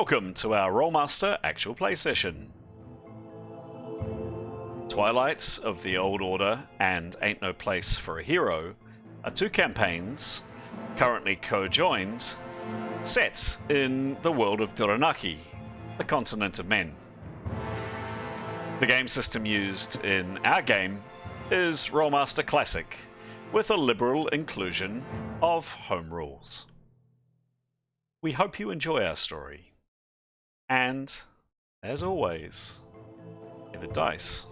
Welcome to our Rolemaster actual play session. Twilight of the Old Order and Ain't No Place for a Hero are two campaigns, currently co-joined, set in the World of Duranarki, the continent of men. The game system used in our game is Rolemaster Classic, with a liberal inclusion of home rules. We hope you enjoy our story, and, as always, may the dice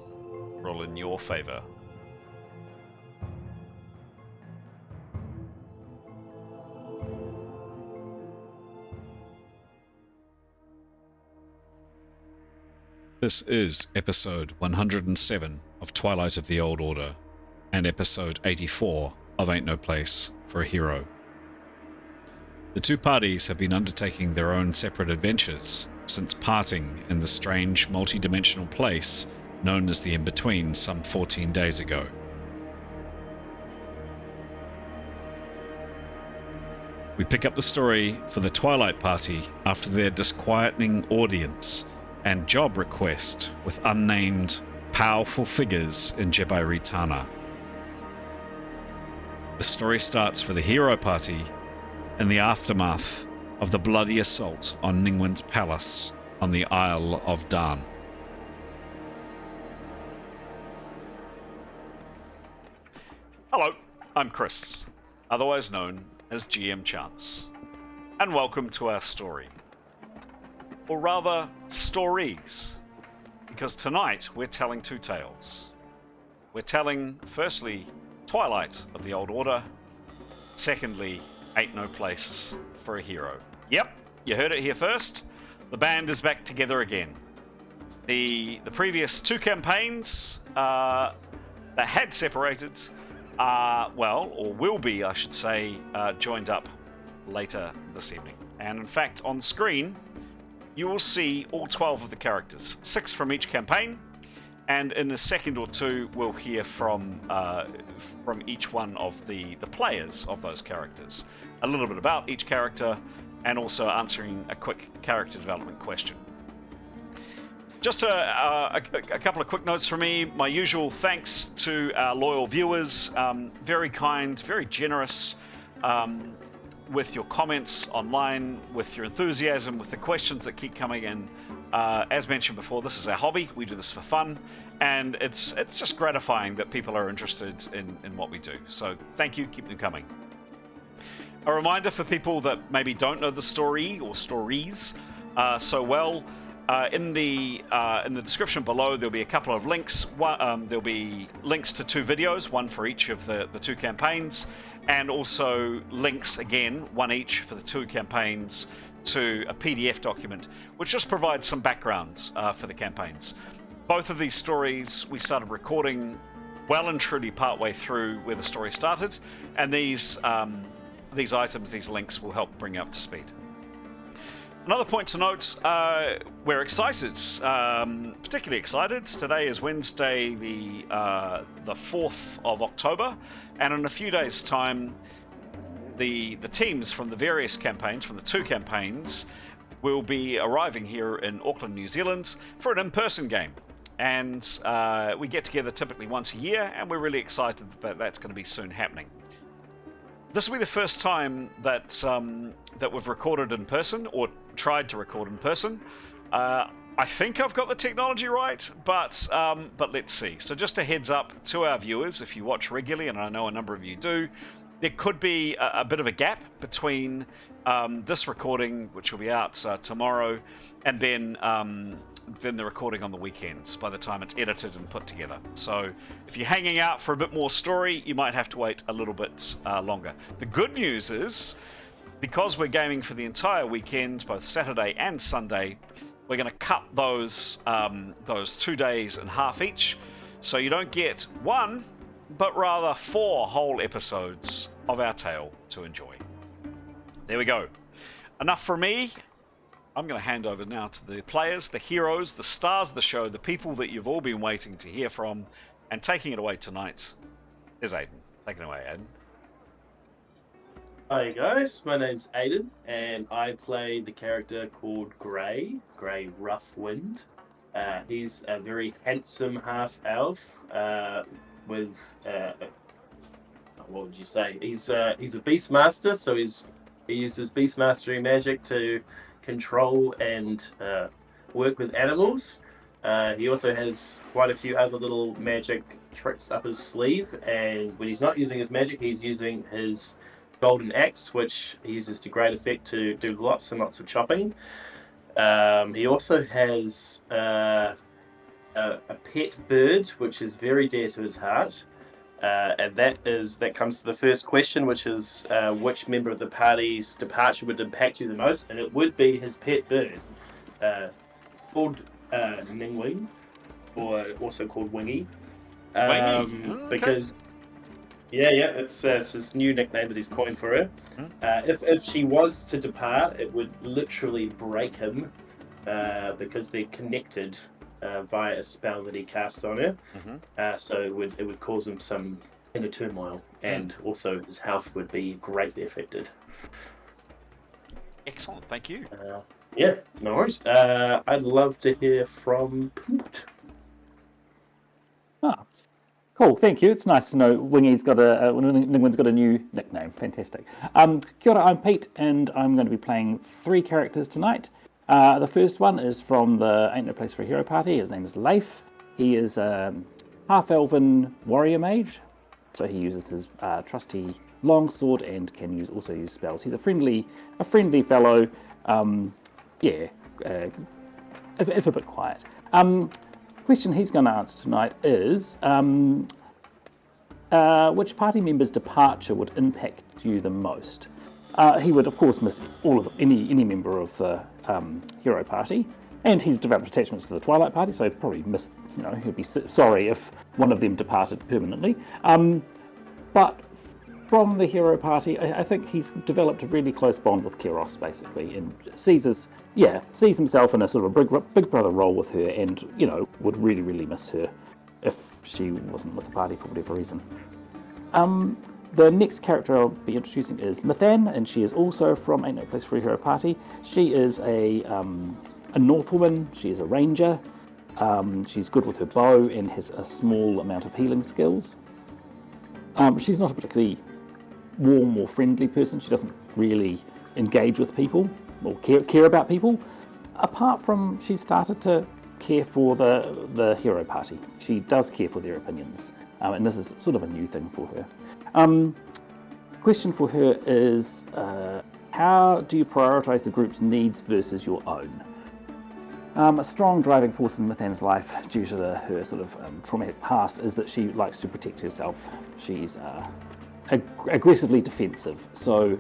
roll in your favor. This is episode 107 of Twilight of the Old Order, and episode 84 of Ain't No Place for a Hero. The two parties have been undertaking their own separate adventures since parting in the strange multi-dimensional place known as the In-Between some 14 days ago. We pick up the story for the Twilight Party after their disquieting audience and job request with unnamed, powerful figures in Jebi Retana. The story starts for the Hero Party in the aftermath of the bloody assault on Ningwen's palace on the Isle of Darrn. Hello, I'm Chris, otherwise known as GM Chance, and welcome to our story. Or rather, stories, because tonight we're telling two tales. We're telling, firstly, Twilight of the Old Order, secondly, Ain't No Place for a Hero. Yep, you heard it here first. The band is back together again. The previous two campaigns that had separated or will be, I should say, joined up later this evening. And in fact, on screen, you will see all 12 of the characters, 6 from each campaign, and in a second or two, we'll hear from each one of the players of those characters. A little bit about each character, and also answering a quick character development question. Just a couple of quick notes from me. My usual thanks to our loyal viewers. Very kind, very generous with your comments online, with your enthusiasm, with the questions that keep coming in. As mentioned before, this is our hobby. We do this for fun, and it's just gratifying that people are interested in what we do. So thank you, keep them coming. A reminder for people that maybe don't know the story or stories so well. In the description below, there'll be a couple of links. There'll be links to 2 videos, one for each of the 2 campaigns, and also links, again, one each for the 2 campaigns, to a PDF document, which just provides some backgrounds for the campaigns. Both of these stories we started recording well and truly partway through where the story started, and these items, these links, will help bring you up to speed. Another point to note, we're excited, particularly excited. Today is Wednesday, the 4th of October, and in a few days' time, the teams from the various campaigns, from the 2 campaigns, will be arriving here in Auckland, New Zealand, for an in-person game. And we get together typically once a year, and we're really excited that that's going to be soon happening. This will be the first time that we've recorded in person, or tried to record in person. I think I've got the technology right, but let's see. So just a heads up to our viewers, if you watch regularly, and I know a number of you do, there could be a bit of a gap between this recording, which will be out tomorrow, and then the recording on the weekends by the time it's edited and put together. So if you're hanging out for a bit more story, you might have to wait a little bit longer. The good news is, because we're gaming for the entire weekend, both Saturday and Sunday, we're going to cut those 2 days in half each, so you don't get 1, but rather 4 whole episodes of our tale to enjoy. There we go. Enough for me. I'm going to hand over now to the players, the heroes, the stars of the show, the people that you've all been waiting to hear from, and taking it away tonight is Aiden. Take it away, Aiden. Hi guys, my name's Aiden, and I play the character called Grey Roughwind. He's a very handsome half elf with what would you say? He's a beast master, so he uses beast mastery magic to control and work with animals. He also has quite a few other little magic tricks up his sleeve, and when he's not using his magic, he's using his golden axe, which he uses to great effect to do lots and lots of chopping. He also has a pet bird, which is very dear to his heart. And that comes to the first question, which is which member of the party's departure would impact you the most, and it would be his pet bird, uh, called Ningwen, or also called Wingy, Wingy. Okay. because yeah, it's his new nickname that he's coined for her. Mhm. If she was to depart, it would literally break him, because they're connected via a spell that he cast on her. So it would cause him some inner turmoil, and also his health would be greatly affected. Excellent. Thank you. Yeah, no worries. I'd love to hear from Pete. Ah, cool. Thank you. It's nice to know Wingy's got Ningwen's got a new nickname. Fantastic. Kia ora, I'm Pete, and I'm going to be playing 3 characters tonight. The first one is from the Ain't No Place for a Hero party. His name is Leif. He is a half-elven warrior mage, so he uses his trusty longsword and can also use spells. He's a friendly fellow. If a bit quiet. Question he's going to answer tonight is which party member's departure would impact you the most? He would, of course, miss any member of the hero party, and he's developed attachments to the Twilight party, so he'd probably miss. He'd be sorry if one of them departed permanently. But from the hero party, I think he's developed a really close bond with Kiros, basically, and sees himself in a sort of big brother role with her, and would really, really miss her if she wasn't with the party for whatever reason. The next character I'll be introducing is Mithan, and she is also from Ain't No Place for a Hero party. She is a Northwoman. She is a ranger. She's good with her bow and has a small amount of healing skills. She's not a particularly warm or friendly person. She doesn't really engage with people or care about people. Apart from she started to care for the hero party. She does care for their opinions, and this is sort of a new thing for her. Question for her is, how do you prioritise the group's needs versus your own? A strong driving force in Mithan's life, due to her sort of traumatic past, is that she likes to protect herself. She's aggressively defensive, so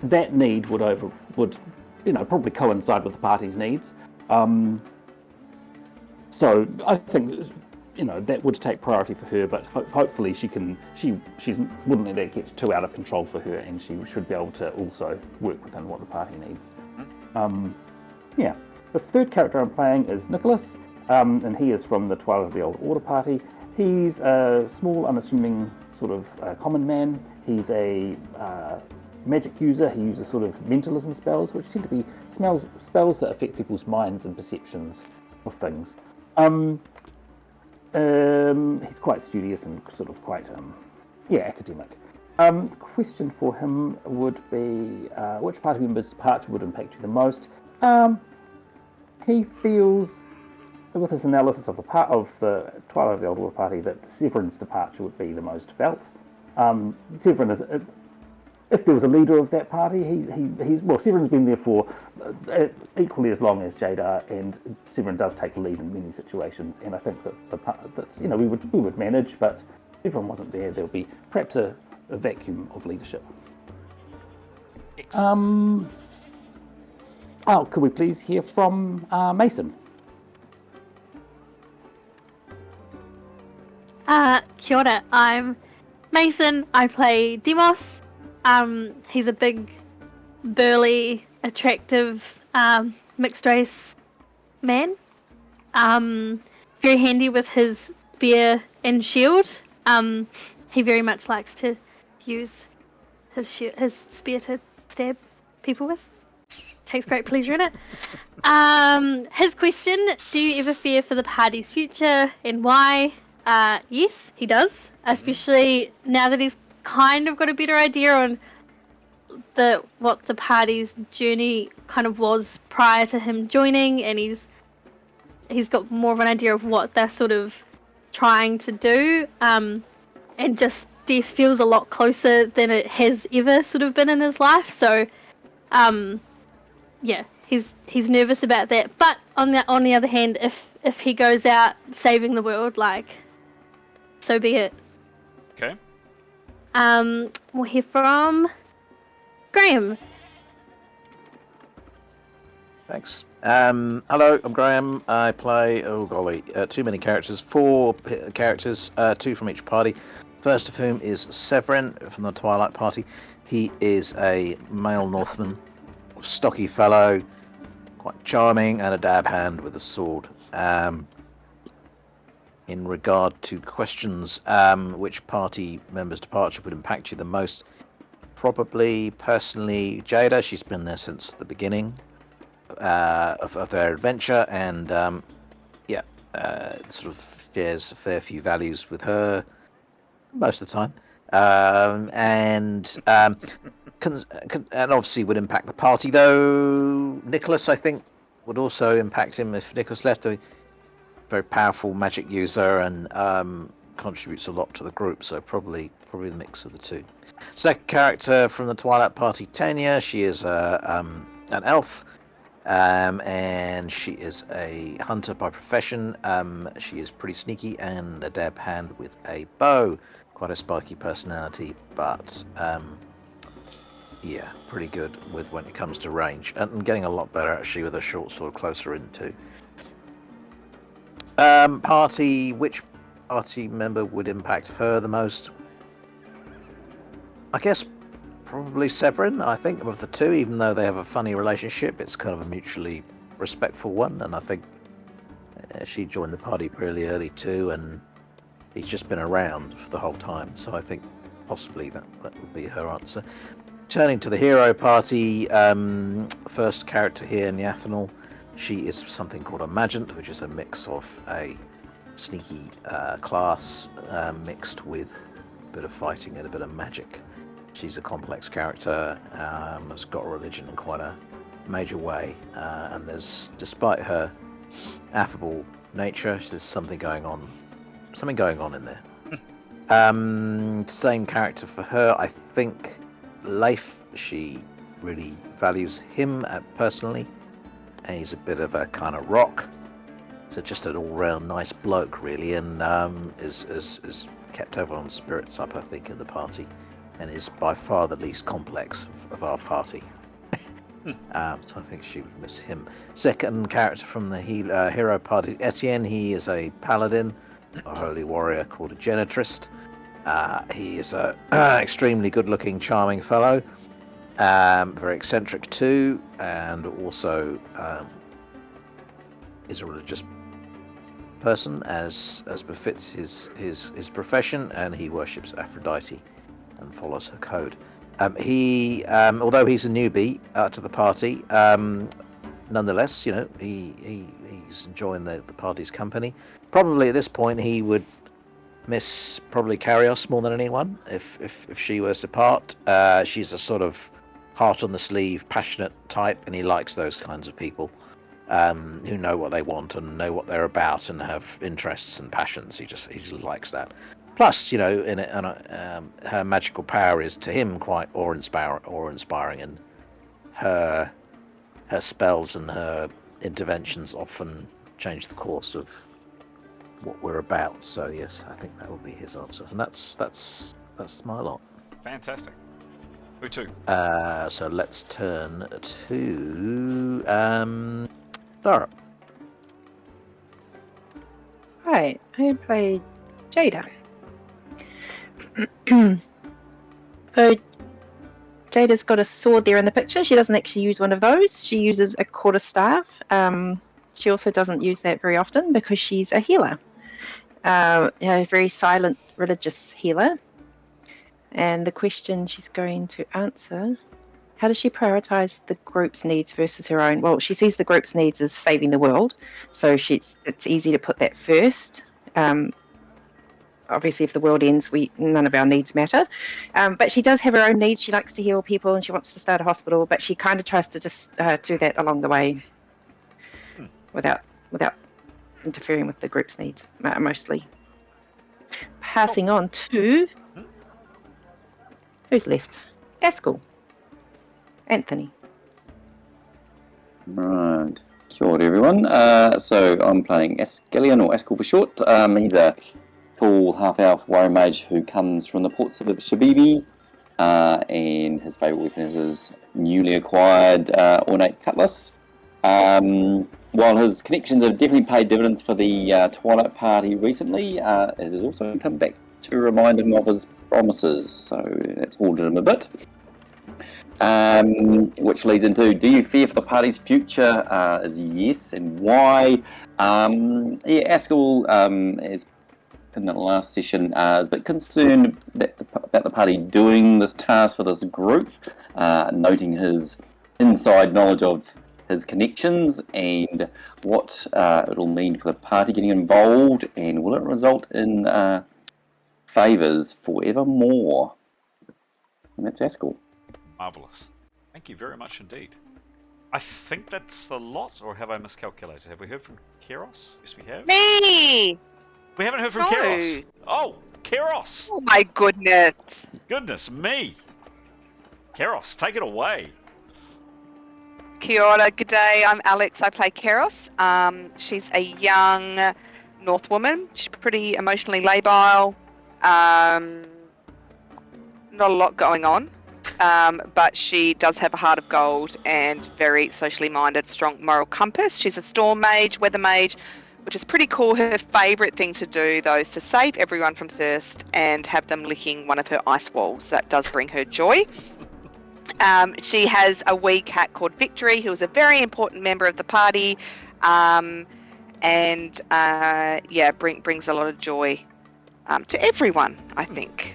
that need would probably coincide with the party's needs. So I think that would take priority for her, but hopefully she wouldn't let that get too out of control for her, and she should be able to also work within what the party needs. The third character I'm playing is Nicholas, and he is from the Twilight of the Old Order party. He's a small, unassuming sort of common man. He's a magic user. He uses sort of mentalism spells, which tend to be spells that affect people's minds and perceptions of things. He's quite studious and sort of quite academic. Question for him would be, which party member's departure would impact you the most? He feels, with his analysis of the Twilight of the Old Order party, that Severin's departure would be the most felt. Severin is, if there was a leader of that party, Severin's been there for equally as long as Jadar, and Severin does take the lead in many situations. And I think that we would manage, but if Severin wasn't there, there would be perhaps a vacuum of leadership. Could we please hear from Mason? Kia ora, I'm Mason. I play Demos. He's a big, burly, attractive, mixed race man. Very handy with his spear and shield. He very much likes to use his spear to stab people with. Takes great pleasure in it. His question: do you ever fear for the party's future, and why? Yes, he does. Especially now that he's kind of got a better idea on what the party's journey kind of was prior to him joining, and he's got more of an idea of what they're sort of trying to do. And just death feels a lot closer than it has ever sort of been in his life. So, yeah, he's nervous about that. But on the other hand, if he goes out saving the world, like, so be it. Okay. We'll hear from Graham. Thanks. Hello, I'm Graham. I play, too many characters. 4 characters, 2 from each party. First of whom is Severin from the Twilight Party. He is a male Northman, stocky fellow, quite charming, and a dab hand with a sword. In regard to questions, which party member's departure would impact you the most? Probably, personally, Jada. She's been there since the beginning of their adventure, and sort of shares a fair few values with her most of the time, and obviously would impact the party. Though Nicholas, I think, would also impact him if Nicholas left. A very powerful magic user and contributes a lot to the group. So probably the mix of the two. Second character from the Twilight Party, Tanya. She is an elf. And she is a hunter by profession. She is pretty sneaky and a dab hand with a bow. Quite a spiky personality, but pretty good with when it comes to range. And getting a lot better actually with a short sword closer in too. Which party member would impact her the most? I guess probably Severin, I think, of the two, even though they have a funny relationship. It's kind of a mutually respectful one, and I think she joined the party really early too, and he's just been around for the whole time, so I think possibly that would be her answer. Turning to the hero party, first character here, Nyathanel. She is something called a Magent, which is a mix of a sneaky class mixed with a bit of fighting and a bit of magic. She's a complex character, has got a religion in quite a major way, and despite her affable nature, there's something going on in there. Same character for her, I think. Leif, she really values him personally, and he's a bit of a kind of rock. So just an all-round nice bloke, really, and is kept everyone's spirits up, I think, in the party. And is by far the least complex of our party. So I think she would miss him. Second character from the hero party, Etienne. He is a paladin, a holy warrior called a genitrist. He is a extremely good-looking, charming fellow. Very eccentric too, and also is a religious person, as befits his profession, and he worships Aphrodite and follows her code. He, although he's a newbie to the party, nonetheless, he's enjoying the party's company. Probably at this point he would miss probably Karios more than anyone if she was to depart. She's a sort of heart on the sleeve, passionate type, and he likes those kinds of people who know what they want and know what they're about and have interests and passions. He just likes that. Plus, her magical power is to him quite awe-inspiring, and her spells and her interventions often change the course of what we're about. So yes, I think that will be his answer, and that's my lot. Fantastic. Who to? So let's turn to Darrn. Right, I play Jada. So Jada's got a sword there in the picture. She doesn't actually use one of those. She uses a quarterstaff. She also doesn't use that very often because she's a healer. A very silent religious healer. And the question she's going to answer: how does she prioritise the group's needs versus her own? Well, she sees the group's needs as saving the world, so it's easy to put that first. Obviously, if the world ends, none of our needs matter. But she does have her own needs. She likes to heal people and she wants to start a hospital, but she kind of tries to just do that along the way without interfering with the group's needs, mostly. Passing on to... who's left? Askell. Anthony. Right. Kia ora, everyone. So I'm playing Askelion, or Askell for short. He's a tall half-elf warrior mage who comes from the ports of Jebi, and his favourite weapon is his newly acquired ornate cutlass. While his connections have definitely paid dividends for the Twilight party recently, it has also come back to remind him of his promises, so that's haunted him a bit. Which leads into, do you fear for the party's future? Is yes, and why? Askell is, in the last session, is a bit concerned about the party doing this task for this group, noting his inside knowledge of his connections and what it'll mean for the party getting involved, and will it result in favours forevermore? And that's Askell. Marvellous. Thank you very much indeed. I think that's the lot, or have I miscalculated? Have we heard from Keros? Yes, we have. Me! We haven't heard from No. Keros. Oh, Keros! Oh my goodness. Goodness me. Keros, take it away. Kia ora, good day. I'm Alex. I play Keros. She's a young North woman. She's pretty emotionally labile. Not a lot going on. But she does have a heart of gold and very socially minded, strong moral compass. She's a storm mage, weather mage, which is pretty cool. Her favourite thing to do, though, is to save everyone from thirst and have them licking one of her ice walls. That does bring her joy. She has a wee cat called Victory, who is a very important member of the party, brings a lot of joy to everyone, I think.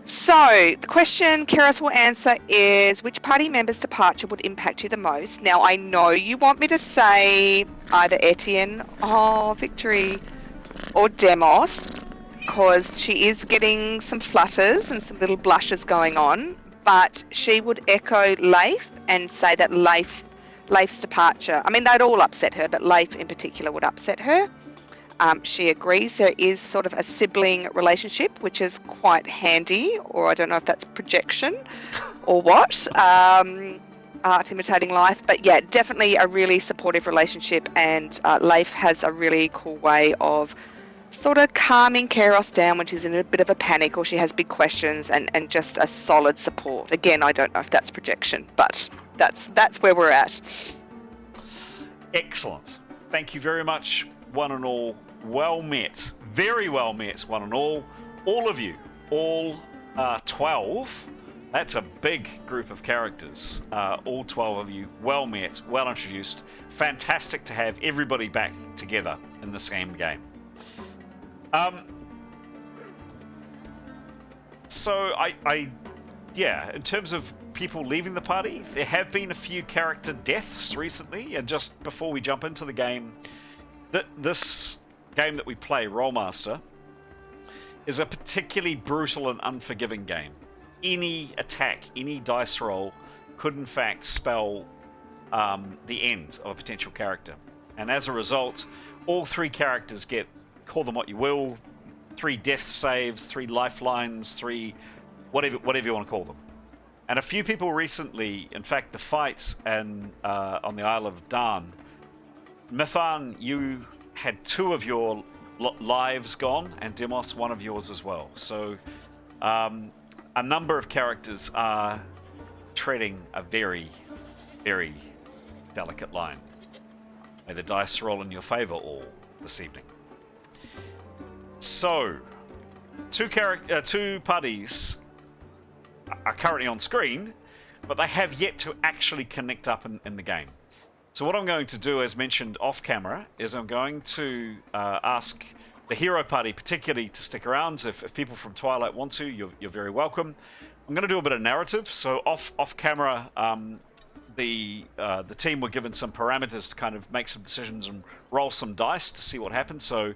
So, the question Keros will answer is, which party member's departure would impact you the most? Now, I know you want me to say either Etienne, Victory, or Demos, because she is getting some flutters and some little blushes going on, but she would echo Leif and say that Leif's departure, I mean, they'd all upset her, but Leif in particular would upset her. She agrees there is sort of a sibling relationship, which is quite handy, or I don't know if that's projection or what, art imitating life. But yeah, definitely a really supportive relationship, and Leif has a really cool way of sort of calming Keros down when she's in a bit of a panic or she has big questions, and just a solid support. Again, I don't know if that's projection, but that's where we're at. Excellent. Thank you very much, one and all. Well met. Very well met, one and all. All of you. All 12. That's a big group of characters. All 12 of you. Well met. Well introduced. Fantastic to have everybody back together in the same game. So, in terms of people leaving the party, there have been a few character deaths recently, and just before we jump into the game, this game that we play, Rolemaster, is a particularly brutal and unforgiving game. Any attack, any dice roll could in fact spell the end of a potential character. And as a result, all 3 characters get, call them what you will, 3 death saves, 3 lifelines, 3 whatever you want to call them. And a few people recently, in fact the fight on the Isle of Darrn, Mithan, you had 2 of your lives gone, and Demos 1 of yours as well. So a number of characters are treading a very, very delicate line. May the dice roll in your favour all this evening. So, 2 parties are currently on screen, but they have yet to actually connect up in the game. So what I'm going to do, as mentioned off camera, is I'm going to ask the hero party, particularly to stick around. If people from Twilight want to, you're very welcome. I'm going to do a bit of narrative. So off camera, the team were given some parameters to kind of make some decisions and roll some dice to see what happens. So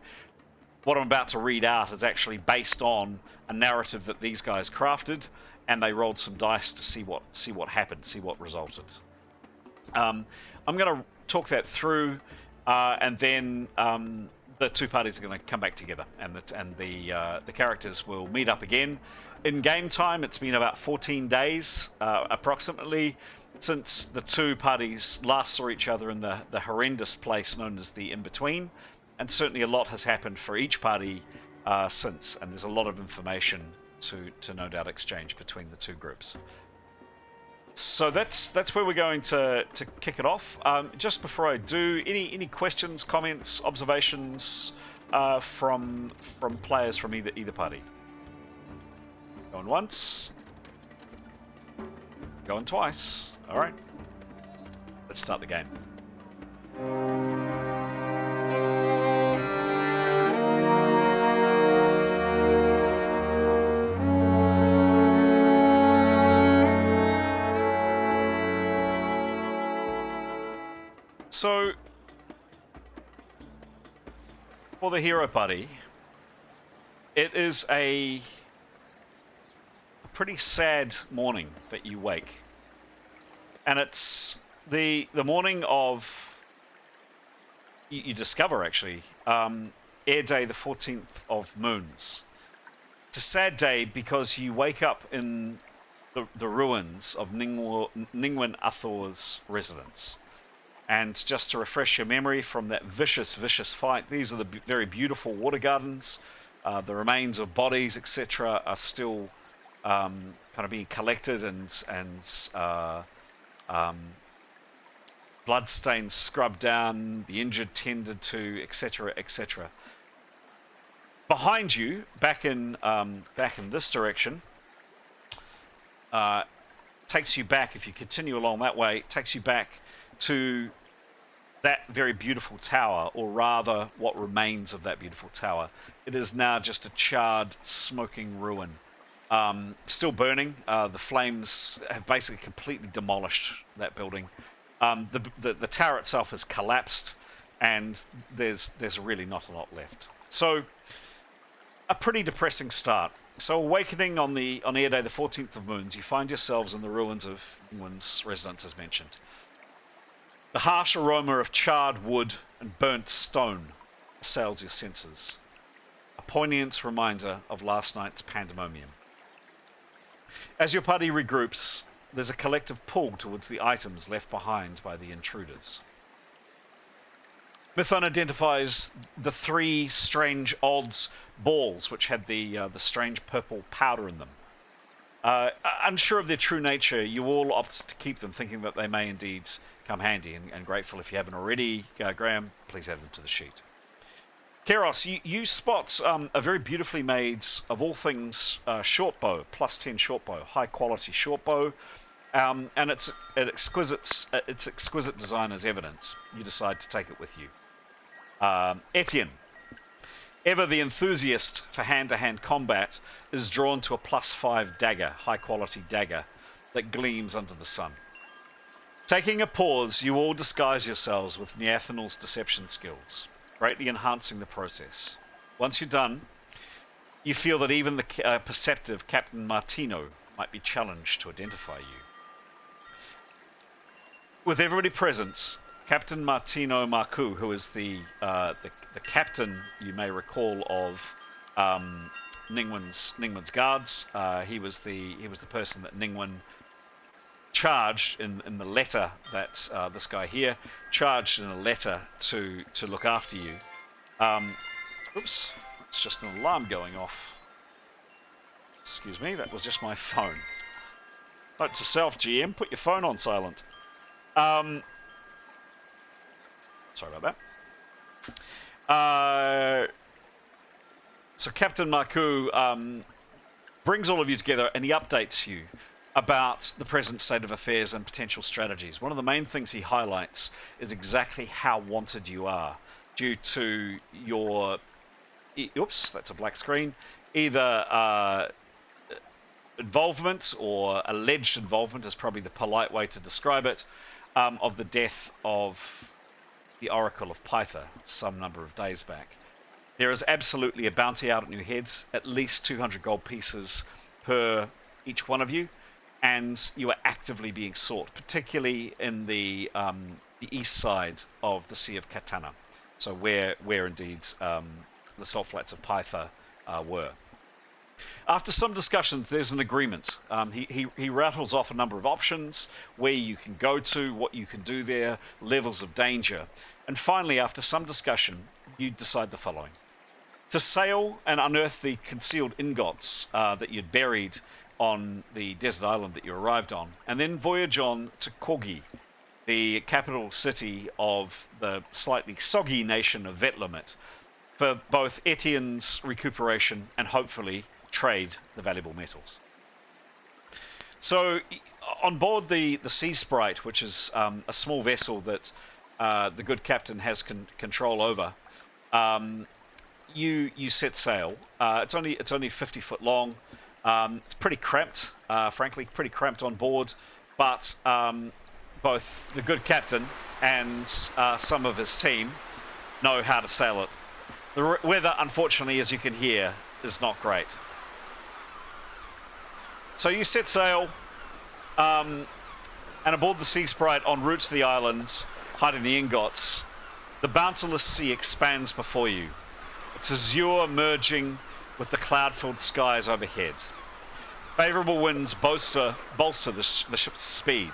what I'm about to read out is actually based on a narrative that these guys crafted, and they rolled some dice to see what happened, see what resulted. I'm going to talk that through, and then the two parties are going to come back together, and the characters will meet up again. In game time, it's been about 14 days, approximately, since the two parties last saw each other in the horrendous place known as the In-Between, and certainly a lot has happened for each party since, and there's a lot of information to no doubt exchange between the two groups. So that's where we're going to kick it off. Just before I do, any questions, comments, observations from players from either party? Going once. Going twice. All right. Let's start the game. So, for the hero party, it is a pretty sad morning that you wake. And it's the morning of, you discover actually, Air Day the 14th of Moons. It's a sad day because you wake up in the ruins of Ningwen Athor's residence. And just to refresh your memory from that vicious fight, these are the very beautiful water gardens. The remains of bodies, etc., are still kind of being collected and bloodstains scrubbed down, the injured tended to, etc., etc. Behind you, back in this direction, takes you back. If you continue along that way, it takes you back to that very beautiful tower, or rather what remains of that beautiful tower. It is now just a charred, smoking ruin. Still burning. The flames have basically completely demolished that building. The tower itself has collapsed, and there's really not a lot left. So, a pretty depressing start. So, awakening on Air Day the 14th of Moons, you find yourselves in the ruins of Ningwen's residence, as mentioned. The harsh aroma of charred wood and burnt stone assails your senses. A poignant reminder of last night's pandemonium. As your party regroups, there's a collective pull towards the items left behind by the intruders. Mython identifies the three strange odds balls which had the strange purple powder in them. Unsure of their true nature, you all opt to keep them, thinking that they may indeed come handy, and grateful if you haven't already. Graham, please add them to the sheet. Keros, you spot a very beautifully made, of all things, short bow, +10 short bow, high quality short bow, and its exquisite design is evident. You decide to take it with you. Etienne, ever the enthusiast for hand-to-hand combat, is drawn to a +5 dagger, high quality dagger, that gleams under the sun. Taking a pause, you all disguise yourselves with Neathanel's deception skills, greatly enhancing the process. Once you're done, you feel that even the perceptive Captain Martino might be challenged to identify you. With everybody present, Captain Martino Marcoux, who is the captain, you may recall, of Ningwen's guards. He was the person that Ningwen charged in the letter that this guy here charged in a letter to look after you. Oops, it's just an alarm going off. Excuse me, that was just my phone. Note to self, GM, put your phone on silent. Sorry about that. So Captain Marcoux brings all of you together, and he updates you about the present state of affairs and potential strategies. One of the main things he highlights is exactly how wanted you are, due to your oops, that's a black screen. Either involvement or alleged involvement is probably the polite way to describe it, of the death of the Oracle of Pytha some number of days back. There is absolutely a bounty out on your heads, at least 200 gold pieces per each one of you, and you are actively being sought, particularly in the east side of the Sea of Katana, so where indeed the salt flats of Pytha were. After some discussions, there's an agreement. He rattles off a number of options, where you can go to, what you can do there, levels of danger. And finally, after some discussion, you decide the following. To sail and unearth the concealed ingots that you'd buried on the desert island that you arrived on, and then voyage on to Kogi, the capital city of the slightly soggy nation of Vetlamit, for both Etienne's recuperation and hopefully trade the valuable metals. So, on board the Sea Sprite, which is a small vessel that the good captain has control over, you set sail. It's only 50 foot long. It's pretty cramped, frankly, pretty cramped on board, but both the good captain and some of his team know how to sail it. The weather, unfortunately, as you can hear, is not great. So you set sail, and aboard the Sea Sprite, en route to the islands, hiding the ingots, the bounteous sea expands before you. Its azure merging with the cloud-filled skies overhead. Favourable winds bolster the ship's speed.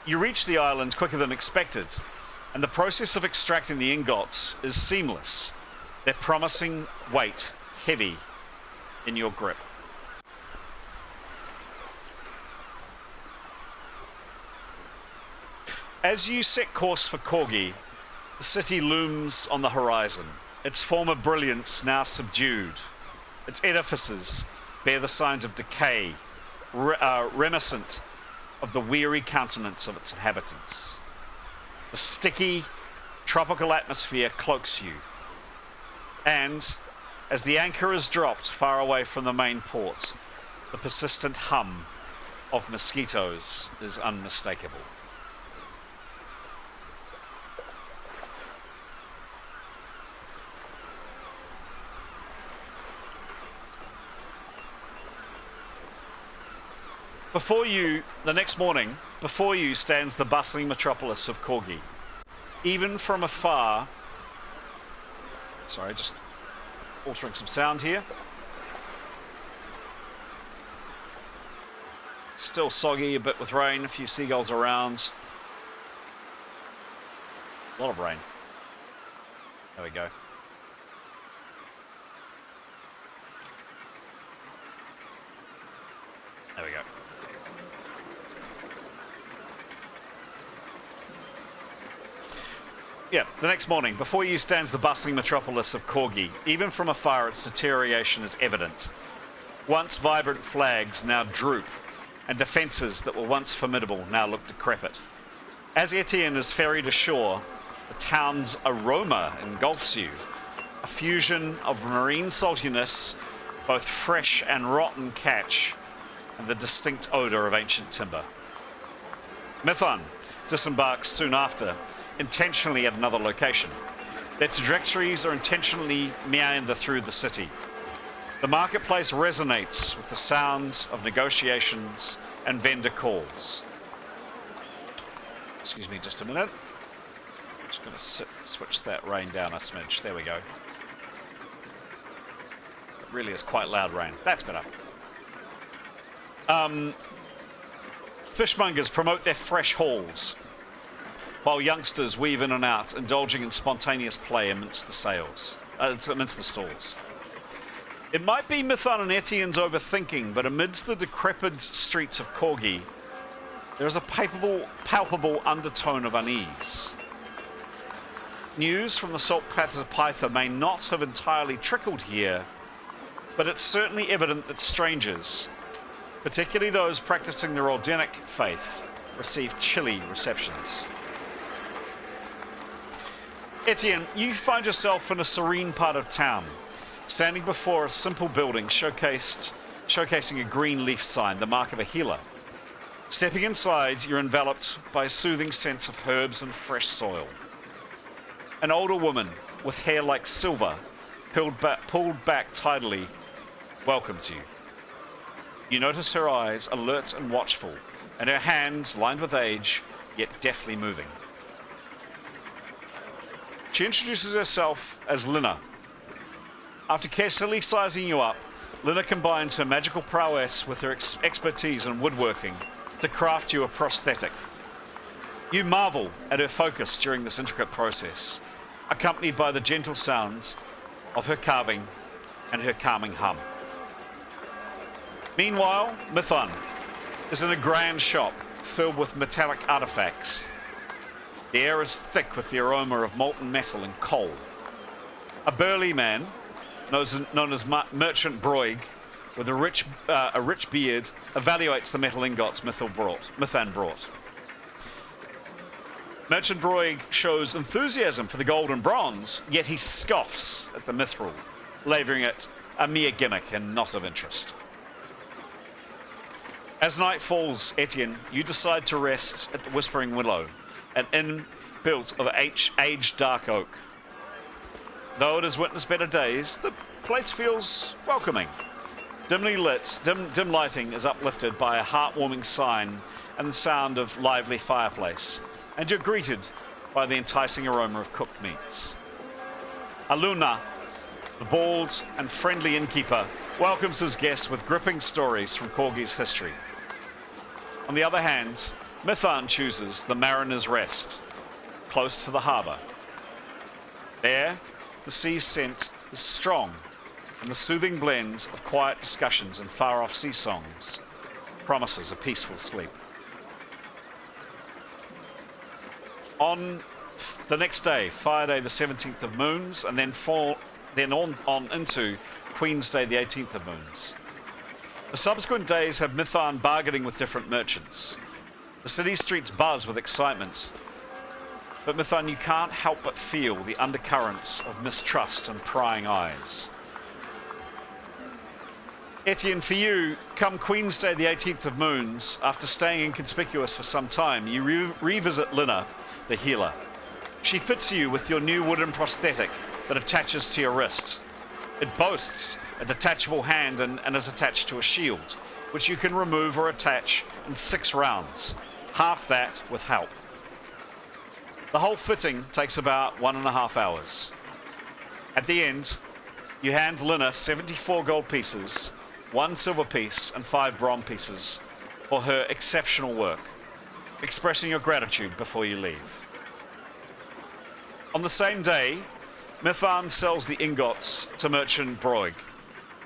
You reach the island quicker than expected, and the process of extracting the ingots is seamless, their promising weight heavy in your grip. As you set course for Kogi, the city looms on the horizon, its former brilliance now subdued. Its edifices bear the signs of decay, reminiscent of the weary countenance of its inhabitants. The sticky, tropical atmosphere cloaks you, and as the anchor is dropped far away from the main port, the persistent hum of mosquitoes is unmistakable. Before you, the next morning, before you stands the bustling metropolis of Kogi. Even from afar... Sorry, just altering some sound here. Still soggy, a bit with rain, a few seagulls around. A lot of rain. There we go. There we go. Yeah, the next morning, before you stands the bustling metropolis of Kogi. Even from afar, its deterioration is evident. Once vibrant flags now droop, and defences that were once formidable now look decrepit. As Etienne is ferried ashore, the town's aroma engulfs you. A fusion of marine saltiness, both fresh and rotten catch, and the distinct odour of ancient timber. Mithun disembarks soon after, intentionally at another location. Their trajectories are intentionally meander through the city. The marketplace resonates with the sounds of negotiations and vendor calls. Excuse me just a minute. I'm just going to switch that rain down a smidge. There we go. It really is quite loud rain. That's better. Fishmongers promote their fresh hauls, while youngsters weave in and out, indulging in spontaneous play amidst the stalls. It might be Mithun and Etienne's overthinking, but amidst the decrepit streets of Kogi, there is a palpable undertone of unease. News from the salt flats of Pytha may not have entirely trickled here, but it's certainly evident that strangers, particularly those practicing the Rolemaster faith, receive chilly receptions. Etienne, you find yourself in a serene part of town, standing before a simple building showcasing a green leaf sign, the mark of a healer. Stepping inside, you're enveloped by a soothing sense of herbs and fresh soil. An older woman with hair like silver, pulled back tidily, welcomes you. You notice her eyes alert and watchful, and her hands lined with age, yet deftly moving. She introduces herself as Lina. After carefully sizing you up, Lina combines her magical prowess with her expertise in woodworking to craft you a prosthetic. You marvel at her focus during this intricate process, accompanied by the gentle sounds of her carving and her calming hum. Meanwhile, Mithun is in a grand shop filled with metallic artifacts. The air is thick with the aroma of molten metal and coal. A burly man, known as Merchant Broig, with a rich beard, evaluates the metal ingots Mithun brought. Merchant Broig shows enthusiasm for the gold and bronze, yet he scoffs at the mithril, labouring it a mere gimmick and not of interest. As night falls, Etienne, you decide to rest at the Whispering Willow, an inn built of aged dark oak. Though it has witnessed better days, the place feels welcoming. Dimly lit, dim lighting is uplifted by a heartwarming sign and the sound of lively fireplace, and you're greeted by the enticing aroma of cooked meats. Aluna, the bald and friendly innkeeper, welcomes his guests with gripping stories from Corgi's history. On the other hand, Mithun chooses the Mariner's Rest, close to the harbour. There, the sea's scent is strong, and the soothing blend of quiet discussions and far-off sea songs promises a peaceful sleep. On the next day, Friday the 17th of Moons, and then on into Queen's Day the 18th of Moons. The subsequent days have Mithun bargaining with different merchants. The city streets buzz with excitement, but Mithun, you can't help but feel the undercurrents of mistrust and prying eyes. Etienne, for you, come Queen's Day the 18th of Moons, after staying inconspicuous for some time, you revisit Lina, the healer. She fits you with your new wooden prosthetic that attaches to your wrist. It boasts a detachable hand and is attached to a shield, which you can remove or attach in 6 rounds, half that with help. The whole fitting takes about 1.5 hours. At the end, you hand Lina 74 gold pieces, 1 silver piece and 5 bronze pieces for her exceptional work, expressing your gratitude before you leave. On the same day, Mithun sells the ingots to Merchant Broig,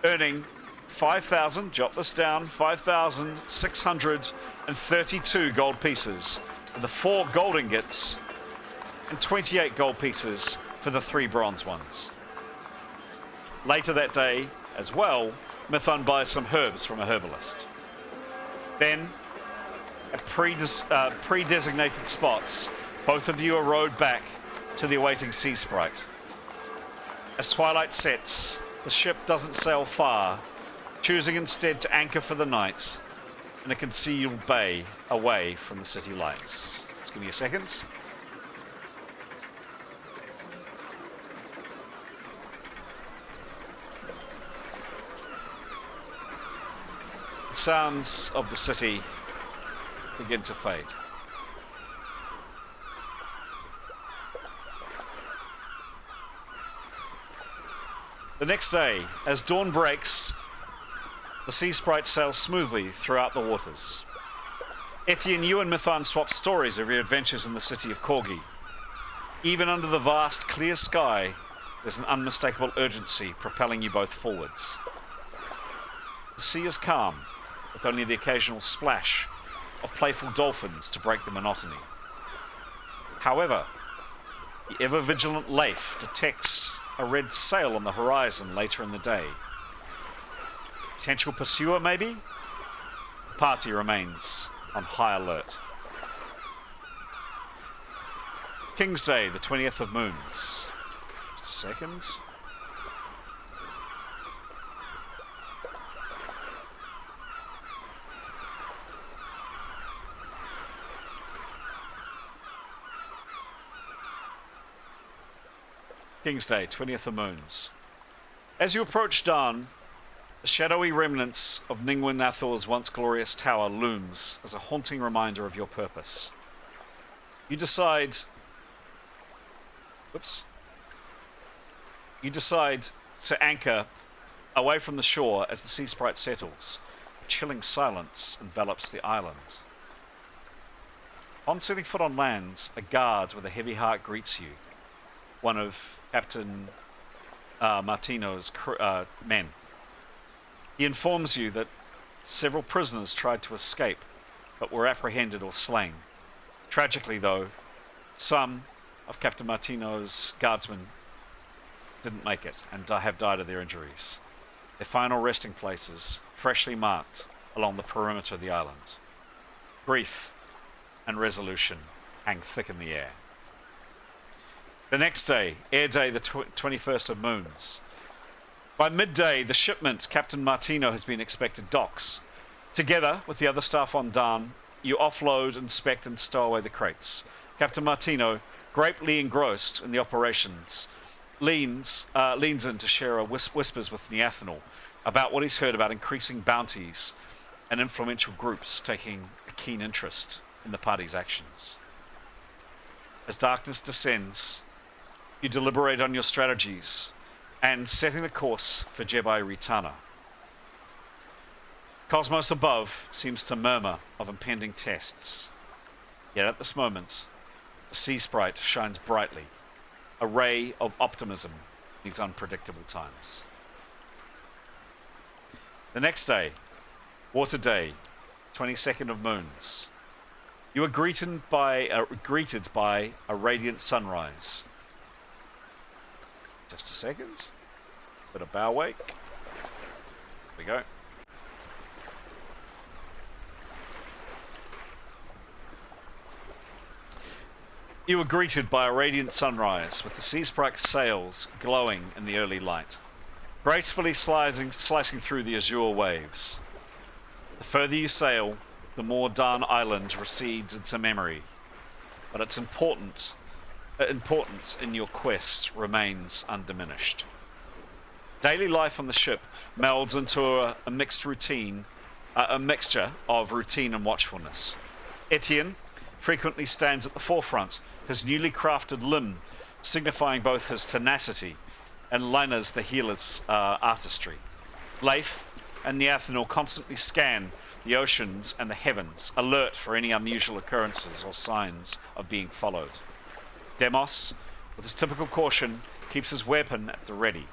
earning 5,000, jot this down, 5,632 gold pieces for the 4 gold ingots and 28 gold pieces for the 3 bronze ones. Later that day, as well, Mithun buys some herbs from a herbalist. Then, at pre-designated spots, both of you are rowed back to the awaiting sea sprite. As twilight sets, the ship doesn't sail far, choosing instead to anchor for the night in a concealed bay away from the city lights. Just give me a second. The sounds of the city begin to fade. The next day, as dawn breaks, the sea sprite sails smoothly throughout the waters. Etienne, you and Mithun swap stories of your adventures in the city of Corgi. Even under the vast, clear sky, there's an unmistakable urgency propelling you both forwards. The sea is calm, with only the occasional splash of playful dolphins to break the monotony. However, the ever-vigilant Leif detects a red sail on the horizon later in the day. Potential pursuer, maybe? The party remains on high alert. King's Day, the 20th of moons. Just a second. King's Day, 20th of moons. As you approach Darrn, the shadowy remnants of Ningwen Athor's once glorious tower looms as a haunting reminder of your purpose. You decide to anchor away from the shore as the sea sprite settles. A chilling silence envelops the island. On setting foot on land, a guard with a heavy heart greets you. One of Captain Martino's men. He informs you that several prisoners tried to escape, but were apprehended or slain. Tragically, though, some of Captain Martino's guardsmen didn't make it and have died of their injuries. Their final resting places, freshly marked along the perimeter of the island. Grief and resolution hang thick in the air. The next day, Air Day, the 21st of moons. By midday, the shipment Captain Martino has been expected docks. Together with the other staff on Darrn, you offload, inspect, and stow away the crates. Captain Martino, greatly engrossed in the operations, leans in to share whispers with Neathanal about what he's heard about increasing bounties and influential groups taking a keen interest in the party's actions. As darkness descends, you deliberate on your strategies and setting the course for Jebi Retana. Cosmos above seems to murmur of impending tests. Yet at this moment, the sea sprite shines brightly, a ray of optimism in these unpredictable times. The next day, Water Day, 22nd of moons. You are greeted by a radiant sunrise. Just a second. Bit of bow wake. Here we go. You were greeted by a radiant sunrise with the sea sprite sails glowing in the early light, gracefully slicing through the azure waves. The further you sail, the more Darrn Island recedes into memory, but its importance in your quest remains undiminished. Daily life on the ship melds into a mixture of routine and watchfulness. Etienne frequently stands at the forefront, his newly crafted limb signifying both his tenacity and Lina's the healer's artistry. Leif and Neathanal constantly scan the oceans and the heavens, alert for any unusual occurrences or signs of being followed. Demos, with his typical caution, keeps his weapon at the ready.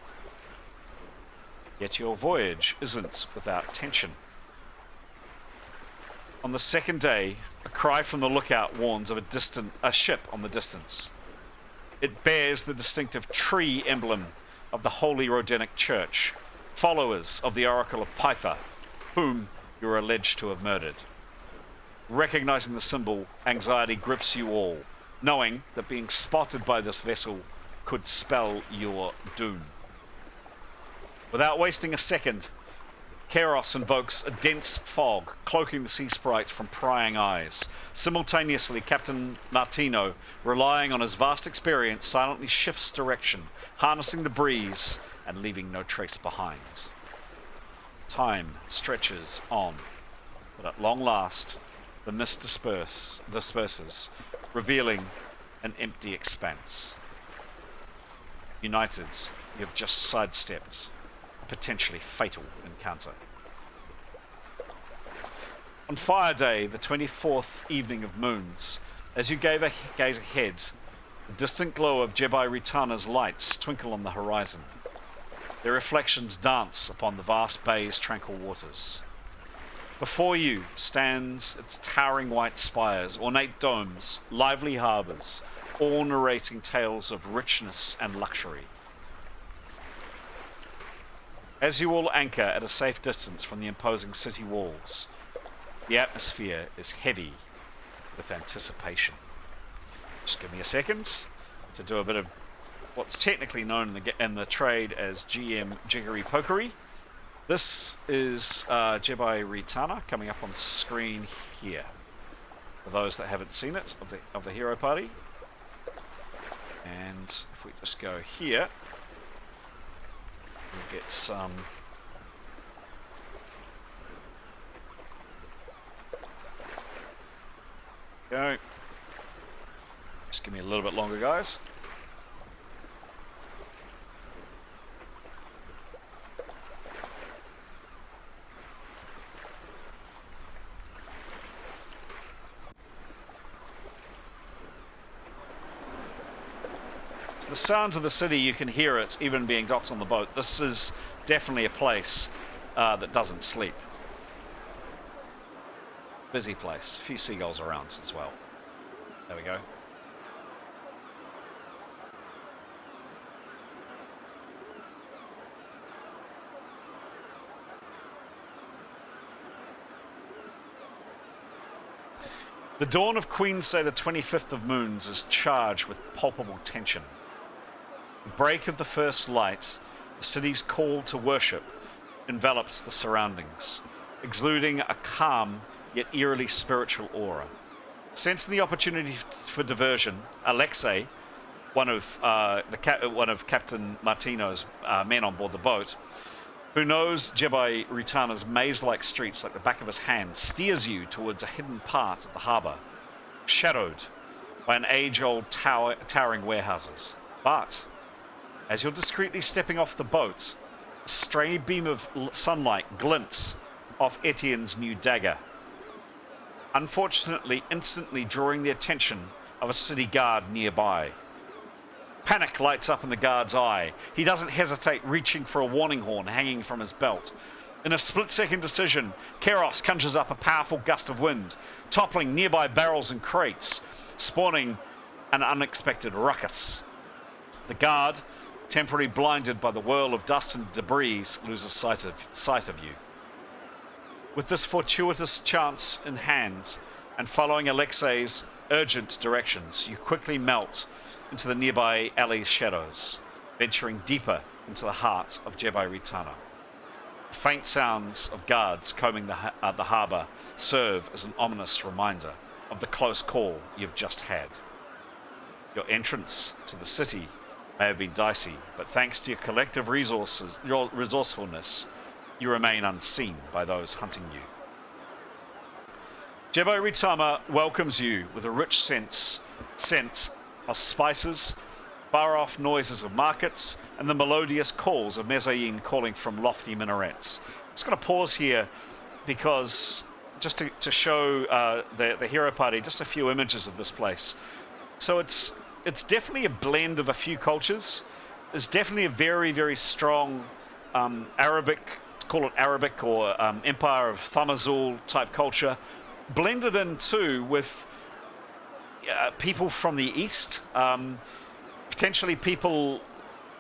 Yet your voyage isn't without tension. On the second day, a cry from the lookout warns of a ship on the distance. It bears the distinctive tree emblem of the Holy Rodenic Church, followers of the Oracle of Pytha, whom you are alleged to have murdered. Recognizing the symbol, anxiety grips you all, knowing that being spotted by this vessel could spell your doom. Without wasting a second, Keros invokes a dense fog, cloaking the sea sprite from prying eyes. Simultaneously, Captain Martino, relying on his vast experience, silently shifts direction, harnessing the breeze and leaving no trace behind. Time stretches on, but at long last, the mist disperses, revealing an empty expanse. United, you have just sidestepped a potentially fatal encounter. On Fire Day, the 24th evening of moons, as you gaze ahead, the distant glow of Jebi Retana's lights twinkle on the horizon. Their reflections dance upon the vast bay's tranquil waters. Before you stands its towering white spires, ornate domes, lively harbours, all narrating tales of richness and luxury. As you all anchor at a safe distance from the imposing city walls, the atmosphere is heavy with anticipation. Just give me a second to do a bit of what's technically known in the trade as GM Jiggery Pokery. This is Jebi Retana coming up on screen here. For those that haven't seen it, of the hero party. And if we just go here, we'll get some. Go. Just give me a little bit longer, guys. The sounds of the city, you can hear it even being docked on the boat. This is definitely a place that doesn't sleep. Busy place. A few seagulls around as well. There we go. The dawn of Queen's Day, the 25th of moons, is charged with palpable tension. The break of the first light, the city's call to worship, envelops the surroundings, exuding a calm yet eerily spiritual aura. Sensing the opportunity for diversion, Alexei, one of Captain Martino's men on board the boat, who knows Jebi Retana's maze-like streets like the back of his hand, steers you towards a hidden part of the harbour, shadowed by an age-old towering warehouses. But as you're discreetly stepping off the boat, a stray beam of sunlight glints off Etienne's new dagger, unfortunately instantly drawing the attention of a city guard nearby. Panic lights up in the guard's eye. He doesn't hesitate, reaching for a warning horn hanging from his belt. In a split-second decision, Keros conjures up a powerful gust of wind, toppling nearby barrels and crates, spawning an unexpected ruckus. The guard, temporarily blinded by the whirl of dust and debris, loses sight of you. With this fortuitous chance in hand, and following Alexei's urgent directions, you quickly melt into the nearby alley's shadows, venturing deeper into the heart of Jebi Retana. The faint sounds of guards combing the harbour serve as an ominous reminder of the close call you've just had. Your entrance to the city may have been dicey, but thanks to your collective resourcefulness, you remain unseen by those hunting you. Jebi Retana welcomes you with a rich scent of spices, far-off noises of markets, and the melodious calls of mezzayin calling from lofty minarets. I'm just going to pause here because just to show the hero party just a few images of this place. So it's definitely a blend of a few cultures. There's definitely a very, very strong Arabic, call it Arabic or Empire of Thumazul type culture, blended in too with people from the east, potentially people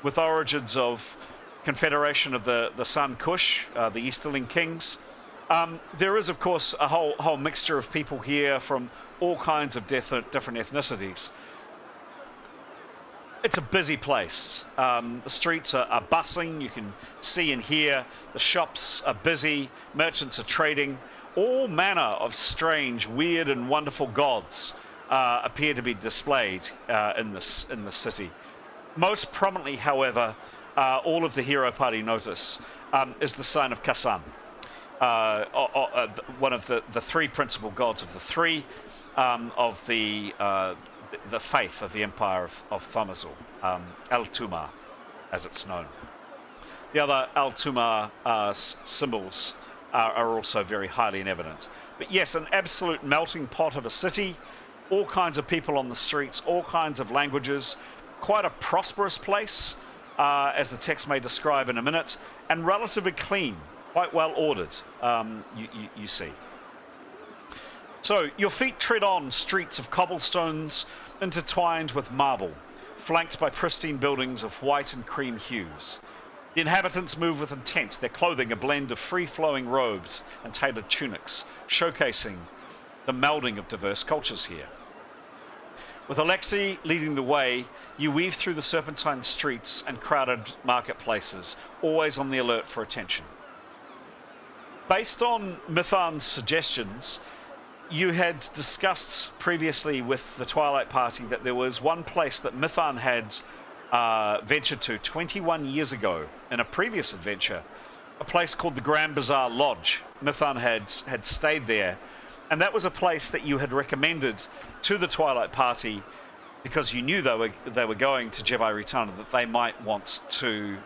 with origins of Confederation of the Sun Kush, the Easterling Kings. There is, of course, a whole mixture of people here from all kinds of different ethnicities. It's a busy place. The streets are bustling. You can see and hear. The shops are busy. Merchants are trading. All manner of strange, weird, and wonderful gods appear to be displayed in this city. Most prominently, however, all of the hero party notice is the sign of Kasan, one of the three principal gods of the three of the faith of the Empire of Thumazul, Al-Tumar, as it's known. The other Al-Tumar symbols are also very highly in evident. But yes, an absolute melting pot of a city, all kinds of people on the streets, all kinds of languages, quite a prosperous place, as the text may describe in a minute, and relatively clean, quite well ordered, you see. So, your feet tread on streets of cobblestones intertwined with marble, flanked by pristine buildings of white and cream hues. The inhabitants move with intent, their clothing a blend of free-flowing robes and tailored tunics, showcasing the melding of diverse cultures here. With Alexei leading the way, you weave through the serpentine streets and crowded marketplaces, always on the alert for attention. Based on Mithan's suggestions, you had discussed previously with the Twilight Party that there was one place that Mithan had ventured to 21 years ago in a previous adventure, a place called the Grand Bazaar Lodge. Mithan had stayed there, and that was a place that you had recommended to the Twilight Party because you knew they were going to Jebi Retana, that they might want to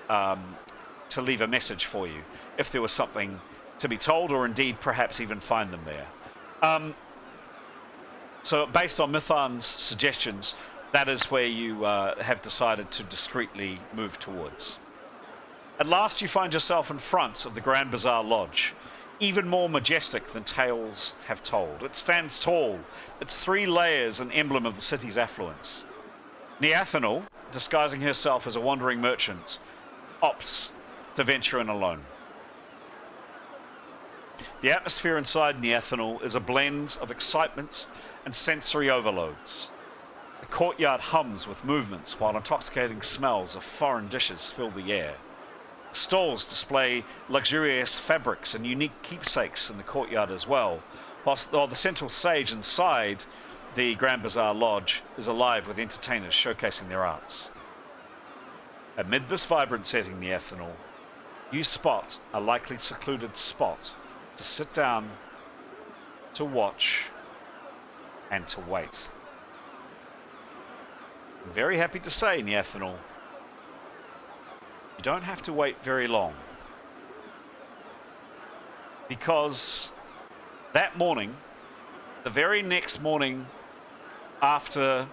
leave a message for you if there was something to be told, or indeed perhaps even find them there. So based on Mithan's suggestions, that is where you have decided to discreetly move towards. At last you find yourself in front of the Grand Bazaar Lodge, even more majestic than tales have told. It stands tall, its 3 layers an emblem of the city's affluence. Neathanel, disguising herself as a wandering merchant, opts to venture in alone. The atmosphere inside Neathanel is a blend of excitement and sensory overloads. The courtyard hums with movements while intoxicating smells of foreign dishes fill the air. Stalls display luxurious fabrics and unique keepsakes in the courtyard as well, while the central stage inside the Grand Bazaar Lodge is alive with entertainers showcasing their arts. Amid this vibrant setting, Neathanel, you spot a likely secluded spot to sit down, to watch, and to wait. I'm very happy to say, Neathanel, you don't have to wait very long. Because that morning, the very next morning after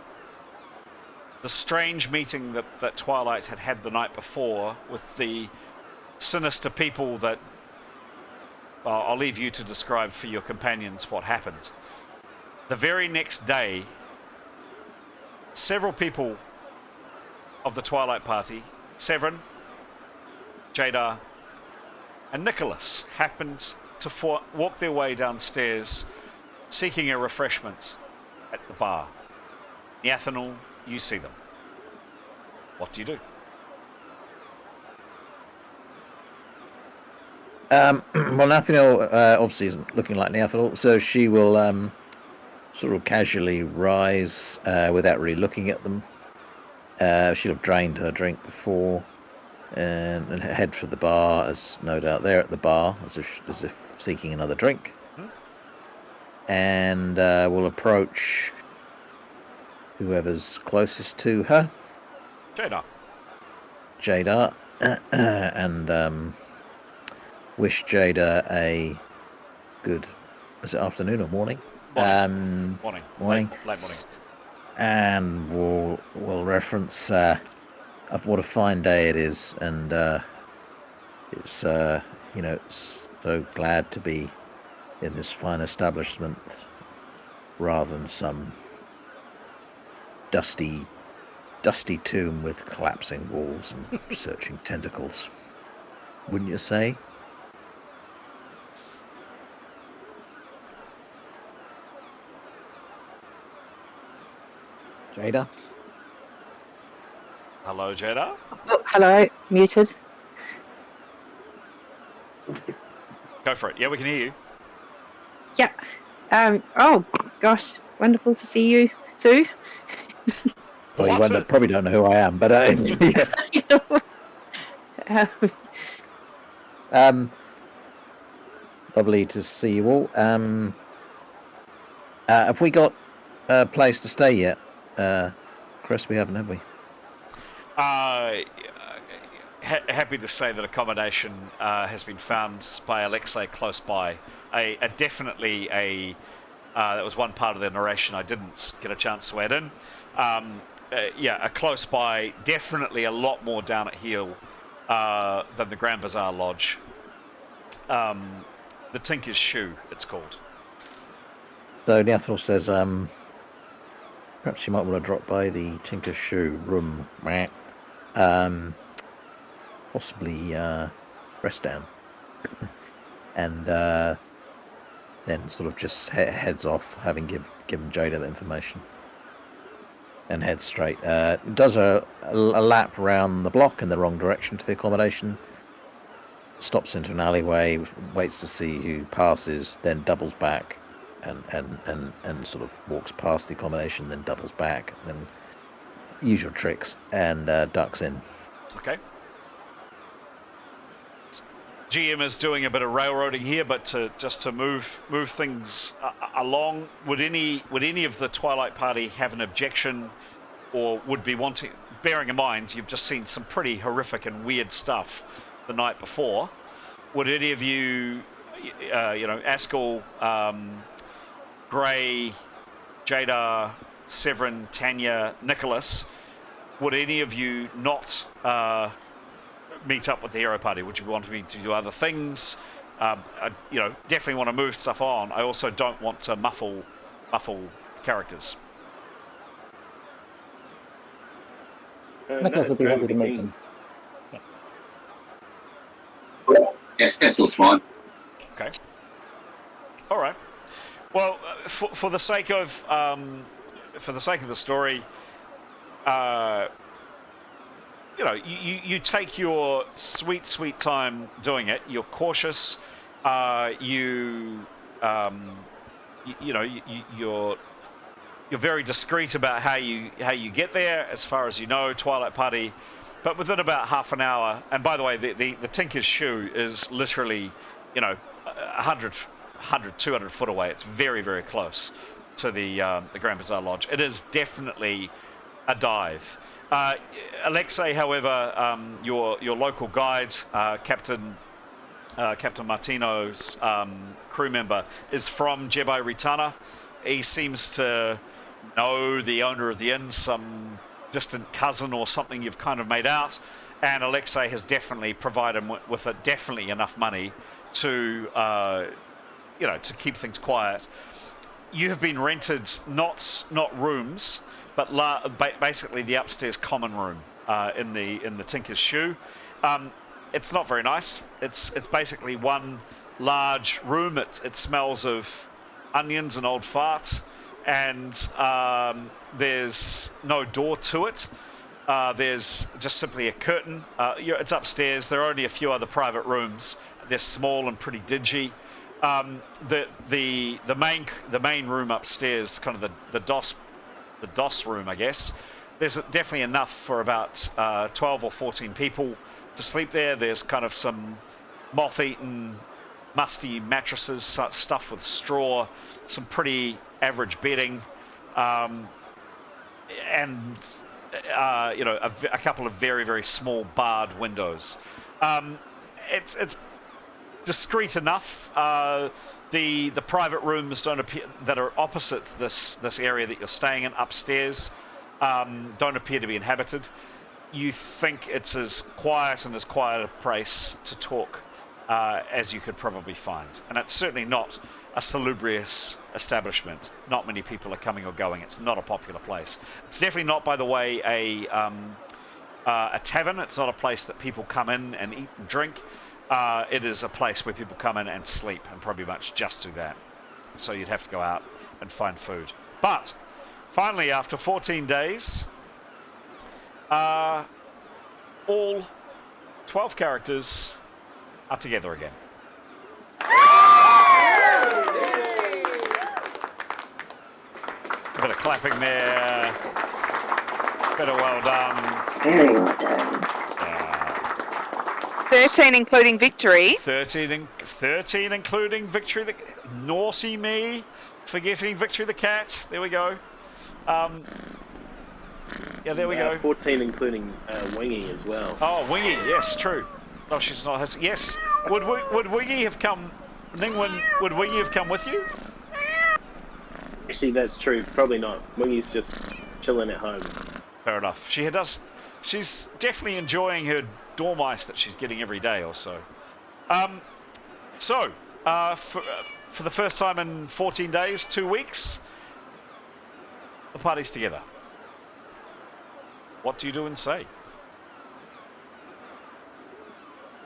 the strange meeting that Twilight had the night before with the sinister people that I'll leave you to describe for your companions what happened. The very next day, several people of the Twilight Party, Severin, Jadar, and Nicholas, happened to walk their way downstairs seeking a refreshment at the bar. Neathanel, you see them. What do you do? Well, Nathaniel obviously isn't looking like Nathaniel, so she will sort of casually rise without really looking at them. She'll have drained her drink before and head for the bar, as no doubt they're at the bar, as if seeking another drink. And will approach whoever's closest to her. Jadar. And wish Jada a good, is it afternoon or morning? Morning. Morning. Late morning. And we'll reference of what a fine day it is, and it's it's so glad to be in this fine establishment rather than some dusty tomb with collapsing walls and searching tentacles. Wouldn't you say? Jada? Hello, Jada. Oh, hello, muted. Go for it. Yeah, we can hear you. Yeah. Oh gosh, wonderful to see you too. Well, you probably don't know who I am, but yeah. Lovely to see you all. Have we got a place to stay yet? Chris, we haven't, have we? Happy to say that accommodation has been found by Alexei close by. Definitely that was one part of the narration I didn't get a chance to add in. A close by, definitely a lot more down at heel than the Grand Bazaar Lodge. The Tinker's Shoe, it's called. So Nathaniel says, perhaps you might want to drop by the Tinker's Shoe room, possibly rest down, and then sort of just heads off, having given Jada the information. and heads straight. Does a lap around the block in the wrong direction to the accommodation. Stops into an alleyway, waits to see who passes, then doubles back, and sort of walks past the accommodation, then doubles back, then usual tricks, and ducks in. Okay. GM is doing a bit of railroading here, but to move things along, would any of the Twilight Party have an objection, or would be wanting? Bearing in mind, you've just seen some pretty horrific and weird stuff the night before. Would any of you, Askell, Gray, Jada, Severin, Tanya, Nicholas, would any of you not meet up with the hero party? Would you want me to do other things? I, definitely want to move stuff on. I also don't want to muffle characters. Nicholas would be happy to meet them. Yes, Essel's fine. Okay. All right. Well, for the sake of the story, you take your sweet time doing it. You're cautious. You're very discreet about how you get there, as far as you know, Twilight Party. But within about half an hour, and by the way, the Tinker's Shoe is literally, 100, 200 foot away. It's very, very close to the Grand Bazaar Lodge. It is definitely a dive. Alexei, however, your local guide, Captain Martino's crew member, is from Jebi Retana. He seems to know the owner of the inn, some distant cousin or something you've kind of made out, and Alexei has definitely provided him with definitely enough money to to keep things quiet. You have been rented not rooms, but basically the upstairs common room in the Tinker's Shoe. It's not very nice. It's basically one large room. It smells of onions and old farts, and there's no door to it. There's just simply a curtain. It's upstairs. There are only a few other private rooms. They're small and pretty dingy. The main room upstairs, kind of the DOS room, I guess. There's definitely enough for about 12 or 14 people to sleep there. There's kind of some moth-eaten, musty mattresses stuffed with straw, some pretty average bedding, and a couple of very, very small barred windows. It's discreet enough. The private rooms don't appear, that are opposite this area that you're staying in upstairs, don't appear to be inhabited. You think it's as quiet and as quiet a place to talk as you could probably find, and it's certainly not a salubrious establishment. Not many people are coming or going. It's not a popular place. It's definitely not, by the way, a tavern. It's not a place that people come in and eat and drink. It is a place where people come in and sleep, and probably much just do that. So you'd have to go out and find food. But finally, after 14 days, all 12 characters are together again. A bit of clapping there. Bit of well done. Very well done. 13 including victory. 13 including Victory the... Naughty me. Forgetting Victory the cat. There we go. Yeah, there we go. 14 including Wingy as well. Oh, Wingy, yes, true. Oh, she's not... Yes. Would Wingy have come... Ningwen, would Wingy have come with you? Actually, that's true. Probably not. Wingy's just chilling at home. Fair enough. She does... She's definitely enjoying her dormice that she's getting every day or so. For the first time in 14 days, 2 weeks, the party's together. What do you do and say?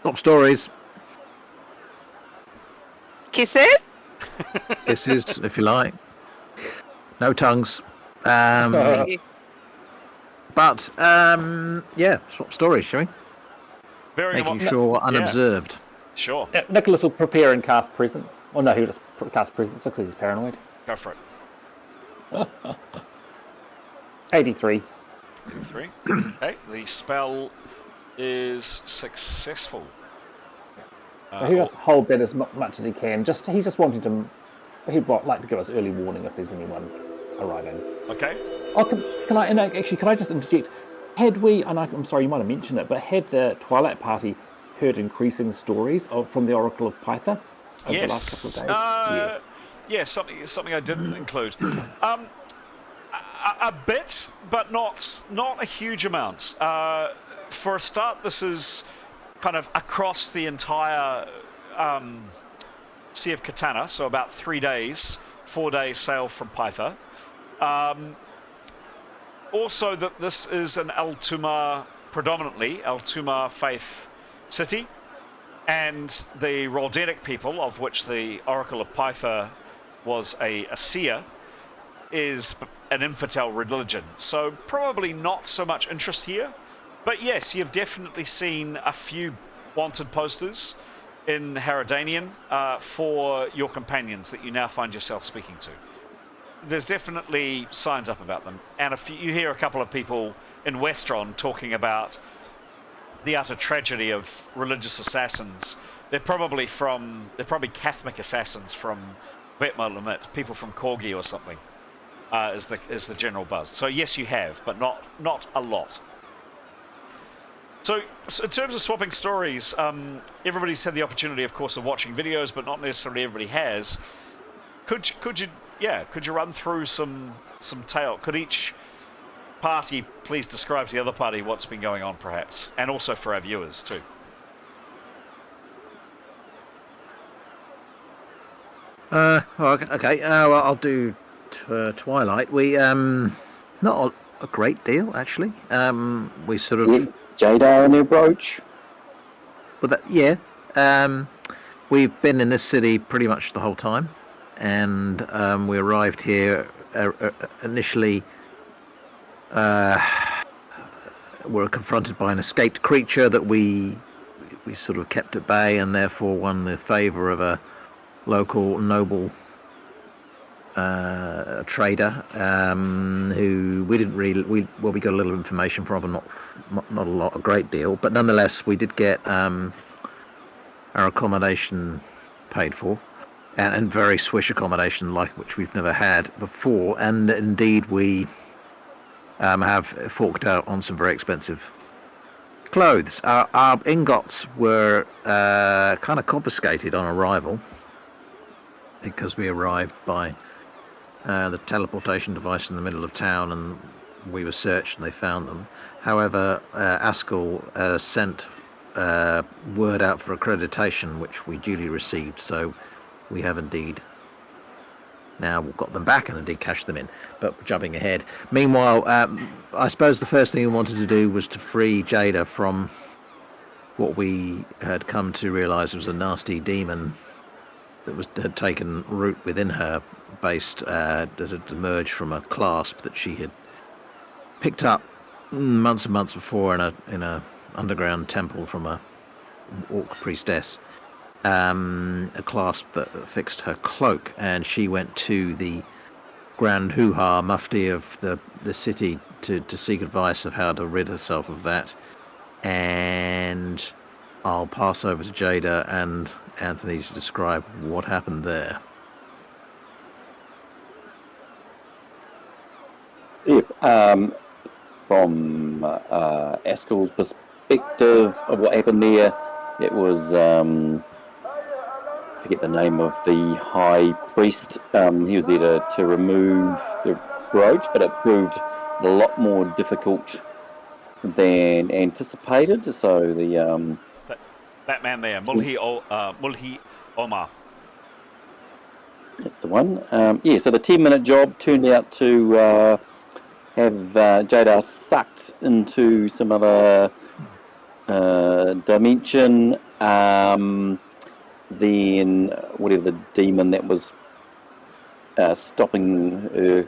Top stories. Kisses? Kisses, if you like. No tongues. But yeah, swap stories, shall we? Making sure unobserved. Yeah, sure. Yeah, Nicholas will prepare and cast presents. Oh no, he'll just cast presents because he's paranoid. Go for it. 83. 83. Okay, the spell is successful. He must hold that as much as he can. He's just wanting to. He'd like to give us early warning if there's anyone arriving. Okay. Oh, can I? And actually, can I just interject? Had we? And I'm sorry, you might have mentioned it, but had the Twilight Party heard increasing stories from the Oracle of Pytha over the last couple of days? Yeah, something I didn't include. A bit, but not a huge amount. For a start, this is kind of across the entire Sea of Katana, so about 4 days sail from Pytha. Also, that this is an predominantly Altuma faith city, and the Roldenic people, of which the Oracle of Pytha was a seer, is an infidel religion. So probably not so much interest here. But yes, you've definitely seen a few wanted posters in Haradanian for your companions that you now find yourself speaking to. There's definitely signs up about them. And you hear a couple of people in Westron talking about the utter tragedy of religious assassins. They're probably Catholic assassins from Vetma Limit, people from Corgi or something, is the general buzz. So yes, you have, but not a lot. So in terms of swapping stories, everybody's had the opportunity, of course, of watching videos, but not necessarily everybody has. Could you run through some tale? Could each party please describe to the other party what's been going on, perhaps, and also for our viewers too? Okay. Well, I'll do Twilight. We not a great deal actually. We sort of Jada on their brooch. But we've been in this city pretty much the whole time, and we arrived here initially. Were confronted by an escaped creature that we sort of kept at bay, and therefore won the favour of a local noble trader who we didn't really we got a little information from, but not a great deal, but nonetheless we did get our accommodation paid for, and very swish accommodation like which we've never had before, and indeed we have forked out on some very expensive clothes. Our ingots were kind of confiscated on arrival because we arrived by the teleportation device in the middle of town, and we were searched and they found them. However, Askell sent word out for accreditation, which we duly received, so we have indeed now got them back and indeed cashed them in. But jumping ahead, meanwhile, I suppose the first thing we wanted to do was to free Jada from what we had come to realise was a nasty demon that had taken root within her, that had emerged from a clasp that she had picked up months and months before in a underground temple from a orc priestess. A clasp that fixed her cloak, and she went to the Grand Hoo-Ha Mufti of the city to seek advice of how to rid herself of that. And I'll pass over to Jada and Anthony to describe what happened there. If, from Askell's perspective of what happened there, it was I forget the name of the high priest. He was there to remove the brooch, but it proved a lot more difficult than anticipated. So the that man there, Mulhi Omar. That's the one. So the 10-minute job turned out to have Jada sucked into some other dimension. Then whatever the demon that was stopping her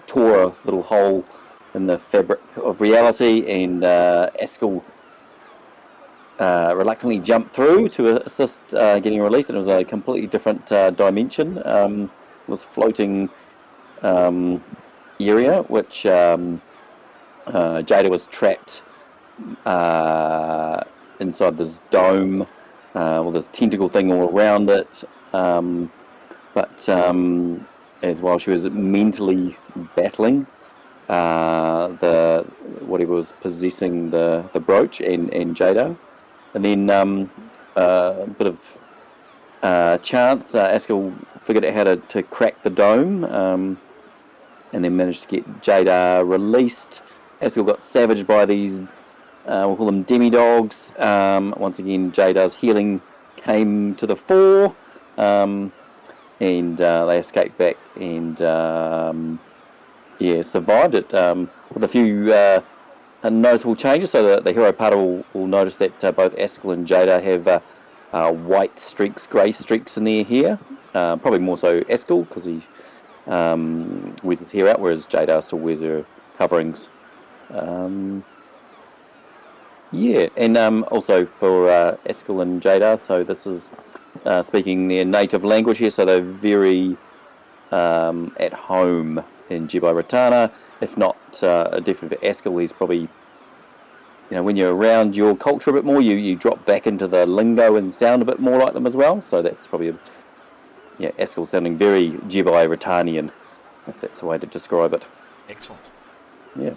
tore a little hole in the fabric of reality, and Eskel reluctantly jumped through to assist getting released. And it was a completely different dimension. It was floating area, which Jada was trapped inside this dome with this tentacle thing all around it. But as while she was mentally battling whatever was possessing the brooch and Jada, and then a bit of chance, Askell figured out how to crack the dome, and then managed to get Jada released. Askell got savaged by these, we'll call them demi-dogs. Once again, Jada's healing came to the fore, and they escaped back and survived it with a few notable changes. So the hero party will notice that both Askell and Jada have white streaks, grey streaks in their hair. Probably more so Askell because he wears his hair out, whereas Jada still wears her coverings. And also for Askell and Jada, so this is speaking their native language here, so they're very at home in Jebi Retana. If not, definitely for Askell, he's probably, when you're around your culture a bit more, you drop back into the lingo and sound a bit more like them as well. So that's probably, Askell sounding very Jebi Retanian, if that's the way to describe it. Excellent. Yeah.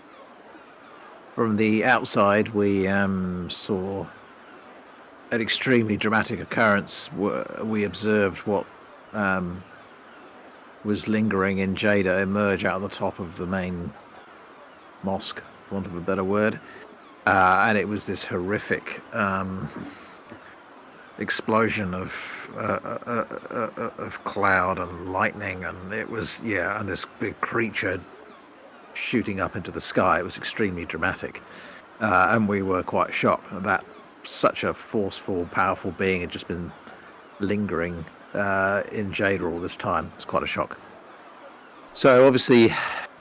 From the outside, we saw an extremely dramatic occurrence. We observed what was lingering in Jada emerge out of the top of the main mosque, for want of a better word. And it was this horrific explosion of cloud and lightning, and it was and this big creature shooting up into the sky. It was extremely dramatic, and we were quite shocked that such a forceful, powerful being had just been lingering in Jada all this time. It's quite a shock. So obviously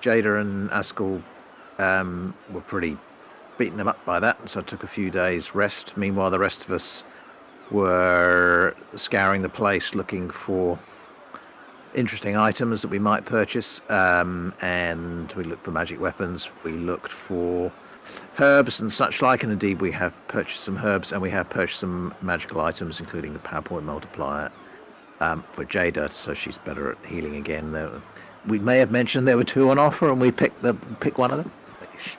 Jada and Askell were pretty beaten them up by that, so it took a few days rest. Meanwhile, the rest of us were scouring the place looking for interesting items that we might purchase, and we looked for magic weapons, we looked for herbs and such like, and indeed we have purchased some herbs, and we have purchased some magical items, including the PowerPoint multiplier for Jada, so she's better at healing again. We may have mentioned there were two on offer, and we picked one of them.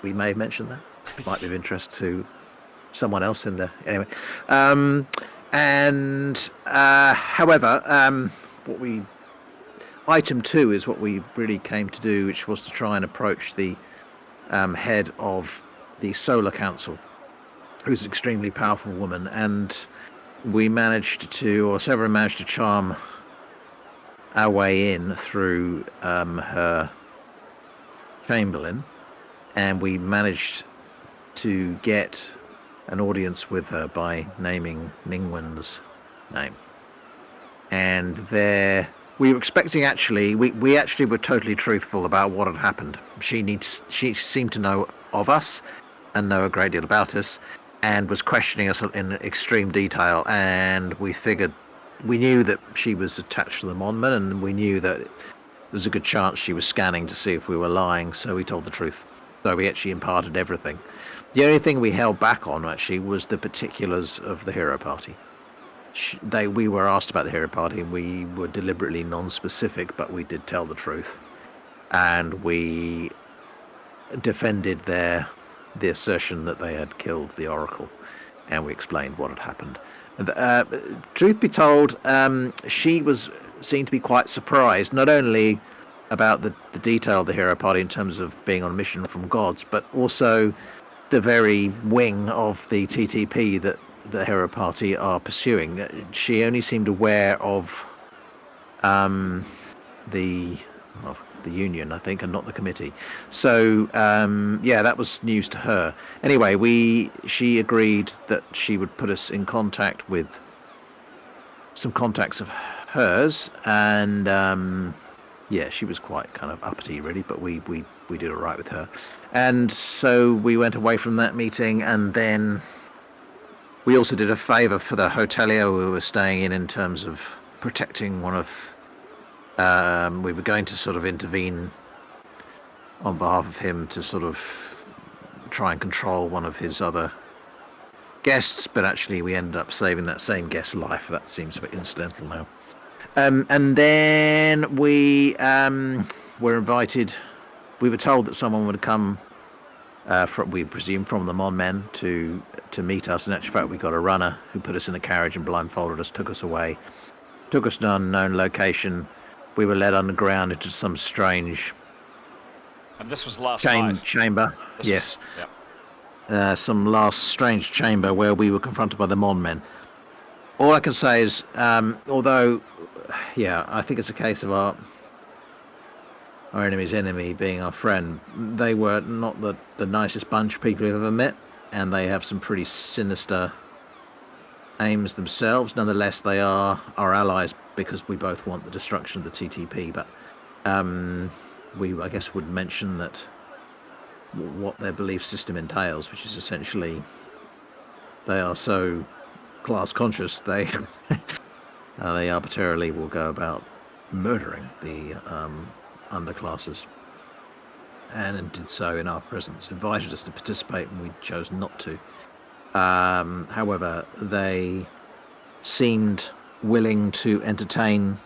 We may have mentioned that. It might be of interest to someone else in there. Anyway, however, item 2 is what we really came to do, which was to try and approach the head of the Solar Council, who's an extremely powerful woman, and Severin managed to charm our way in through her Chamberlain, and we managed to get an audience with her by naming Ningwen's name. And we were expecting, we actually were totally truthful about what had happened. She seemed to know of us and know a great deal about us, and was questioning us in extreme detail, and we knew that she was attached to the Monman, and we knew that there was a good chance she was scanning to see if we were lying, so we told the truth. So we actually imparted everything. The only thing we held back on, actually, was the particulars of the hero party. We were asked about the hero party, and we were deliberately non-specific, but we did tell the truth. And we defended the assertion that they had killed the Oracle, and we explained what had happened. Truth be told, she seemed to be quite surprised, not only about the detail of the hero party in terms of being on a mission from gods, but also the very wing of the TTP that the hero party are pursuing. She only seemed aware of the union, I think, and not the committee. So that was news to her. Anyway, she agreed that she would put us in contact with some contacts of hers, and she was quite kind of uppity, really, but we we did all right with her. And so we went away from that meeting, and then we also did a favour for the hotelier we were staying in terms of protecting one of... we were going to sort of intervene on behalf of him to sort of try and control one of his other guests, but actually we ended up saving that same guest's life. That seems a bit incidental now. And then we were invited. We were told that someone would come, we presume from the Mon Men, to meet us. In actual fact, we got a runner who put us in a carriage and blindfolded us, took us away, took us to an unknown location. We were led underground into some strange... And this was last night. Chamber. This yes. Was, yeah. Some last strange chamber where we were confronted by the Mon Men. All I can say is, although, yeah, I think it's a case of our enemy's enemy being our friend. They were not the nicest bunch of people we've ever met, and they have some pretty sinister aims themselves. Nonetheless, they are our allies because we both want the destruction of the TTP. But we, I guess, would mention that what their belief system entails, which is essentially they are so class conscious they they arbitrarily will go about murdering the underclasses, and did so in our presence. Invited us to participate, and we chose not to. However, they seemed willing to entertain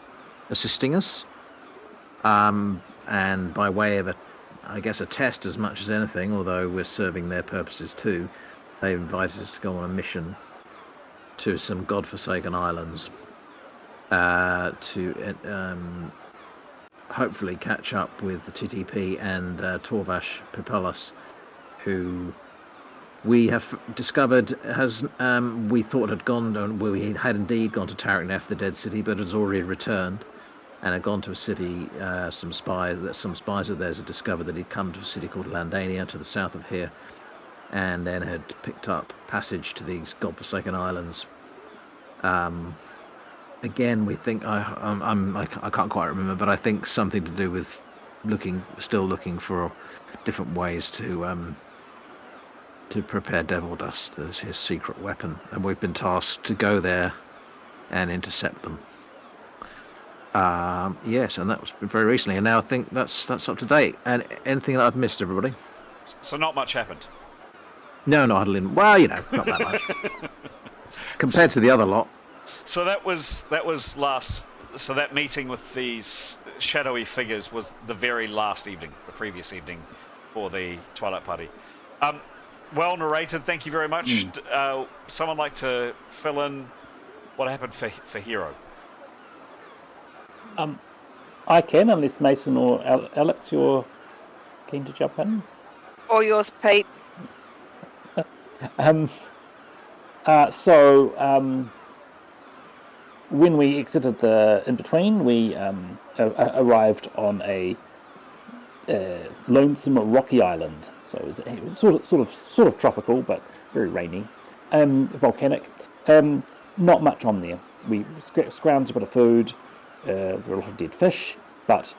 assisting us, and by way of I guess a test as much as anything, although we're serving their purposes too, they invited us to go on a mission to some godforsaken islands to hopefully catch up with the TTP and Torvash Pipelas, who we have discovered has we thought had gone, well, he had indeed gone to Taraknef, the dead city, but has already returned and had gone to a city. Some spies of theirs had discovered that he'd come to a city called Landania to the south of here, and then had picked up passage to these godforsaken islands. Again, we think I can't quite remember, but I think something to do with still looking for different ways to prepare devil dust as his secret weapon, and we've been tasked to go there and intercept them. Yes, and that was very recently, and now I think that's up to date. And anything that I've missed, everybody? So not much happened. No, not well, not that much compared to the other lot. So that was last. So that meeting with these shadowy figures was the very last evening, the previous evening, for the Twilight party. Well narrated. Thank you very much. Someone like to fill in what happened for Hero? I can, unless Mason or Alex, you're keen to jump in. All yours, Pete. When we exited the in-between, we arrived on a lonesome rocky island. So it was sort of tropical, but very rainy, volcanic. Not much on there. We scrounged a bit of food. There were a lot of dead fish, but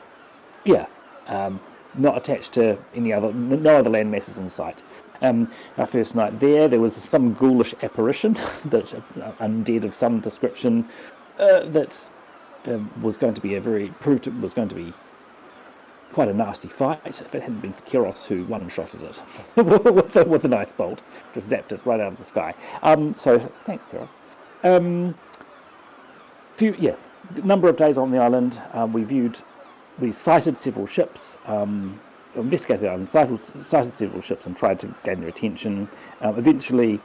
yeah, not attached to no other land masses in sight. Our first night there was some ghoulish apparition, that undead of some description, that was going to be quite a nasty fight if it hadn't been for Kiros, who one-shotted it with a knife bolt, just zapped it right out of the sky. So thanks, Kiros. Number of days on the island. We sighted several ships. Investigated the island, sighted several ships and tried to gain their attention. Eventually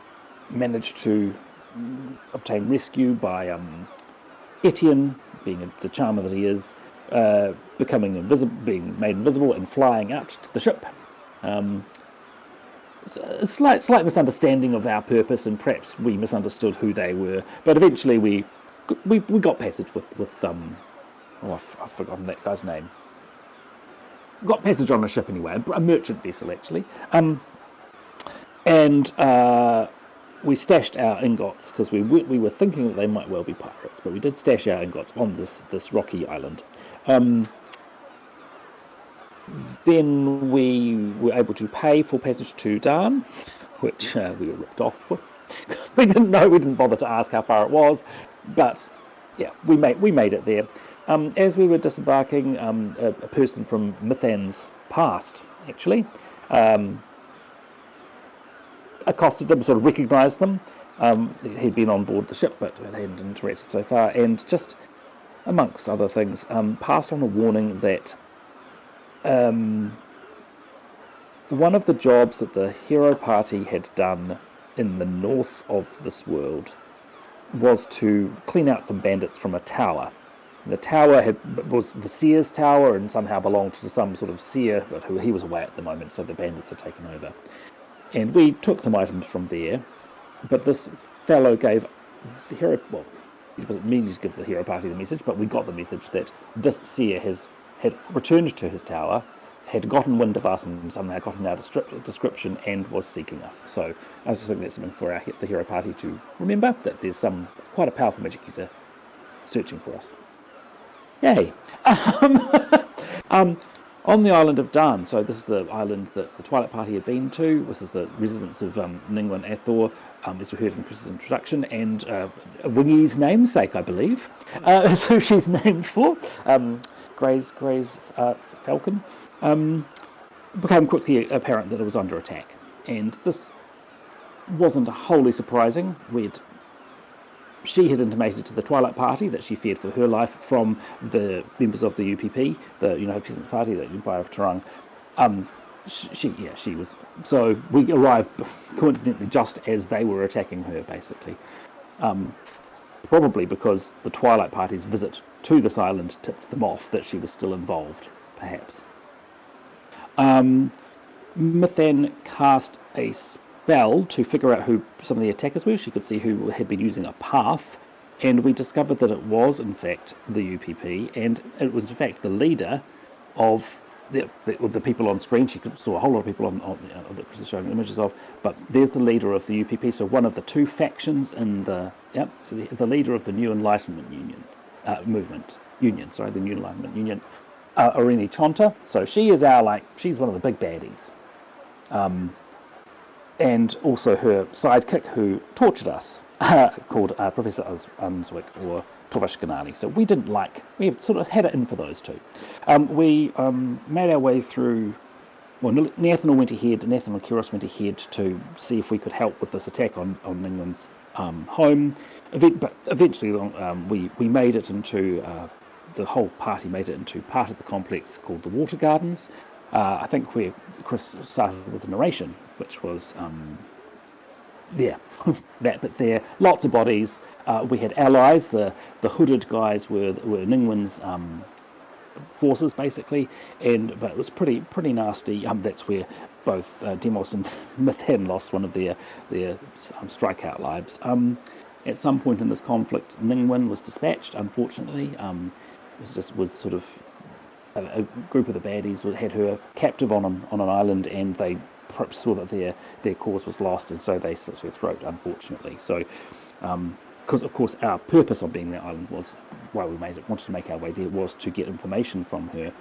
managed to obtain rescue by Etienne, being the charmer that he is, being made invisible and flying out to the ship. A slight misunderstanding of our purpose, and perhaps we misunderstood who they were. But eventually we got passage with I've forgotten that guy's name. Got passage on a ship anyway, a merchant vessel actually, and we stashed our ingots because we were thinking that they might well be pirates, but we did stash our ingots on this rocky island. Then we were able to pay for passage to Darrn, which we were ripped off with. We didn't know, we didn't bother to ask how far it was, but yeah, we made it there. As we were disembarking, a person from Mithan's past, actually, accosted them, sort of recognised them. He'd been on board the ship, but they hadn't interacted so far, and just, amongst other things, passed on a warning that one of the jobs that the hero party had done in the north of this world was to clean out some bandits from a tower. The tower was the seer's tower and somehow belonged to some sort of seer, but who he was away at the moment, so the bandits had taken over. And we took some items from there, but this fellow gave the hero, well, he wasn't meaning to give the hero party the message, but we got the message that this seer had returned to his tower, had gotten wind of us and somehow gotten our description and was seeking us. So I was just thinking that's something for the hero party to remember, that there's quite a powerful magic user searching for us. Yay! On the island of Darrn, so this is the island that the Twilight party had been to. This is the residence of Ningwen Athor, as we heard in Chris's introduction, and Wingy's namesake, I believe. That's who she's named for. Gray's falcon. Became quickly apparent that it was under attack, and this wasn't wholly surprising. She had intimated to the Twilight Party that she feared for her life from the members of the UPP, the United Peasants Party, the Empire of Darrn. She was. So we arrived coincidentally just as they were attacking her, basically. Probably because the Twilight Party's visit to this island tipped them off that she was still involved, perhaps. Mithan cast a spell to figure out who some of the attackers were. She could see who had been using a path, and we discovered that it was, in fact, the UPP, and it was, in fact, the leader of the people on screen. She saw a whole lot of people that Chris is showing images of, but there's the leader of the UPP, so one of the two factions in the leader of the New Enlightenment the New Enlightenment Union, Arini Chonta. So she is she's one of the big baddies. And also her sidekick who tortured us, called Professor Unswick or Tovashkanali. So we sort of had it in for those two. We made our way through, Nathan and Kiros went ahead to see if we could help with this attack on Ningwen's home. But eventually we made it into, the whole party made it into part of the complex called the Water Gardens. I think where Chris started with the narration, which was, that bit there. Lots of bodies. We had allies. The hooded guys were Ningwen's forces, basically, but it was pretty nasty. That's where both Demos and Mithan lost one of their strikeout lives. At some point in this conflict, Ningwen was dispatched, unfortunately. It was sort of a group of the baddies had her captive on an island, and they saw that their cause was lost, and so they slit her throat, unfortunately. So, because of course our purpose of being that island was why we wanted to make our way there was to get information from her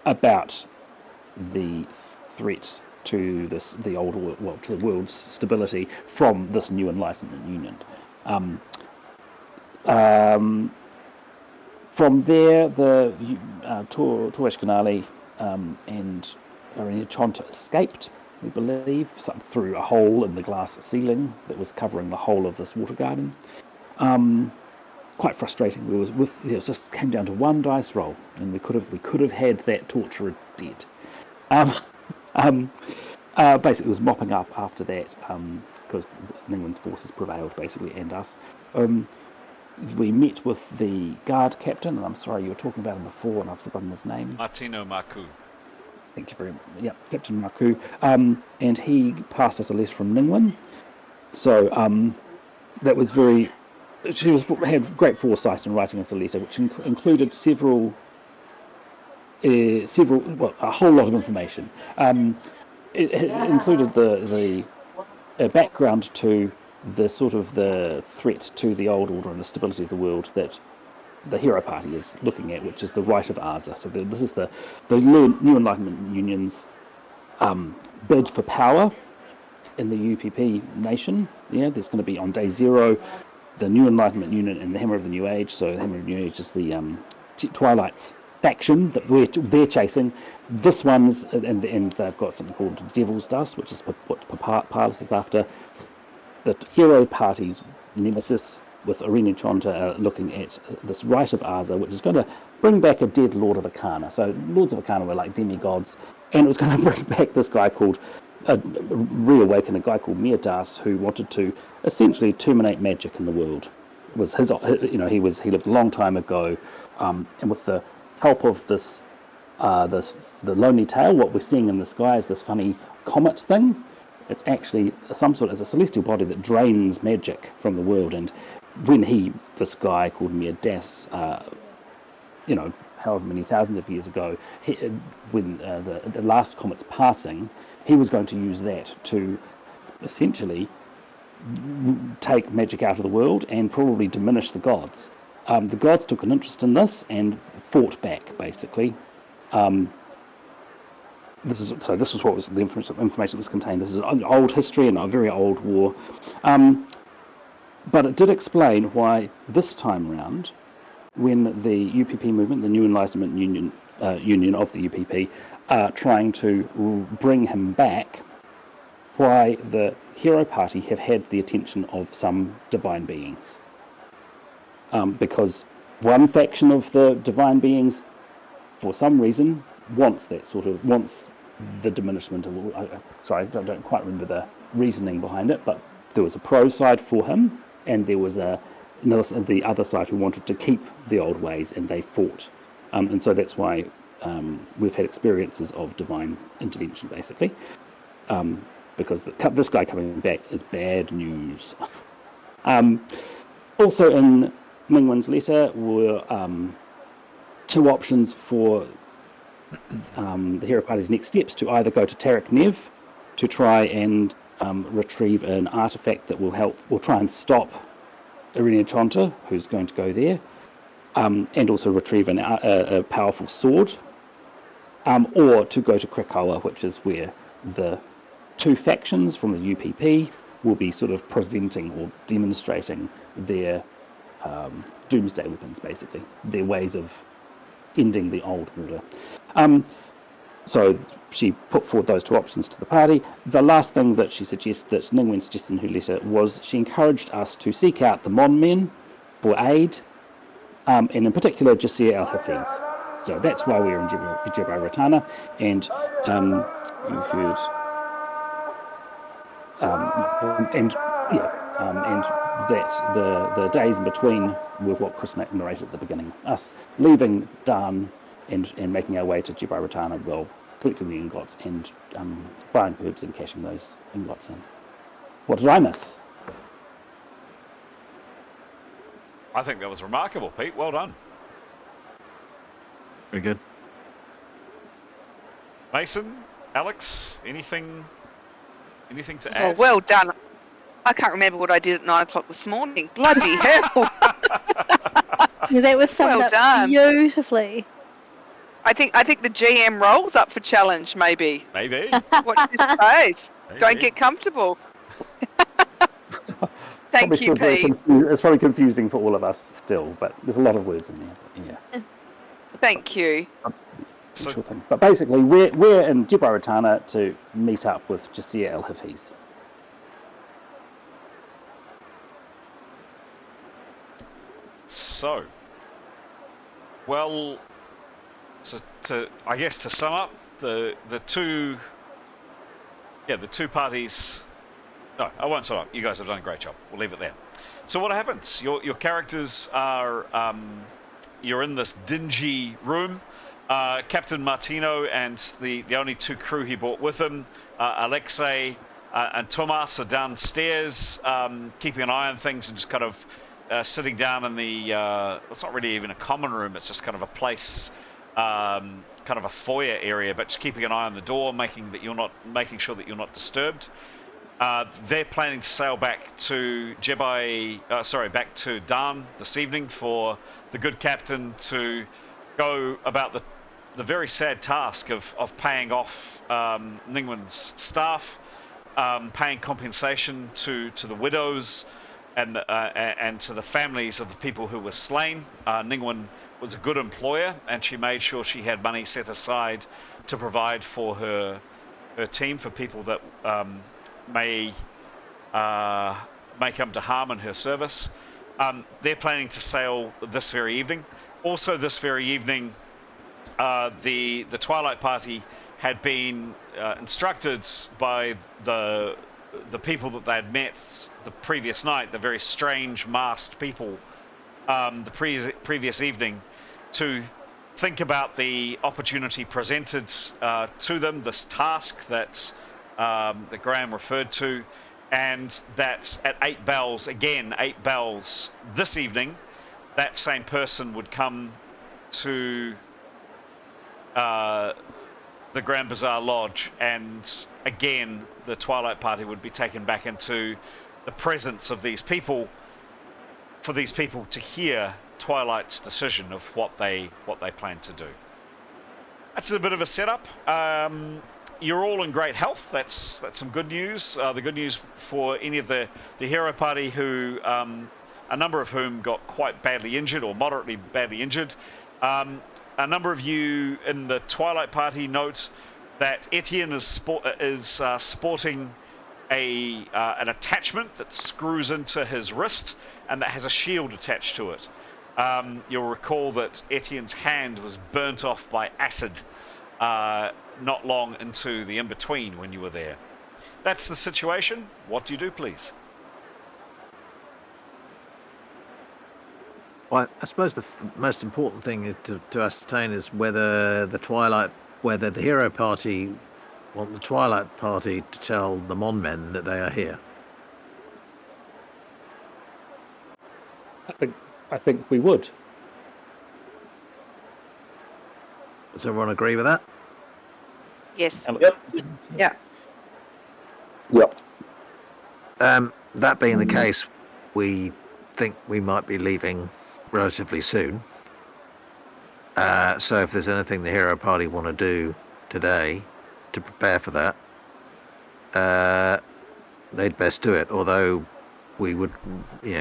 about the threat to the old world, to the world's stability from this New Enlightenment Union. From there, the Torresh Kanali and Arena Chonta escaped, we believe, through a hole in the glass ceiling that was covering the whole of this water garden. Quite frustrating. It just came down to one dice roll, and we could have had that torturer dead. Basically, it was mopping up after that because Ningwen's forces prevailed, basically, and us. We met with the guard captain, and I'm sorry, you were talking about him before, and I've forgotten his name. Martino Marku. Thank you very much. Yeah, Captain Marku. And he passed us a letter from Ningwen. So that was she had great foresight in writing us a letter, which included a whole lot of information. It included the background to the sort of the threat to the old order and the stability of the world that the Hero Party is looking at, which is the Rite of Aza. So this is the New Enlightenment Union's bid for power in the UPP nation. Yeah, there's going to be on day 0 the New Enlightenment Union and the Hammer of the New Age. So the Hammer of the New Age is the Twilight's faction that they're chasing. This one's, and they've got something called Devil's Dust, which is what Parlis is after. The Hero Party's nemesis with Arena Chonta looking at this Rite of Aza, which is going to bring back a dead Lord of Akana. So Lords of Akana were like demigods, and it was going to bring back this guy called, reawaken a guy called M.E.R.P, who wanted to essentially terminate magic in the world. It was his, he lived a long time ago, and with the help of the Lonely Tail, what we're seeing in the sky is this funny comet thing. It's actually it's a celestial body that drains magic from the world, and when this guy called M.E.R.P, however many thousands of years ago, when the last comet's passing, he was going to use that to essentially take magic out of the world and probably diminish the gods. The gods took an interest in this and fought back, basically. This is what was the information that was contained. This is an old history and a very old war. But it did explain why this time around, when the UPP movement, the New Enlightenment Union of the UPP, are trying to bring him back, why the Hero Party have had the attention of some divine beings. Because one faction of the divine beings, for some reason, wants the diminishment of. I don't quite remember the reasoning behind it, but there was a pro side for him, and there was the other side who wanted to keep the old ways, and they fought. And so that's why we've had experiences of divine intervention, basically, because this guy coming back is bad news. Also in Ningwen's letter were 2 options for the Hero Party's next steps: to either go to Tarak Nev to try and retrieve an artifact that will try and stop Arena Chonta, who's going to go there, and also retrieve a powerful sword, or to go to Krakoa, which is where the 2 factions from the UPP will be sort of presenting or demonstrating their doomsday weapons, basically, their ways of ending the old order. So she put forward those 2 options to the party. The last thing that Ningwen suggested in her letter was she encouraged us to seek out the Mon Men for aid, and in particular Jasir al-Hafiz. So that's why we're in Jebi Retana, and you heard, and that the days in between were what Chris narrated at the beginning. Us leaving Darrn and making our way to Jebi Retana, well, collecting the ingots and buying herbs and cashing those ingots in. What did I miss? I think that was remarkable, Pete. Well done. Very good. Mason, Alex, anything to Oh, add? well done. I can't remember what I did at 9 o'clock this morning. Bloody hell. Yeah, that was summed Well up done. beautifully. I think the GM rolls up for challenge, maybe. Maybe. Watch this space. Maybe. Don't get comfortable. Thank Probably you, still very Pete. it's probably confusing for all of us still, but there's a lot of words in there. Yeah. Thank you. So- Sure thing. But basically, we're in Jebi Retana to meet up with Jasir al-Hafiz. So, well, I guess to sum up, the two parties. No, I won't sum up. You guys have done a great job. We'll leave it there. So what happens? Your characters are you're in this dingy room. Captain Martino and the only 2 crew he brought with him, Alexei and Tomas, are downstairs, keeping an eye on things and just kind of sitting down in the. It's not really even a common room. It's just kind of a place, kind of a foyer area, but just keeping an eye on the door, making sure that you're not disturbed. They're planning to sail back to back to Darrn this evening for the good captain to go about the very sad task of paying off Ningwen's staff, paying compensation to the widows and to the families of the people who were slain. Ningwen was a good employer, and she made sure she had money set aside to provide for her team, for people that may come to harm in her service. They're planning to sail this very evening. Also this very evening, the Twilight Party had been instructed by the people that they had met the previous night, the very strange masked people, the previous evening, to think about the opportunity presented to them, this task that Graham referred to, and that at 8 bells this evening, that same person would come to the Grand Bazaar Lodge, and again the Twilight Party would be taken back into the presence of these people, for these people to hear Twilight's decision of what they plan to do. That's a bit of a setup. You're all in great health. That's some good news. The good news for any of the hero party who, a number of whom got quite badly injured or moderately badly injured. A number of you in the Twilight Party note that Etienne is sporting an attachment that screws into his wrist and that has a shield attached to it. You'll recall that Etienne's hand was burnt off by acid not long into the in-between when you were there. That's the situation. What do you do, please? Well, I suppose the most important thing to ascertain is whether the hero party want the Twilight Party to tell the Mon Men that they are here. I think we would. Does everyone agree with that? Yes. Yep. Yeah. Yep. That being the case, we think we might be leaving relatively soon. So if there's anything the hero party want to do today to prepare for that, they'd best do it. Although we would,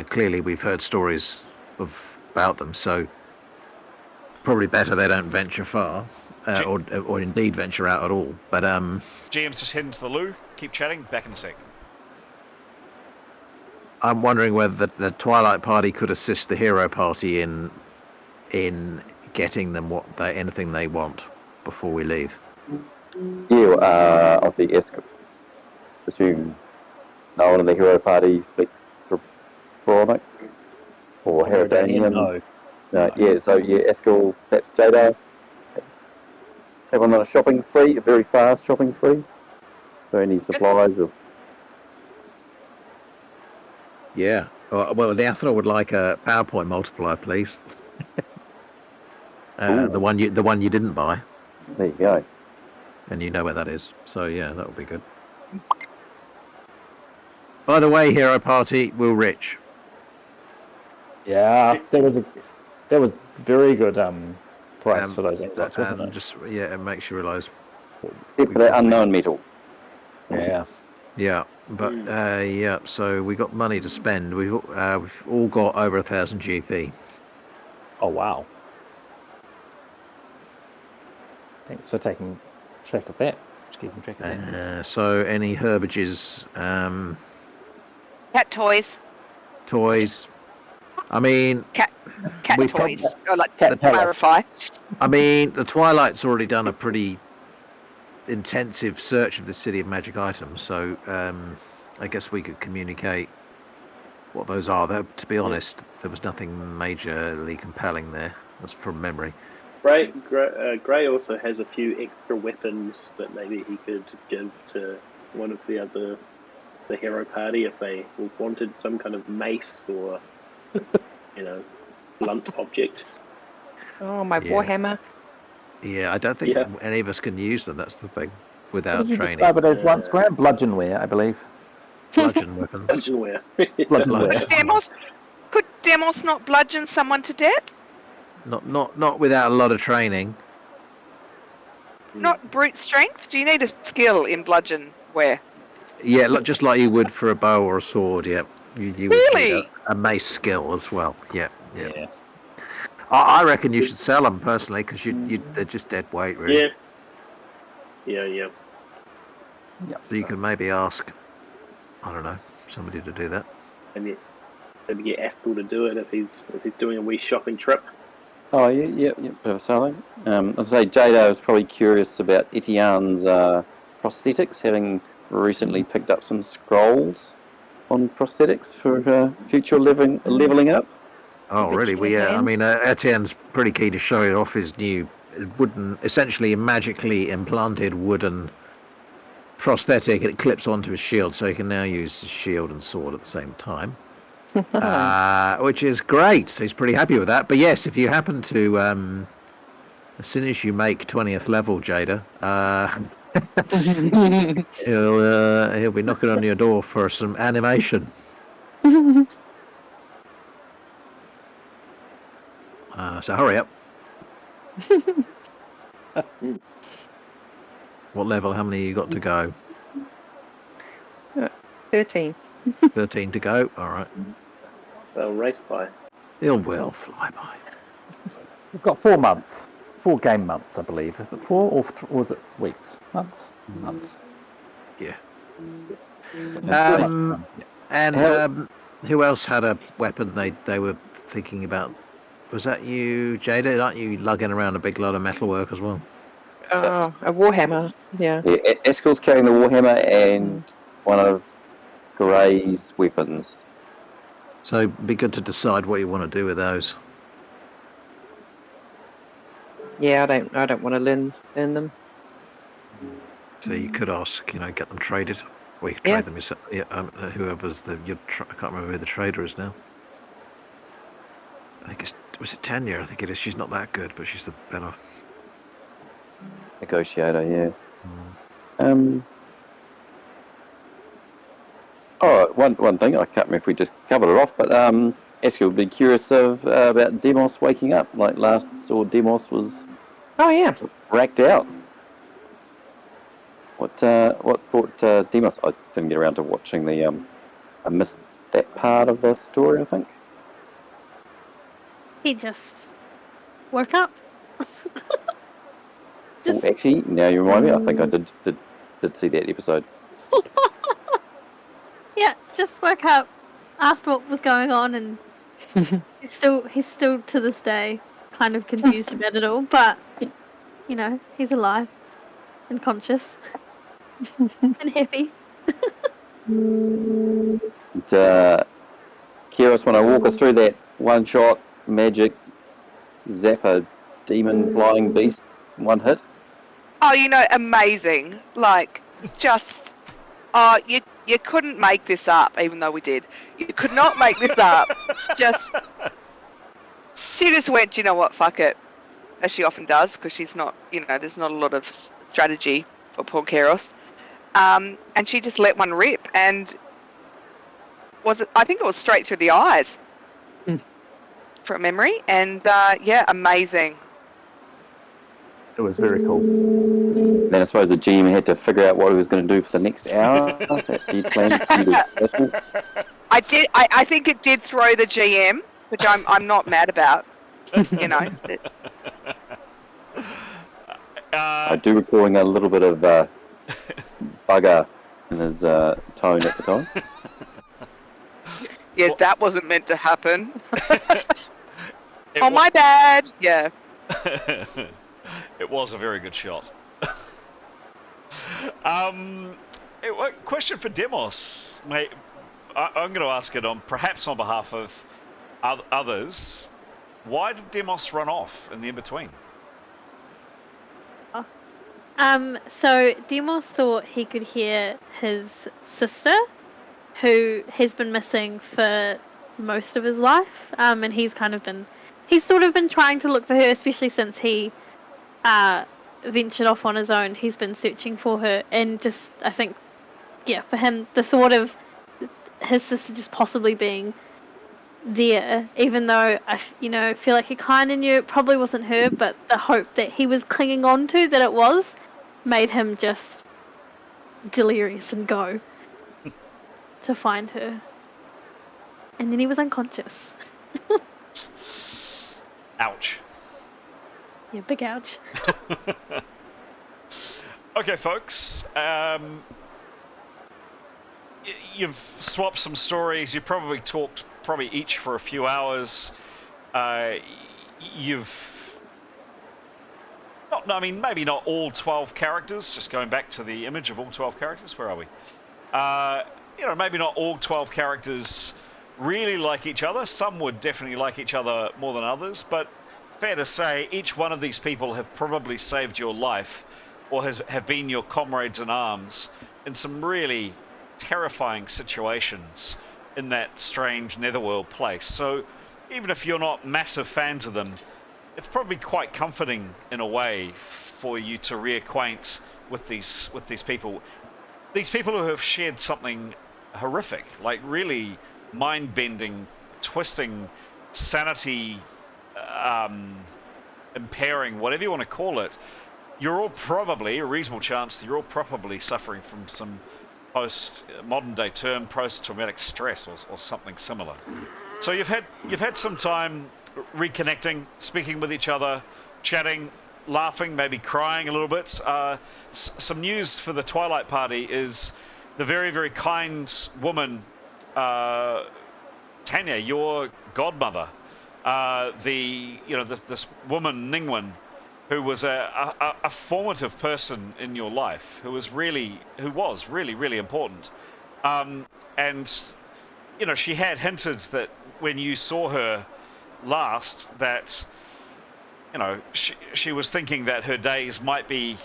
clearly we've heard stories about them, so probably better they don't venture far, or indeed venture out at all. But GM's just heading to the loo. Keep chatting. Back in a sec. I'm wondering whether the Twilight Party could assist the hero party in getting them anything they want before we leave. Yeah, obviously, assume no one in the hero party speaks Bronic or Herodanian. No. Yeah, so Eskel, perhaps Jada, have on a shopping spree, a very fast shopping spree. So any supplies of... Yeah. Well, the Athena would like a PowerPoint multiplier, please. The one you didn't buy, There you go. and you know where that is. So yeah, that would be good. By the way, hero party, we're rich. Yeah, there was very good price for those ingots, wasn't it? It makes you realise. Except for that unknown metal. Yeah. Yeah, but so we got money to spend. We've all got over 1,000 GP. Oh wow. Thanks for taking track of that. Just keeping track of that. So any herbages, Cat toys. toys. I mean, Cat We toys. Or like Cat pellets. clarify. I mean, the Twilight's already done a pretty intensive search of the city of magic items, so I guess we could communicate what those are. Though, to be honest, there was nothing majorly compelling there. That's from memory. Gray also has a few extra weapons that maybe he could give to one of the hero party if they wanted some kind of mace or blunt object. Oh, my Yeah. warhammer. Yeah, I don't think Yeah. any of us can use them. That's the thing. What Without did you training. describe it as once, Graham? Bludgeonware, I believe. Bludgeon weapons. Bludgeonware. Bludgeonware. Could Demos not bludgeon someone to death? Not without a lot of training. Not brute strength? Do you need a skill in bludgeon wear? Yeah, just like you would for a bow or a sword. Yeah, you would Really? need a mace skill as well. Yeah. Yeah. I reckon you should sell them personally because they're just dead weight, really. Yeah. So you can maybe ask, I don't know, somebody to do that. Maybe get Athel to do it if he's doing a wee shopping trip. Oh, yeah, bit of a selling. As I say, Jada was probably curious about Etienne's prosthetics, having recently picked up some scrolls on prosthetics for future leveling up. Oh, really? Etienne's pretty keen to show it off his new essentially magically implanted wooden prosthetic. It clips onto his shield, so he can now use his shield and sword at the same time. Which is great. So he's pretty happy with that. But yes, if you happen to, as soon as you make 20th level, Jada, he'll be knocking on your door for some animation. So hurry up. What level? How many you got to go? 13. 13 to go. All right. They'll race by. He'll well fly by. We've got 4 months. 4 game months, I believe. Is it 4 or was it weeks? Months? Months. Yeah. Yeah. And who else had a weapon they were thinking about? Was that you, Jada? Aren't you lugging around a big lot of metalwork as well? Oh, a warhammer. Yeah. Eskel's carrying the warhammer and one of Gray's weapons. So it'd be good to decide what you want to do with those. Yeah, I don't want to learn them. So you could ask, get them traded. Or you could Yeah. trade them yourself. Yeah, whoever's I can't remember who the trader is now. I think was it Tanya? I think it is. She's not that good, but she's the better. Negotiator, yeah. Oh, one thing, I can't remember if we just covered it off, but Eskel would be curious about Demos waking up. Like last saw Demos was Oh, yeah. racked out. What brought Demos? I didn't get around to watching I missed that part of the story, I think. He just woke up. Oh, actually, now you remind me, I think I did see that episode. Yeah, just woke up, asked what was going on, and he's still to this day kind of confused about it all. But he's alive and conscious and happy. Kyrus, want to walk us through that one-shot magic zapper demon flying beast one hit? Oh, amazing. Like, just... Oh, you couldn't make this up, even though we did. You could not make this up. She just went, you know what, fuck it. As she often does, because she's not, there's not a lot of strategy for poor Keros. And she just let one rip, and I think it was straight through the eyes. From memory, and amazing. It was very cool. Then I suppose the GM had to figure out what he was going to do for the next hour. He planned to do. I did. I think it did throw the GM, which I'm not mad about. I do recalling a little bit of bugger in his tone at the time. Yeah, that wasn't meant to happen. My bad. Yeah. It was a very good shot. Question for Demos. Mate, I'm going to ask it perhaps on behalf of others. Why did Demos run off in the in-between? So Demos thought he could hear his sister, who has been missing for most of his life, and he's sort of been trying to look for her, especially since he ventured off on his own. He's been searching for her, and just, I think, for him, the thought of his sister just possibly being there, even though I feel like he kind of knew it probably wasn't her, but the hope that he was clinging on to that it was made him just delirious and go to find her. And then he was unconscious. Ouch. Yeah, big ouch. Okay, folks. You've swapped some stories. You probably talked each for a few hours. Maybe not all 12 characters. Just going back to the image of all 12 characters. Where are we? Maybe not all 12 characters really like each other. Some would definitely like each other more than others, but fair to say each one of these people have probably saved your life or have been your comrades in arms in some really terrifying situations in that strange netherworld place. So even if you're not massive fans of them, it's probably quite comforting in a way for you to reacquaint with these people. These people who have shared something horrific, like really mind-bending, twisting, sanity impairing, whatever you want to call it. You're all probably, a reasonable chance, you're all probably suffering from some modern day term post-traumatic stress or something similar. So you've had some time reconnecting, speaking with each other, chatting, laughing, maybe crying a little bit. Some news for the Twilight Party is the very, very kind woman, Tanya, your godmother, this woman Ningwen, who was a formative person in your life, who was really, really important. And she had hinted that when you saw her last, that she was thinking that her days might be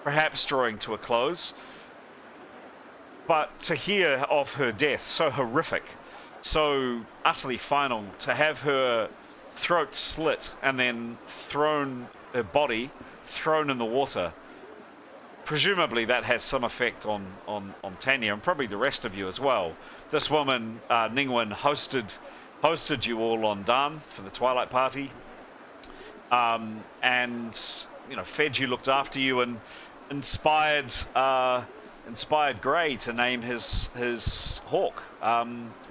perhaps drawing to a close. But to hear of her death, so horrific, so utterly final, to have her throat slit and then her body thrown in the water, presumably that has some effect on Tanya and probably the rest of you as well. This woman, Ningwen, hosted you all on Darrn for the Twilight Party, and fed you, looked after you, and inspired Grey to name his hawk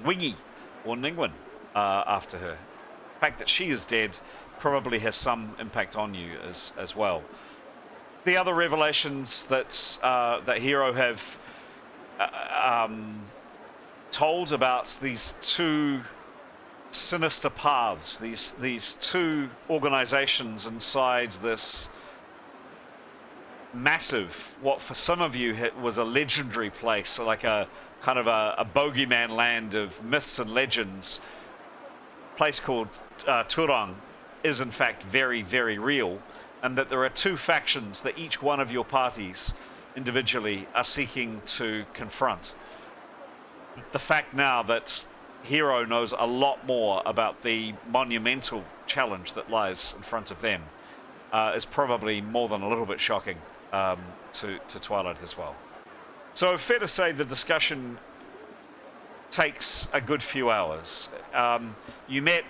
Wingy or Ningwen after her. The fact that she is dead probably has some impact on you as well. The other revelations that Hero have told about these two sinister paths, these two organizations inside this massive, what for some of you was a legendary place, like a kind of a bogeyman land of myths and legends. A place called Darrn is in fact very, very real, and that there are two factions that each one of your parties individually are seeking to confront. The fact now that Hero knows a lot more about the monumental challenge that lies in front of them is probably more than a little bit shocking to Twilight as well. So fair to say the discussion takes a good few hours. You met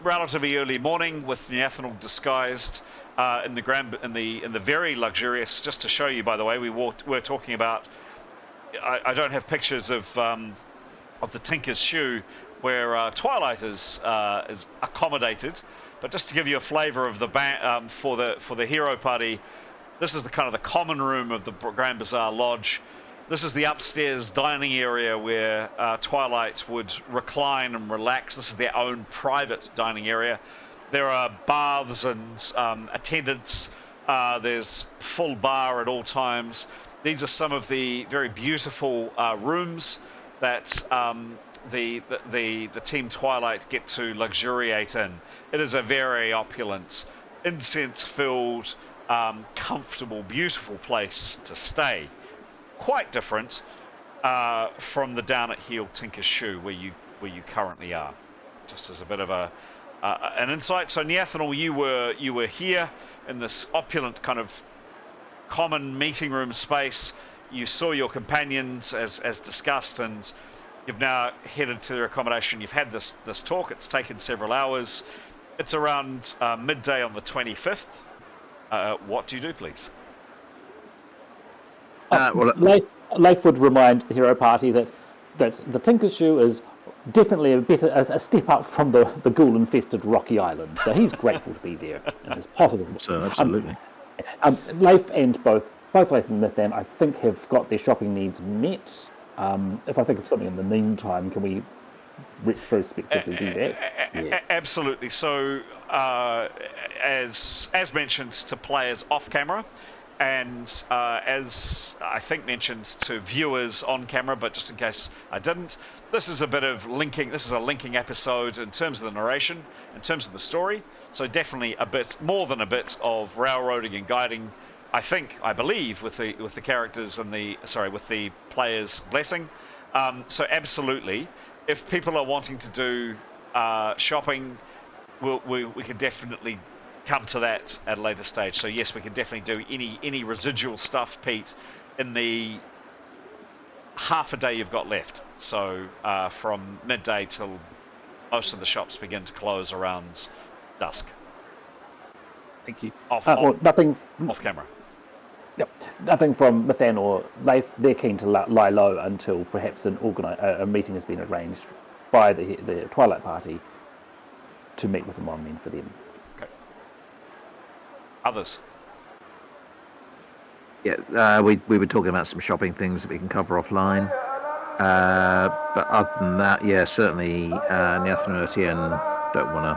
relatively early morning with Niathanal disguised in the very luxurious. Just to show you, by the way, we're talking about. I don't have pictures of the Tinker's Shoe where Twilight is accommodated, but just to give you a flavour of the for the Hero Party, this is the kind of the common room of the Grand Bazaar Lodge. This is the upstairs dining area where Twilight would recline and relax. This is their own private dining area. There are baths and attendants. There's full bar at all times. These are some of the very beautiful rooms that the Team Twilight get to luxuriate in. It is a very opulent, incense-filled, comfortable, beautiful place to stay. Quite different from the down at heel Tinker's Shoe where you currently are. Just as a bit of an insight. So Niathanal, you were here in this opulent kind of common meeting room space. You saw your companions as discussed, and You've now headed to their accommodation. You've had this talk. It's taken several hours. It's around midday on the 25th. What do you do, please? Leif would remind the hero party that the Tinker's Shoe is definitely a step up from the ghoul-infested rocky island. So he's grateful to be there and is positive. So absolutely. Leif and both Leif and Mithan, I think, have got their shopping needs met. If I think of something in the meantime, can we retrospectively do that? Yeah. Absolutely. So, as mentioned to players off camera, and as I think mentioned to viewers on camera, but just in case I didn't, this is a bit of linking. This is a linking episode in terms of the narration, in terms of the story. So definitely a bit more than a bit of railroading and guiding. I believe with the characters and with the players' blessing. So absolutely, if people are wanting to do shopping, we can definitely come to that at a later stage. So yes, we can definitely do any residual stuff, Pete, in the half a day you've got left. So from midday till most of the shops begin to close around dusk. Thank you. Nothing off camera. Yep. Nothing from Mithan or Leif. They're keen to lie low until perhaps a meeting has been arranged by the Twilight Party to meet with them on men for them. Okay. Others? Yeah, we were talking about some shopping things that we can cover offline. But other than that, yeah, certainly Nyath and Etienne don't want to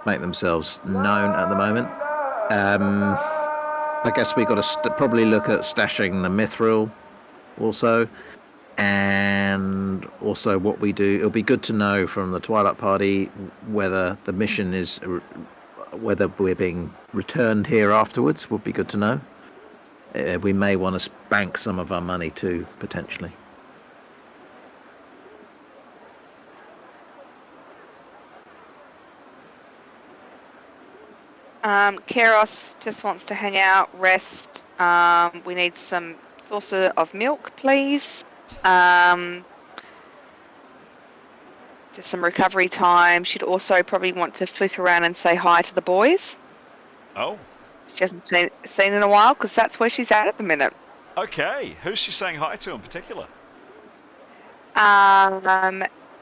make themselves known at the moment. I guess we got to probably look at stashing the mithril also, and also what we do. It'll be good to know from the Twilight Party whether the mission is, whether we're being returned here afterwards. Would be good to know. We may want to bank some of our money too, potentially. Keros just wants to hang out, rest. We need some saucer of milk, please. Just some recovery time. She'd also probably want to flit around and say hi to the boys. Oh. She hasn't seen in a while, because that's where she's at the minute. Okay. Who's she saying hi to in particular?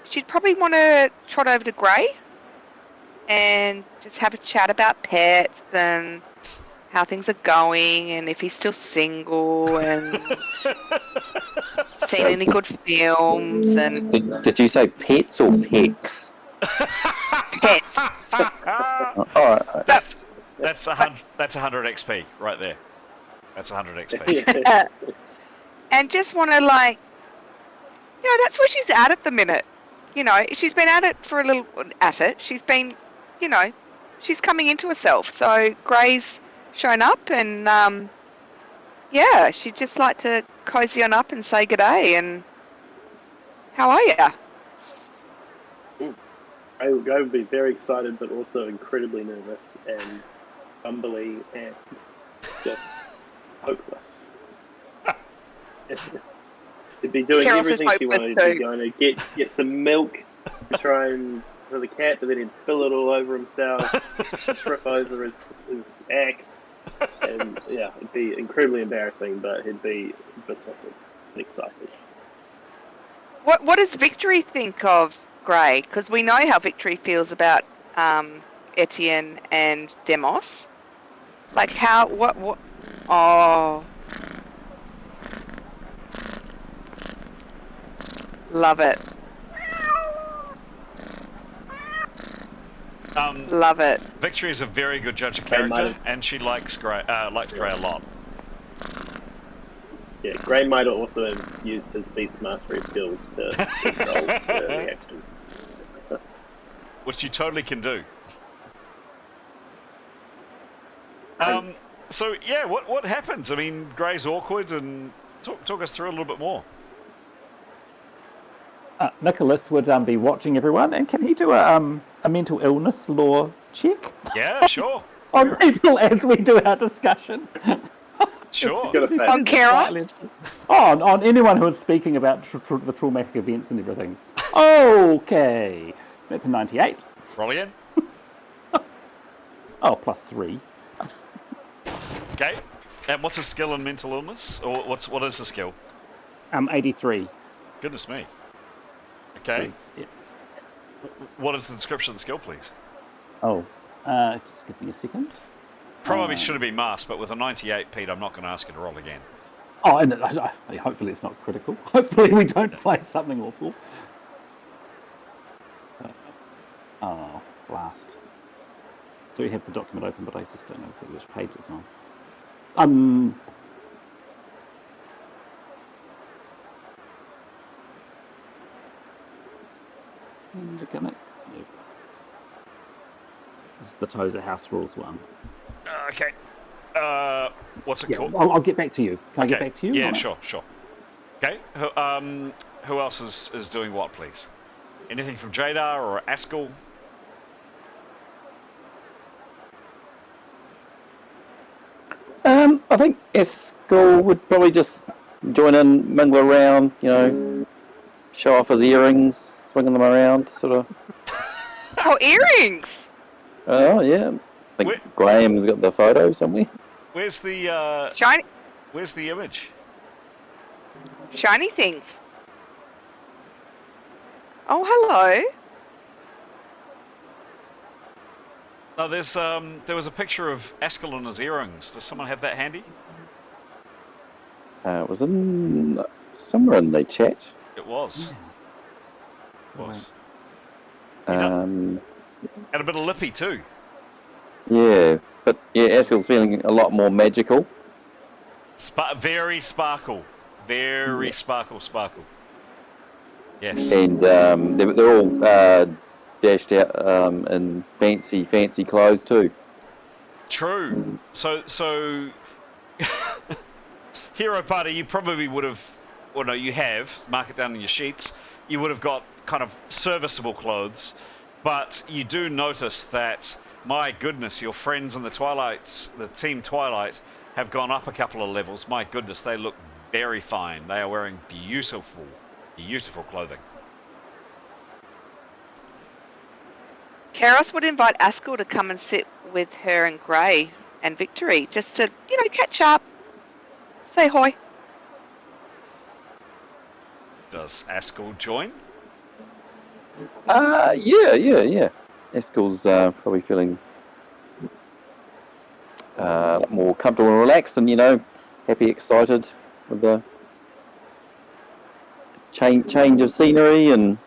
She'd probably want to trot over to Gray and just have a chat about pets and how things are going and if he's still single and seen any good films. And Did you say pets or pigs? Pets. Alright. That's 100 XP right there. That's 100 XP. And just want to that's where she's at the minute. She's been at it for a little she's been, she's coming into herself. So Gray's shown up and, she'd just like to cozy on up and say g'day and how are you? I would be very excited, but also incredibly nervous and bumbly and just hopeless. It'd be doing Keros everything she wanted. It'd be going to get some milk to try and for the cat, but then he'd spill it all over himself, trip over his axe, and it'd be incredibly embarrassing, but he'd be besotted and excited. What does Victory think of Gray? Because we know how Victory feels about Etienne and Demos. Oh. Love it. Love it. Victory is a very good judge of character, and she likes Gray a lot. Yeah, Gray might also have used his beast mastery skills to control the reaction. Which you totally can do. So yeah, what happens? I mean, Gray's awkward, and talk us through a little bit more. Nicholas would be watching everyone, and can he do a mental illness law check? Yeah, sure. On people as we do our discussion. Sure. Got a fact. On Keros? Oh, on anyone who is speaking about the traumatic events and everything. Okay. That's a 98. Roll again. Oh, +3. Okay. And what's a skill in mental illness? Or what is the skill? 83. Goodness me. Okay. Yeah. What is the description of the skill, please? Oh, just give me a second. Probably should have been masked, but with a 98, Pete, I'm not going to ask you to roll again. Oh, and hopefully it's not critical. Hopefully we don't play something awful. Oh, blast. Do we have the document open, but I just don't know exactly which page it's on. Mechanics. Nope. This is the Tozer House Rules one. Okay. What's it Yeah, called? I'll get back to you. Can I get Okay. back to you? Yeah, on it? sure. Okay. Who else is doing what, please? Anything from Jadar or Askell? I think Eskel would probably just join in, mingle around, show off his earrings, swinging them around, sort of. Oh, earrings! Oh, yeah. I think Graham's got the photo somewhere. Where's the Shiny, Where's the image? shiny things. Oh, hello. No, there was a picture of Askell and his earrings. Does someone have that handy? It was in somewhere in the chat. It was. It was. Um, And a bit of lippy too. yeah, but yeah, Eskel's feeling a lot more magical. Very sparkle. Very sparkle. Yes. And they're all dashed out in fancy clothes too. True. So Hero Party, you probably would have, or no, you have, mark it down in your sheets, you would have got kind of serviceable clothes, but you do notice that, my goodness, your friends in the Team Twilight, have gone up a couple of levels. My goodness, they look very fine. They are wearing beautiful clothing. Keros would invite Askell to come and sit with her and Grey and Victory, just to, catch up, say hi. Does Askell join? Yeah. Eskel's probably feeling more comfortable and relaxed, and happy, excited with the change of scenery, and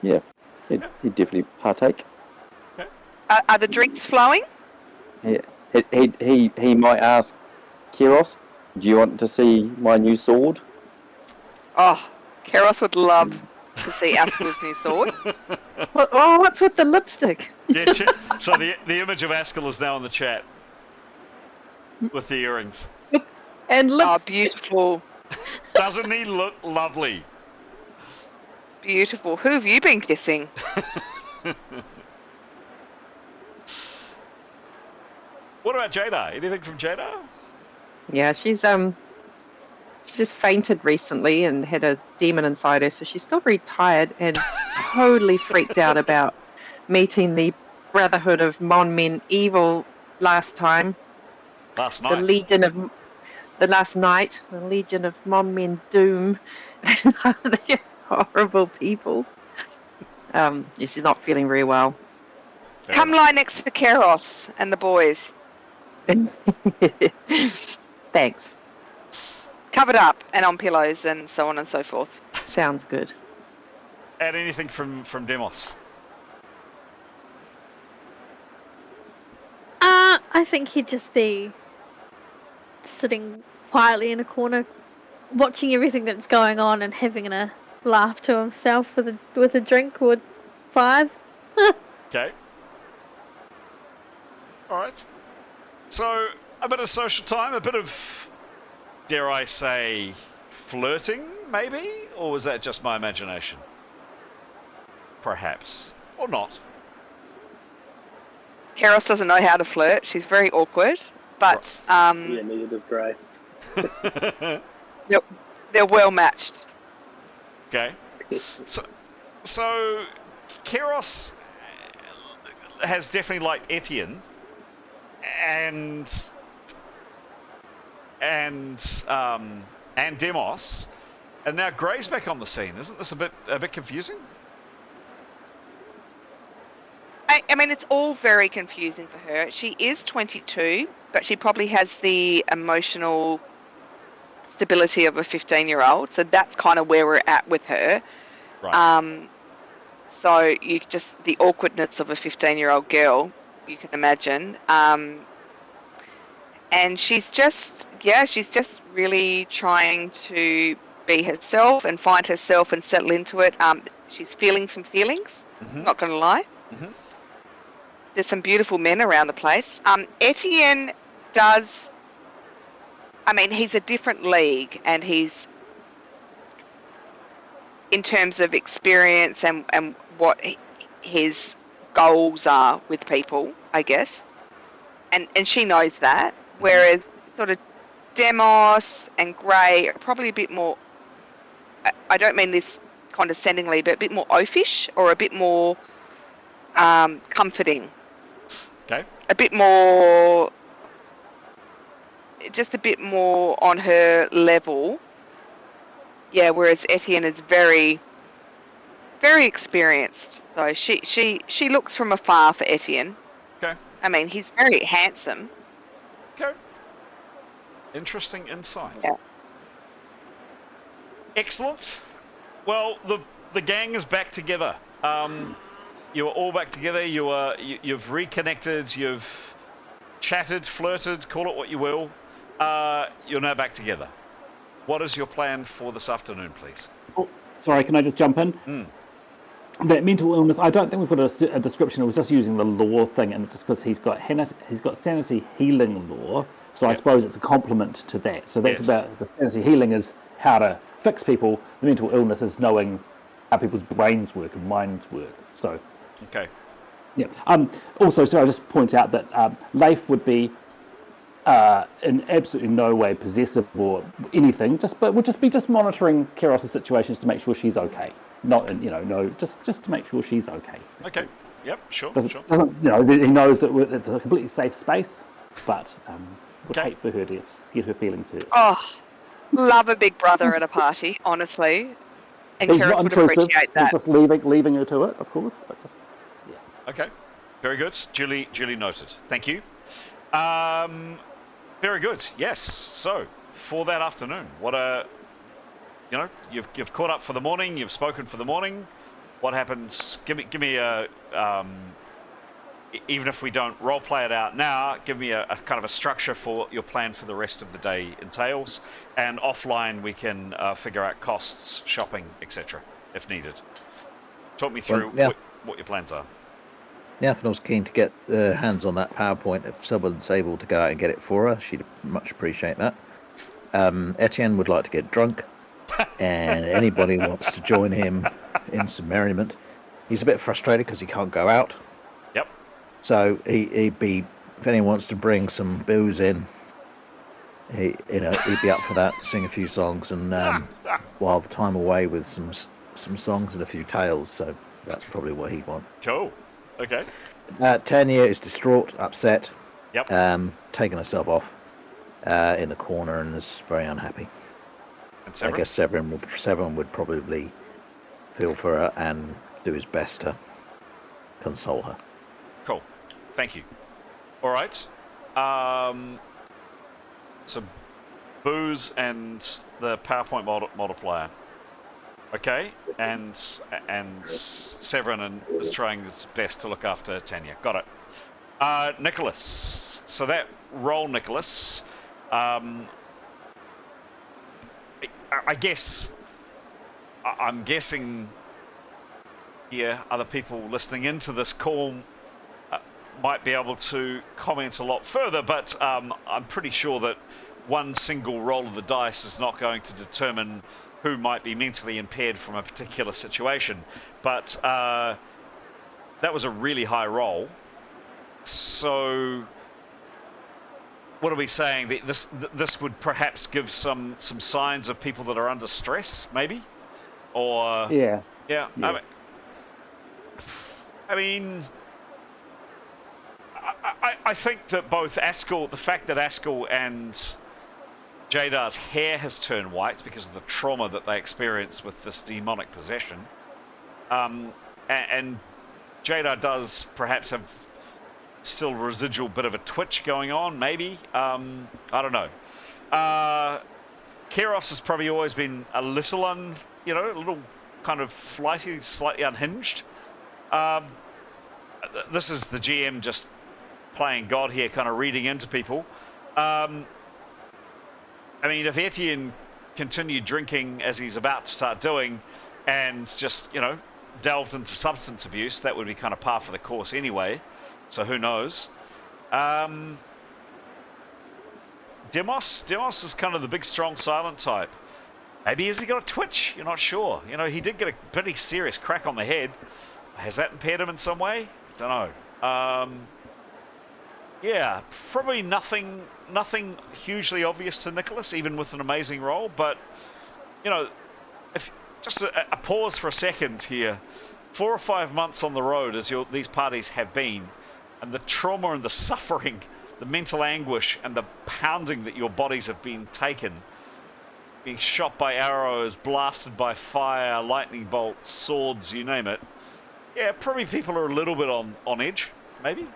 yeah, he'd definitely partake. Are the drinks flowing? Yeah, he might ask Keros, "Do you want to see my new sword?" Oh, Keros would love to see Askell's new sword. What's with the lipstick? Yeah, so the image of Askell is now in the chat. With the earrings. And Oh, beautiful. Doesn't he look lovely? Beautiful. Who have you been kissing? What about Jada? Anything from Jada? Yeah, she's she just fainted recently and had a demon inside her, so she's still very tired and totally freaked out about meeting the Brotherhood of Mon Men Evil last time. Last night. The last night, the Legion of Mon Men Doom. They're horrible people. Yeah, she's not feeling very well. Come lie next to Keros and the boys. Thanks. Covered up and on pillows and so on and so forth. Sounds good. And anything from Demos? I think he'd just be sitting quietly in a corner, watching everything that's going on and having a laugh to himself with a drink or 5. Okay. Alright. So, a bit of social time, a bit of, dare I say, flirting, maybe? Or was that just my imagination? Perhaps. Or not. Keros doesn't know how to flirt. She's very awkward. but Yeah, neither does Grey. they're well matched. Okay. So Keros has definitely liked Etienne, and Demos, and now Grey's back on the scene. Isn't this a bit confusing? I mean, it's all very confusing for her. She is 22, but she probably has the emotional stability of a 15-year-old. So that's kind of where we're at with her. Right. So you just the awkwardness of a 15-year-old girl, you can imagine. And she's just really trying to be herself and find herself and settle into it. She's feeling some feelings. Mm-hmm. Not going to lie. Mm-hmm. There's some beautiful men around the place. Etienne does. I mean, he's a different league, and he's in terms of experience and what his goals are with people, I guess. And she knows that. Whereas sort of Demos and Grey are probably a bit more, I don't mean this condescendingly, but a bit more oafish or a bit more comforting. Okay. A bit more, just a bit more on her level. Yeah, whereas Etienne is very, very experienced. So she looks from afar for Etienne. Okay. I mean, he's very handsome. Okay. Interesting insight. Yeah. Excellent. Well, the gang is back together. You are all back together. You've reconnected. You've chatted, flirted, call it what you will. You're now back together. What is your plan for this afternoon, please? Oh, sorry, can I just jump in? That mental illness, I don't think we've got a description. It was just using the law thing, and it's just because he's got sanity healing law. So I suppose it's a complement to that. So that's about the sanity healing is how to fix people. The mental illness is knowing how people's brains work and minds work. So. Okay. Yeah. Also, so I just point out that Leif would be in absolutely no way possessive or anything. But would just be monitoring Keros' situations to make sure she's okay. Not, just to make sure she's okay. Okay. Yep. Sure. Doesn't, he knows that it's a completely safe space, but would hate for her to get her feelings hurt. Oh, love a big brother at a party, honestly. And He's Keros not would intrusive. appreciate that. He's just leaving her to it, of course. But just, yeah. Okay. Very good. Duly noted. Thank you. Very good. Yes. So for that afternoon, you've caught up for the morning. You've spoken for the morning. What happens? Give me a. Even if we don't role play it out now, give me a kind of a structure for your plan for the rest of the day entails, and offline we can figure out costs, shopping, etc. if needed. Talk me through what your plans are. Nathanel's keen to get hands on that PowerPoint. If someone's able to go out and get it for her, she'd much appreciate that. Etienne would like to get drunk, and anybody wants to join him in some merriment. He's a bit frustrated because he can't go out. Yep. So he'd be, if anyone wants to bring some booze in, he'd be up for that. Sing a few songs and while the time away with some songs and a few tales. So that's probably what he'd want. Cool. Okay. Tanya is distraught, upset. Yep. Taking herself off in the corner and is very unhappy. And Severin? I guess Severin would probably feel for her and do his best to console her. Cool. Thank you. All right. So booze and the PowerPoint multiplier. Okay, and Severin is trying his best to look after Tanya. Got it. Nicholas. So that role, Nicholas. I guess. I'm guessing. Yeah, other people listening into this call might be able to comment a lot further, but I'm pretty sure that one single roll of the dice is not going to determine who might be mentally impaired from a particular situation. But that was a really high roll. So what are we saying? This would perhaps give some signs of people that are under stress, maybe, or Yeah. yeah. Yeah. I mean, I think that both Askell, the fact that Askell and Jadar's hair has turned white because of the trauma that they experienced with this demonic possession, and Jadar does perhaps have still a residual bit of a twitch going on, maybe. I don't know. Keros has probably always been a little a little kind of flighty, slightly unhinged. This is the GM just playing God here, kind of reading into people. I mean, if Etienne continued drinking as he's about to start doing, and just, delved into substance abuse, that would be kind of par for the course anyway. So who knows? Demos is kind of the big, strong, silent type. Maybe has he got a twitch? You're not sure. He did get a pretty serious crack on the head. Has that impaired him in some way? Don't know. Yeah, probably nothing hugely obvious to Nicholas, even with an amazing roll. But if just a pause for a second here, 4 or 5 months on the road as these parties have been, and the trauma and the suffering, the mental anguish and the pounding that your bodies have been taken, being shot by arrows, blasted by fire, lightning bolts, swords, you name it. Yeah, probably people are a little bit on edge, maybe.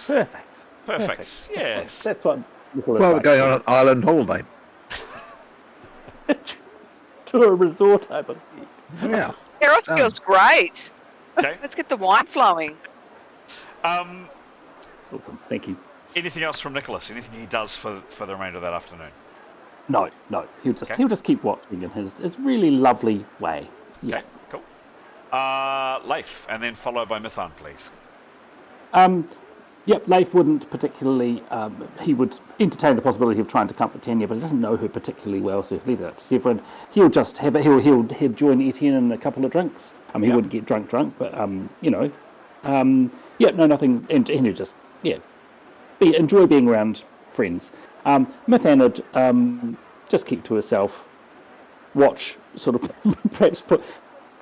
Perfect. Yes. That's what Nicholas Well, we're likes. going on an island holiday. To a resort, I believe. Yeah. Keros feels great. Okay. Let's get the wine flowing. Awesome. Thank you. Anything else from Nicholas? Anything he does for the remainder of that afternoon? No. He'll just keep watching in his really lovely way. Yeah. Okay, cool. Leif, and then followed by Mython, please. Yep, Leif wouldn't particularly. He would entertain the possibility of trying to comfort Tanya, but he doesn't know her particularly well, so he'll leave it up to Severin. He'll just have it. He'll join Etienne in a couple of drinks. He wouldn't get drunk, but nothing. And he'll just enjoy being around friends. Mythanid, just keep to herself. Watch, sort of, perhaps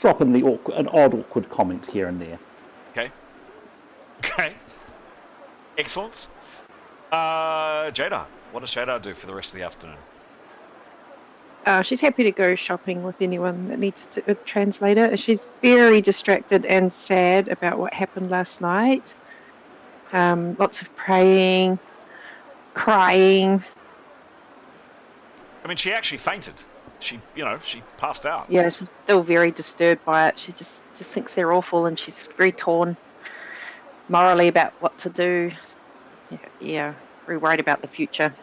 drop in an odd, awkward comment here and there. Okay. Excellent. Jada, what does Jada do for the rest of the afternoon? She's happy to go shopping with anyone that needs a translator. She's very distracted and sad about what happened last night. Lots of praying, crying. I mean, she actually fainted. She passed out. Yeah, she's still very disturbed by it. She just thinks they're awful, and she's very torn morally about what to do. Yeah, very worried about the future.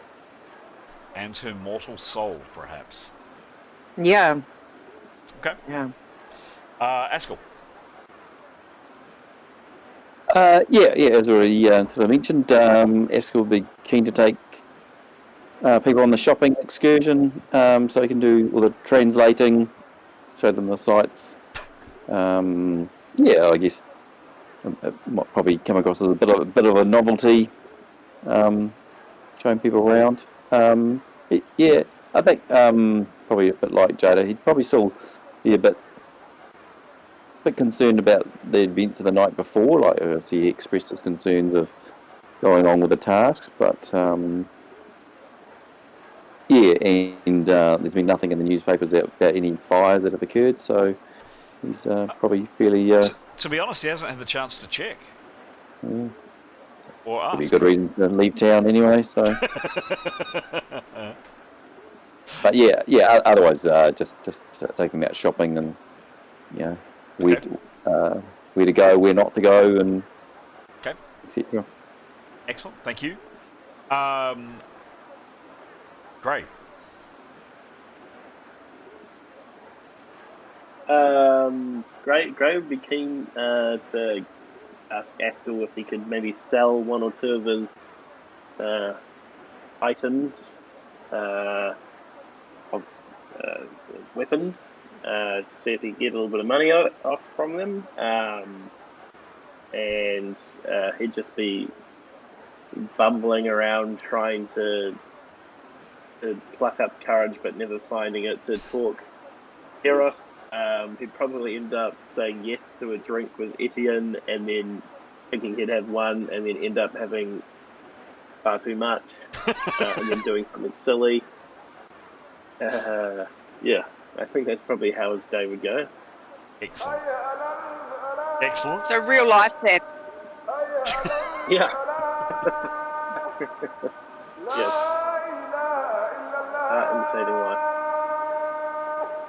And her mortal soul, perhaps. Yeah. Okay. Yeah. Askell. As already sort of mentioned, Askell will be keen to take people on the shopping excursion, so he can do all the translating, show them the sights. I guess it might probably come across as a bit of a novelty, showing people around. I think probably a bit like Jada, he'd probably still be a bit concerned about the events of the night before. Like, obviously he expressed his concerns of going on with the task, but there's been nothing in the newspapers about any fires that have occurred, so he's probably fairly. To be honest, he hasn't had the chance to check. Or ask. Probably a good reason to leave town anyway. So, but otherwise, just take him out shopping and where to go, where not to go, and etc. Excellent, thank you. Great. Gray would be keen to ask Axel if he could maybe sell one or two of his items of weapons to see if he can get a little bit of money off from them. And he'd just be bumbling around trying to pluck up courage but never finding it to talk Keros. He'd probably end up saying yes to a drink with Etienne and then thinking he'd have one and then end up having far too much and then doing something silly. Yeah, I think that's probably how his day would go. Excellent. Excellent. So real life then. Yeah. Yes. Imitating life.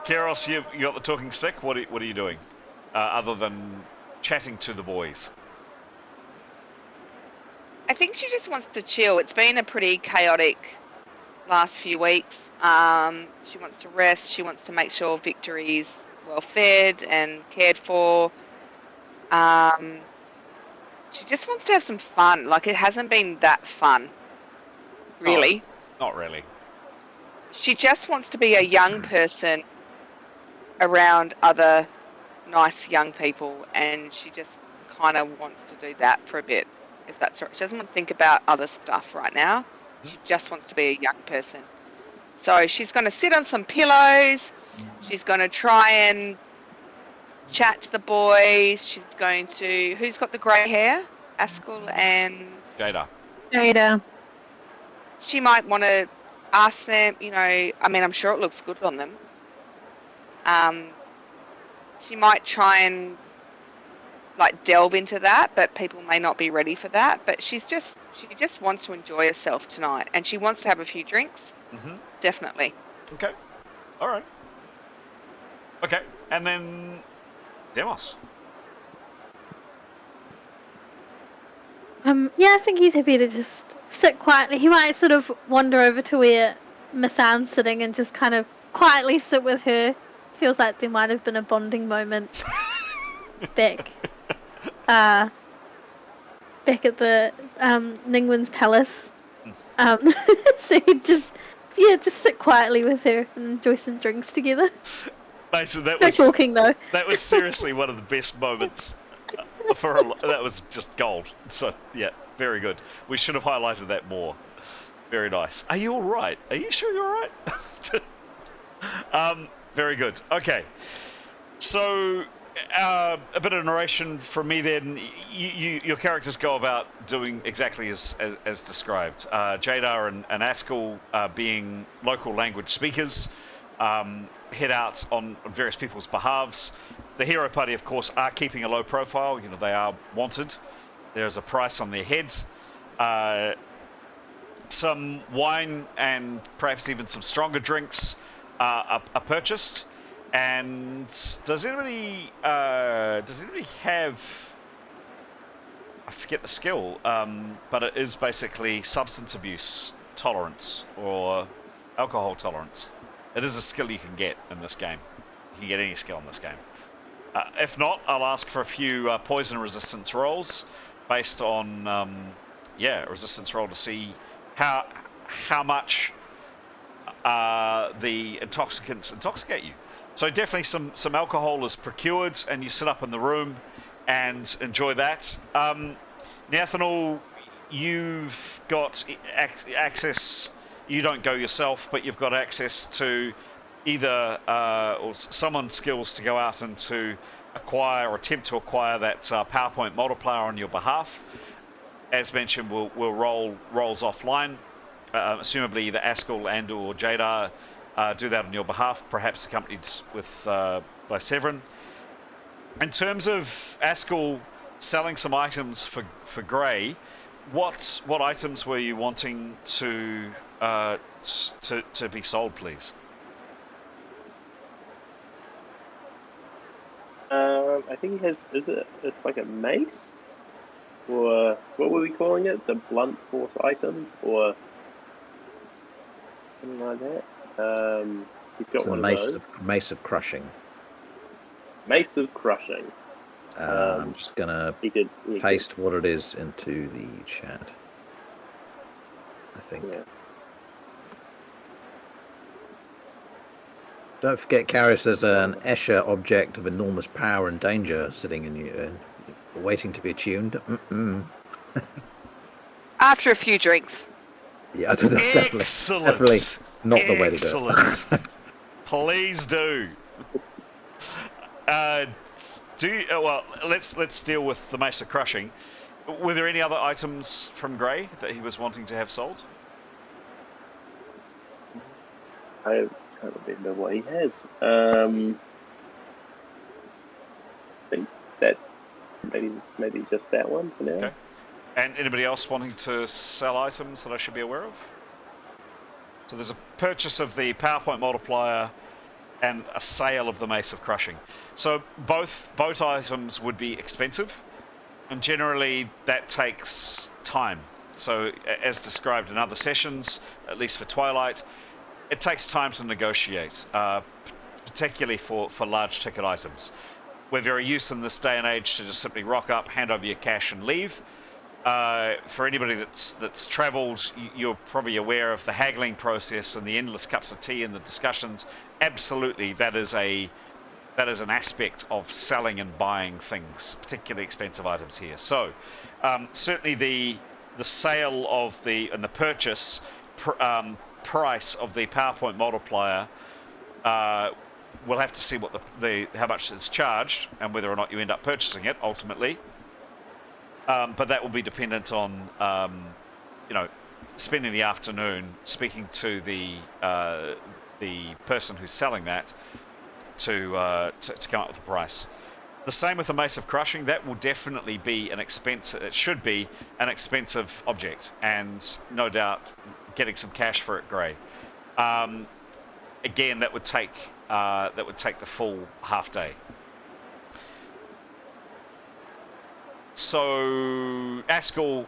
Keros, you got the talking stick. What are you doing, other than chatting to the boys? I think she just wants to chill. It's been a pretty chaotic last few weeks. She wants to rest. She wants to make sure Victory's well fed and cared for. She just wants to have some fun. Like, it hasn't been that fun, really. Not really. She just wants to be a young person around other nice young people, and she just kind of wants to do that for a bit, if that's right. She doesn't want to think about other stuff right now. She just wants to be a young person. So she's going to sit on some pillows. She's going to try and chat to the boys. She's going to... Who's got the grey hair? Askell and... Jada. She might want to ask them, you know... I mean, I'm sure it looks good on them. She might try and like delve into that, but people may not be ready for that. But she just wants to enjoy herself tonight, and she wants to have a few drinks. Definitely. Okay. All right. Okay, and then Demos. Yeah, I think he's happy to just sit quietly. He might sort of wander over to where Mithan's sitting and just kind of quietly sit with her. Feels like there might have been a bonding moment back at the Ningwen's palace. So he'd just sit quietly with her and enjoy some drinks together. Basically, No talking though. That was seriously one of the best moments that was just gold. So yeah, very good. We should have highlighted that more. Very nice. Are you all right? Are you sure you're all right? Very good. Okay. So, a bit of narration from me then. Your characters go about doing exactly as described. Jadar and Askell, being local language speakers, head out on various people's behalves. The hero party, of course, are keeping a low profile. You know, they are wanted. There's a price on their heads. Some wine and perhaps even some stronger drinks are purchased. And does anybody have, I forget the skill, but it is basically substance abuse tolerance or alcohol tolerance. It is a skill you can get in this game. You can get any skill in this game. If not, I'll ask for a few poison resistance rolls based on a resistance roll to see how much the intoxicants intoxicate you. So definitely some alcohol is procured, and you sit up in the room and enjoy that. Nathaniel, you've got access. You don't go yourself, but you've got access to either or someone's skills to go out and to acquire or attempt to acquire that PowerPoint multiplier on your behalf. As mentioned, we'll rolls offline. Assumably either Askell and or Jadar do that on your behalf, perhaps accompanied by Severin. In terms of Askell selling some items for Grey, what items were you wanting to be sold, please? I think he has. It's like a mace, or what were we calling it? The blunt force item, or something like that. He's got It's one a of those. mace of crushing. Mace of crushing. I'm just gonna paste what it is into the chat. I think. Yeah. Don't forget, Karis, there's an Escher object of enormous power and danger sitting in you, waiting to be attuned. After a few drinks. Yeah, that's definitely Excellent. not the way to do Excellent. it. Please do. Well, let's deal with the Mace of Crushing. Were there any other items from Grey that he was wanting to have sold? I can't remember what he has. I think that maybe just that one for now. Okay. And anybody else wanting to sell items that I should be aware of? So there's a purchase of the PowerPoint multiplier and a sale of the Mace of Crushing. So both items would be expensive, and generally that takes time. So as described in other sessions, at least for Twilight, it takes time to negotiate, particularly for large ticket items. We're very used in this day and age to just simply rock up, hand over your cash and leave. For anybody that's travelled, you're probably aware of the haggling process and the endless cups of tea and the discussions. Absolutely, that is an aspect of selling and buying things, particularly expensive items here. So certainly the sale of and the purchase price of the PowerPoint multiplier, we'll have to see what how much it's charged and whether or not you end up purchasing it ultimately. But that will be dependent on, spending the afternoon speaking to the person who's selling that to come up with a price. The same with the Mace of Crushing. That will definitely be an expensive. It should be an expensive object, and no doubt getting some cash for it, Grey. Again, that would take the full half day. So Askell,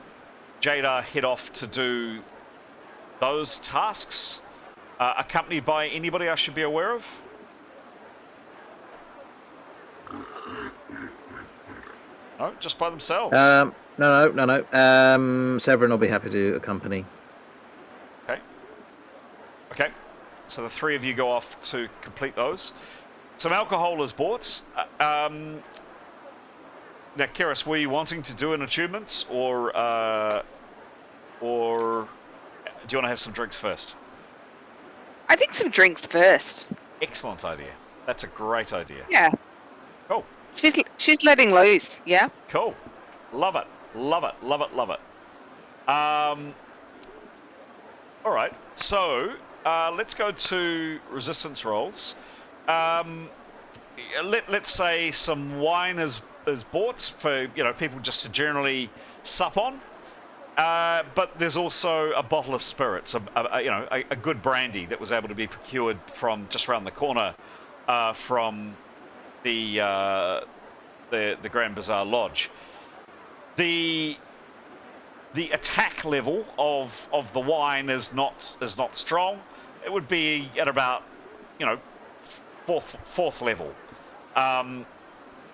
Jada head off to do those tasks, accompanied by anybody I should be aware of? No, just by themselves. No. Severin will be happy to accompany. Okay. So the three of you go off to complete those. Some alcohol is bought. Now, Keris, were you wanting to do an achievement, or do you want to have some drinks first? I think some drinks first. Excellent idea. That's a great idea. Yeah. Cool. She's letting loose. Yeah. Cool. Love it. All right. So let's go to resistance rolls. Let's say some wine is bought for people just to generally sup on, but there's also a bottle of spirits, a good brandy that was able to be procured from just around the corner from the Grand Bazaar Lodge. The attack level of the wine is not strong. It would be at about fourth level.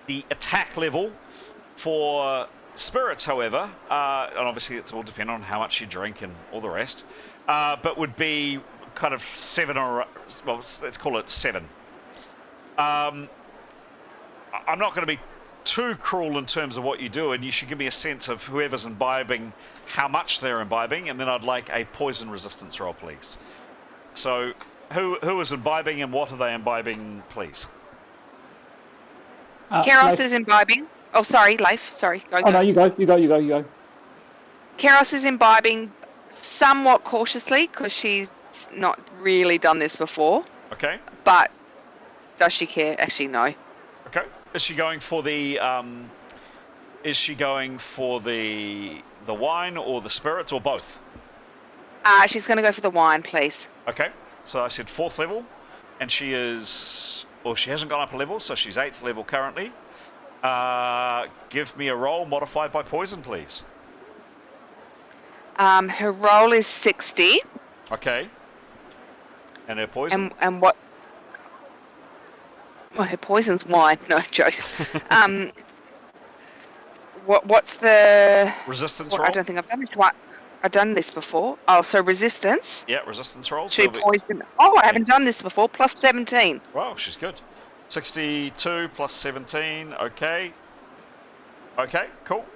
The attack level for spirits, however, and obviously it's all dependent on how much you drink and all the rest, but would be kind of 7 let's call it 7. I'm not going to be too cruel in terms of what you do, and you should give me a sense of whoever's imbibing, how much they're imbibing, and then I'd like a poison resistance roll, please. So, who is imbibing and what are they imbibing, please? Keros is imbibing. Oh, sorry, Leif. Sorry. Go. No, you go. Keros is imbibing somewhat cautiously because she's not really done this before. Okay. But does she care? Actually, no. Okay. Is she going for the wine or the spirits or both? She's going to go for the wine, please. Okay. So I said 4th level, and she hasn't gone up a level, so she's 8th level currently. Give me a roll modified by poison, please. Her roll is 60. Okay. And her poison? And what? Well, her poison's wine. No, jokes. What's the... Resistance roll? roll? I don't think I've done this one. I've done this before. Oh, so resistance. Yeah, resistance rolls. To poison. Oh, I haven't done this before. Plus 17. Wow, she's good. 62 plus 17. Okay. Okay, cool.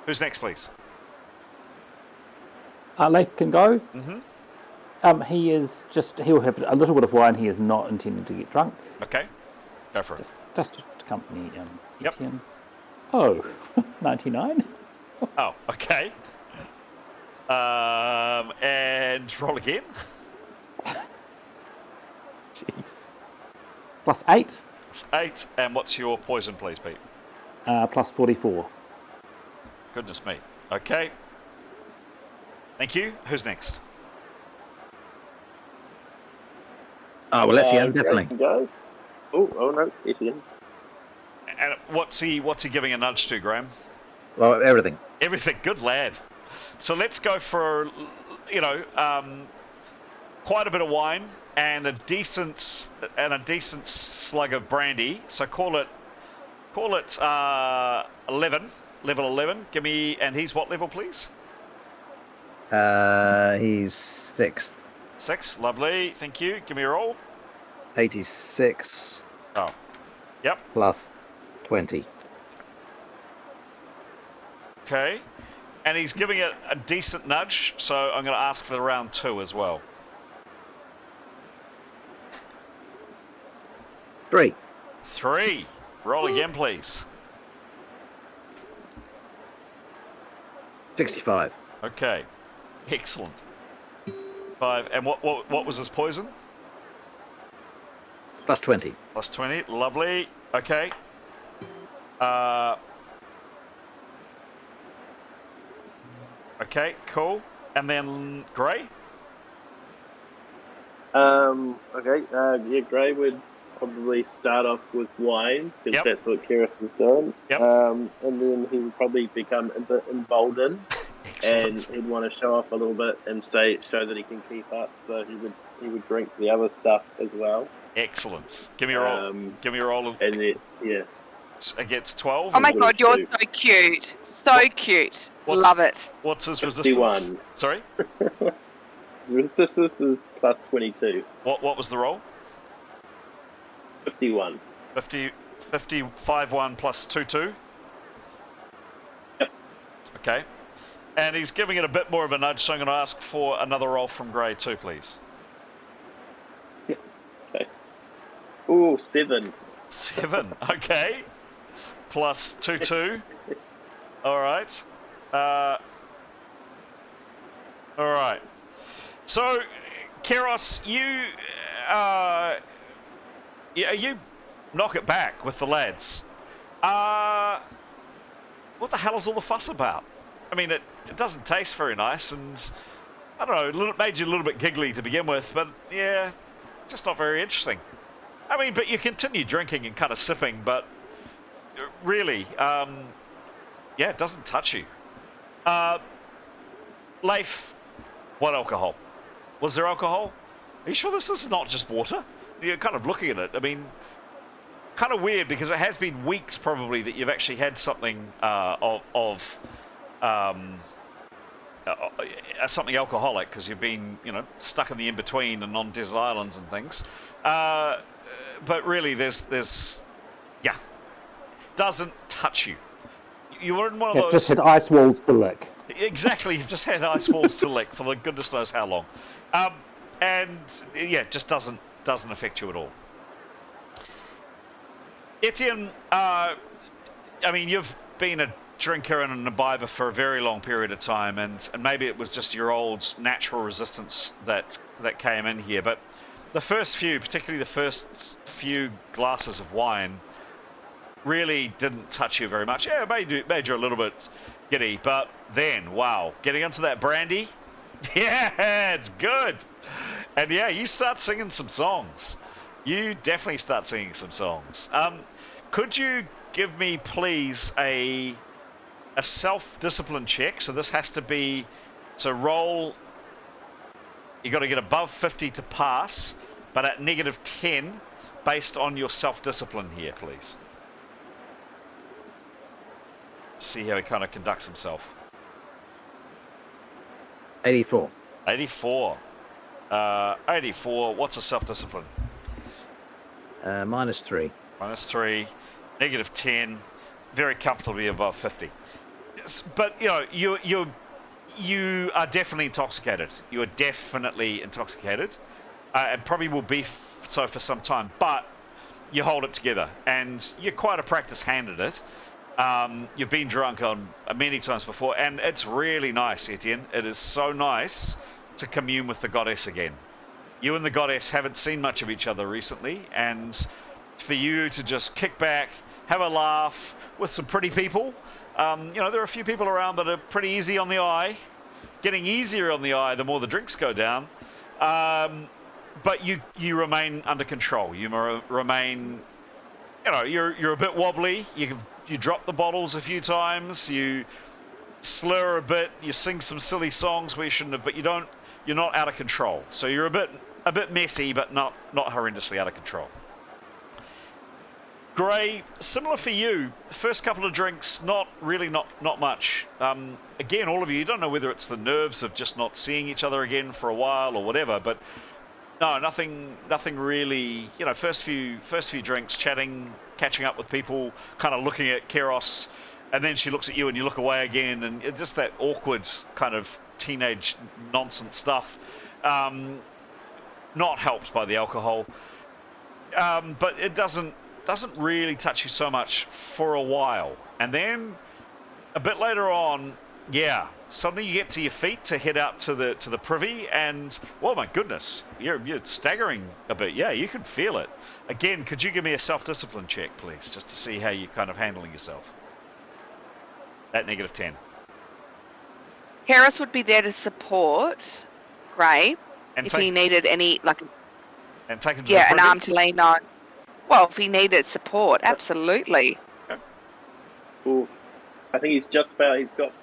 Who's next, please? Leif can go. Mm-hmm. He'll have a little bit of wine. He is not intending to get drunk. Okay. Go for it. Just to accompany Yep. Etienne. Oh, 99? Oh, okay. And roll again. Jeez. Plus 8. 8. And what's your poison, please, Pete? Plus 44. Goodness me. Okay. Thank you. Who's next? Oh, well, Etienne, Greg definitely. can go. Oh no, Etienne. And what's he giving a nudge to, Graham? Well, everything. Everything. Good lad. So let's go for, quite a bit of wine and a decent slug of brandy. So call it 11, level 11. Give me, and he's what level, please? He's 6th. 6. Lovely. Thank you. Give me a roll. 86 Oh. Yep. plus 20. Okay. And he's giving it a decent nudge, so I'm going to ask for round 2 as well. 3. 3. Roll again, please. 65. Okay. Excellent. 5. And what was his poison? Plus 20. Plus 20. Lovely. Okay. Okay, cool. And then Gray? Okay. Yeah, Gray would probably start off with wine because Yep. that's what Keris has done. Yep. And then he would probably become a bit emboldened, and Excellent. he'd want to show off a little bit and show that he can keep up. So he would drink the other stuff as well. Excellent. Give me a roll. Give me a roll And then, yeah. against 12. Oh my Level god, you're 2. so cute. So cute. What's- Love it. What's his 51. resistance? Sorry? Resistance is plus 22. What was the roll? 51. 55 1 plus 2. Yep. Okay. And he's giving it a bit more of a nudge, so I'm going to ask for another roll from Gray too, please. Okay. Ooh, 7. 7. Okay. Plus 2. All right. All right. So, Keros, you knock it back with the lads. What the hell is all the fuss about? I mean, it doesn't taste very nice, and I don't know, it made you a little bit giggly to begin with, but yeah, just not very interesting. I mean, but you continue drinking and kind of sipping, but really, yeah, it doesn't touch you. Leif, what alcohol? Was there alcohol? Are you sure this is not just water? You're kind of looking at it. I mean, kind of weird because it has been weeks probably that you've actually had something something alcoholic because you've been, stuck in the in-between and on desert islands and things. But really, there's doesn't touch you. You were in one of those. Just had ice walls to lick. Exactly, you've just had ice walls to lick for the goodness knows how long, and yeah, it just doesn't affect you at all. Etienne, I mean, you've been a drinker and an imbiber for a very long period of time, and maybe it was just your old natural resistance that came in here, but the first few, particularly the first few glasses of wine, really didn't touch you very much. Yeah, it made you a little bit giddy, but then, wow, getting into that brandy, yeah, it's good. And yeah, you start singing some songs. You definitely start singing some songs. Could you give me, please, a self-discipline check? So this has to be, so roll, you got to get above 50 to pass, but at negative 10, based on your self-discipline here, please. See how he kind of conducts himself. 84. 84. 84. What's a self-discipline? -3. -3. Negative 10. Very comfortably above 50. but you are definitely intoxicated. You are definitely intoxicated, and probably will be so for some time. But you hold it together, and you're quite a practiced hand at it. You've been drunk on many times before, and it's really nice, Etienne. It is so nice to commune with the goddess again. You and the goddess haven't seen much of each other recently, and for you to just kick back, have a laugh with some pretty people. There are a few people around that are pretty easy on the eye, getting easier on the eye the more the drinks go down. But you remain under control. You remain, you're a bit wobbly. You drop the bottles a few times. You slur a bit. You sing some silly songs where you shouldn't have. But you're not out of control. So you're a bit messy, but not horrendously out of control. Gray, similar for you. The first couple of drinks, not much. Again, all of you don't know whether it's the nerves of just not seeing each other again for a while or whatever, but no, nothing really. First few drinks, chatting, catching up with people, kind of looking at Keros, and then she looks at you and you look away again, and it's just that awkward kind of teenage nonsense stuff. Not helped by the alcohol, but it doesn't really touch you so much for a while, and then a bit later on, suddenly you get to your feet to head out to the privy, and oh my goodness, you're staggering a bit. Yeah, you can feel it. Again, could you give me a self-discipline check, please, just to see how you're kind of handling yourself at -10? Keros would be there to support Gray And if he needed any, and take him to the an privy? arm to lean on. Well, if he needed support, absolutely. Well, I think he's got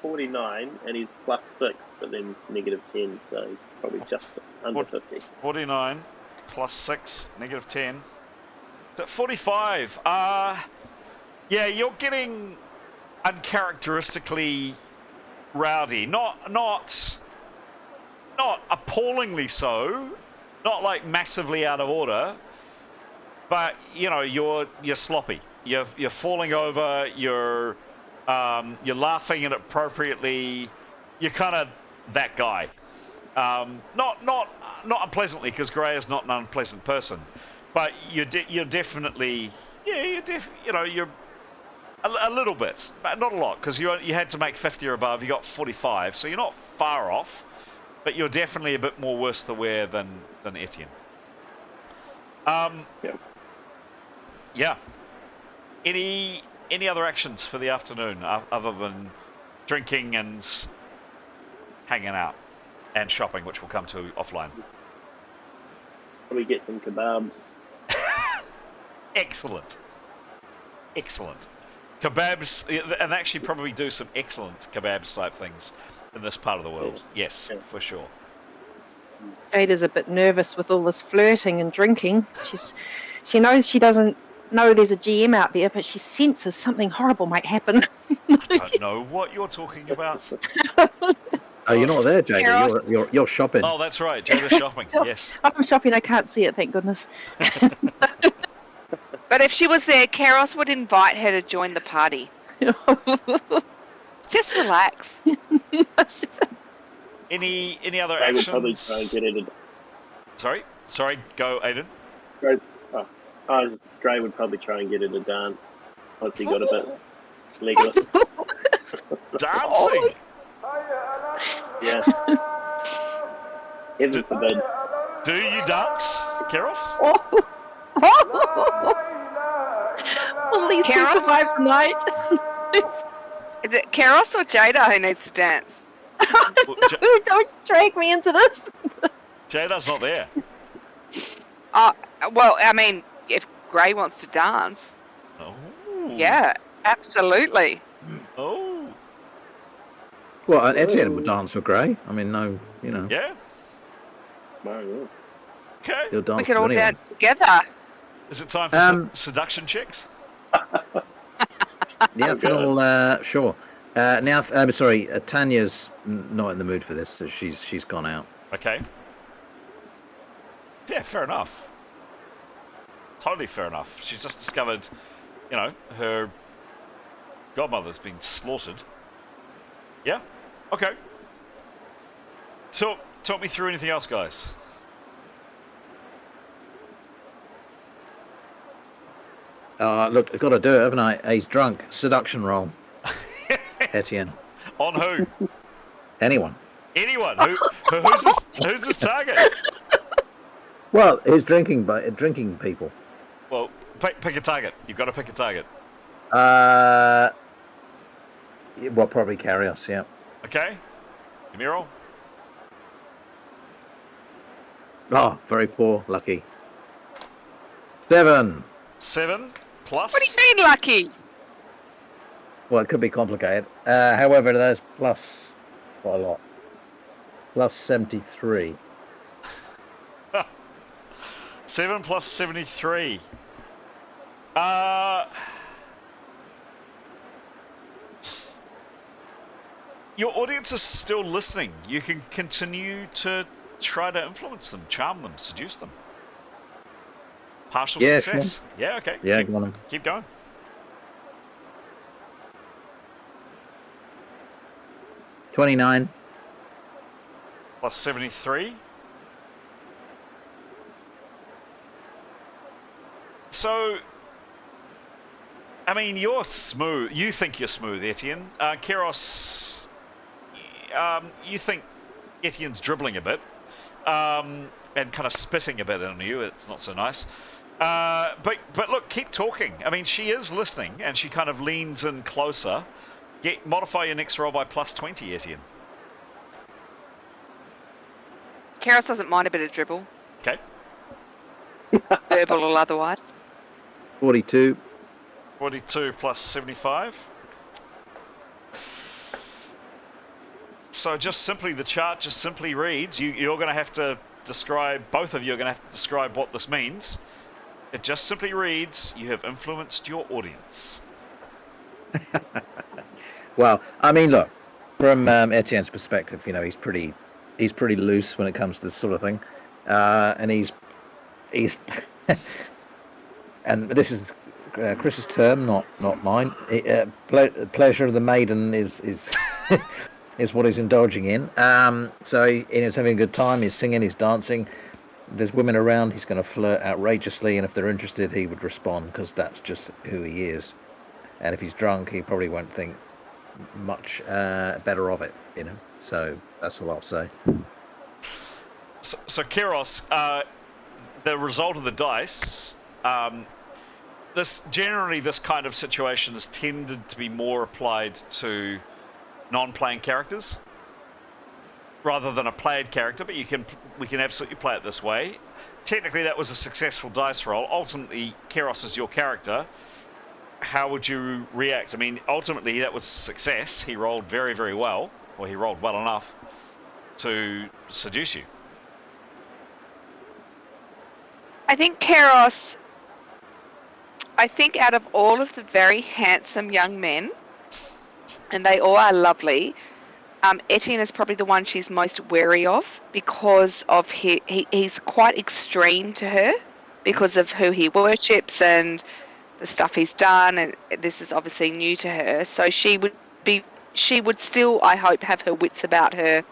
49 and he's +6, but then -10, so he's probably just under 50. 49 +6, -10. So 45. You're getting uncharacteristically rowdy. Not appallingly so. Not like massively out of order. But you're sloppy. You're falling over. You're laughing inappropriately. You're kind of that guy. Not unpleasantly, because Gray is not an unpleasant person. But you're definitely you're a little bit, but not a lot, because you had to make 50 or above. You got 45, so you're not far off. But you're definitely a bit more worse the wear than Etienne. Yeah. Any other actions for the afternoon other than drinking and hanging out and shopping, which we'll come to offline? Probably get some kebabs. Excellent. Kebabs, and actually probably do some excellent kebabs type things in this part of the world. Yes, for sure. Jada's a bit nervous with all this flirting and drinking. She knows she doesn't know there's a GM out there, but she senses something horrible might happen. I don't know what you're talking about. Oh, you're not there, Jada. You're shopping. Oh, that's right. Jada's shopping. Yes. I'm shopping. I can't see it. Thank goodness. But if she was there, Keros would invite her to join the party. Just relax. Any other I would actions? probably try and get her to... Sorry. Go, Aiden. Gray would probably try and get her to dance once he got a bit legal. Dancing. Yeah. Heaven forbid. Do you dance, Keros? At least to survive the night. Is it Keros or Jada who needs to dance? No, don't drag me into this. Jada's not there. Well, I mean, if Gray wants to dance, Oh. yeah, absolutely. Oh. Well, Etienne would dance for Gray. I mean, no, Yeah. Wow. Okay. he'll dance We could for all anyone. dance together. Is it time for seduction checks? Yeah, Phil, sure. Now, sorry, Tanya's not in the mood for this, so she's gone out. Okay. Yeah, fair enough. Totally fair enough. She's just discovered, her godmother's been slaughtered. Yeah? Okay. Talk me through anything else, guys. Look, I've got to do it, haven't I? He's drunk. Seduction roll. Etienne. On who? Anyone. Anyone? Who's this target? Well, he's drinking people. Well, pick a target. You've got to pick a target. Well, probably Carrios, yeah. Okay. Give me a roll. Oh, very poor. Lucky. 7. 7 plus. What do you mean, lucky? Well, it could be complicated. However, there's plus quite a lot. Plus 73. 7 plus 73. Your audience is still listening. You can continue to try to influence them, charm them, seduce them. Partial success. Sure. Yeah, okay. Yeah, go on. Keep going. $29. Plus 73. So, I mean, you're smooth. You think you're smooth, Etienne. Keros, you think Etienne's dribbling a bit, and kind of spitting a bit on you. It's not so nice. But look, keep talking. I mean, she is listening, and she kind of leans in closer. Modify your next roll by plus 20, Etienne. Karis doesn't mind a bit of dribble, Okay. verbal or otherwise. 42. 42 plus 75. So just simply, the chart just simply reads, you're going to have to describe, both of you are going to have to describe what this means. It just simply reads, you have influenced your audience. Well, I mean, look, from Etienne's perspective, you know, he's pretty loose when it comes to this sort of thing, and he's and this is Chris's term, not mine. Pleasure of the maiden is is what he's indulging in. So he's having a good time. He's singing, he's dancing. There's women around. He's going to flirt outrageously, and if they're interested, he would respond because that's just who he is. And if he's drunk, he probably won't think much better of it, you know. So that's all I'll say. So Keros, the result of the dice, this kind of situation has tended to be more applied to non-playing characters rather than a played character, but we can absolutely play it this way. Technically, that was a successful dice roll. Ultimately, Keros is your character. How would you react? I mean, ultimately, that was a success. He rolled very, very well, or he rolled well enough to seduce you. I think Keros, out of all of the very handsome young men, and they all are lovely, Etienne is probably the one she's most wary of because of he's quite extreme to her because of who he worships and the stuff he's done, and this is obviously new to her. So she would still, I hope, have her wits about her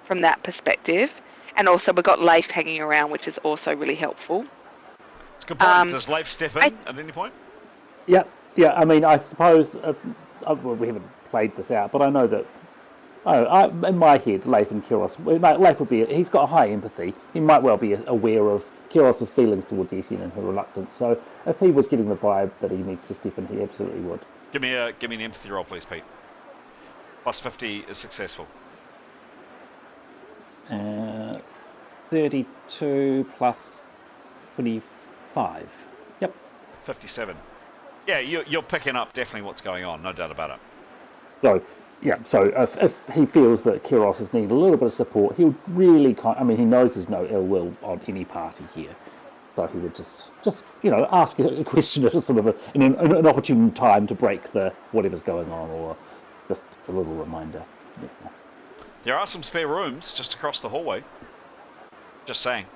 from that perspective. And also we've got Leif hanging around, which is also really helpful. It's a good point. Does Leif step in at any point? Yeah. I mean, I suppose we haven't played this out, but I know that. In my head, Leif and Keros, Leif would be. He's got high empathy. He might well be aware of Keros' feelings towards Etienne and her reluctance. So if he was getting the vibe that he needs to step in, he absolutely would. Give me an empathy roll, please, Pete. Plus 50 is successful. 32 plus 25. Yep. 57. Yeah, you're picking up definitely what's going on, no doubt about it. So, yeah, so if he feels that Keros is needing a little bit of support, he'll really he knows there's no ill will on any party here. So he would just ask a question at a sort of an opportune time to break whatever's going on, or just a little reminder. Yeah. There are some spare rooms just across the hallway. Just saying.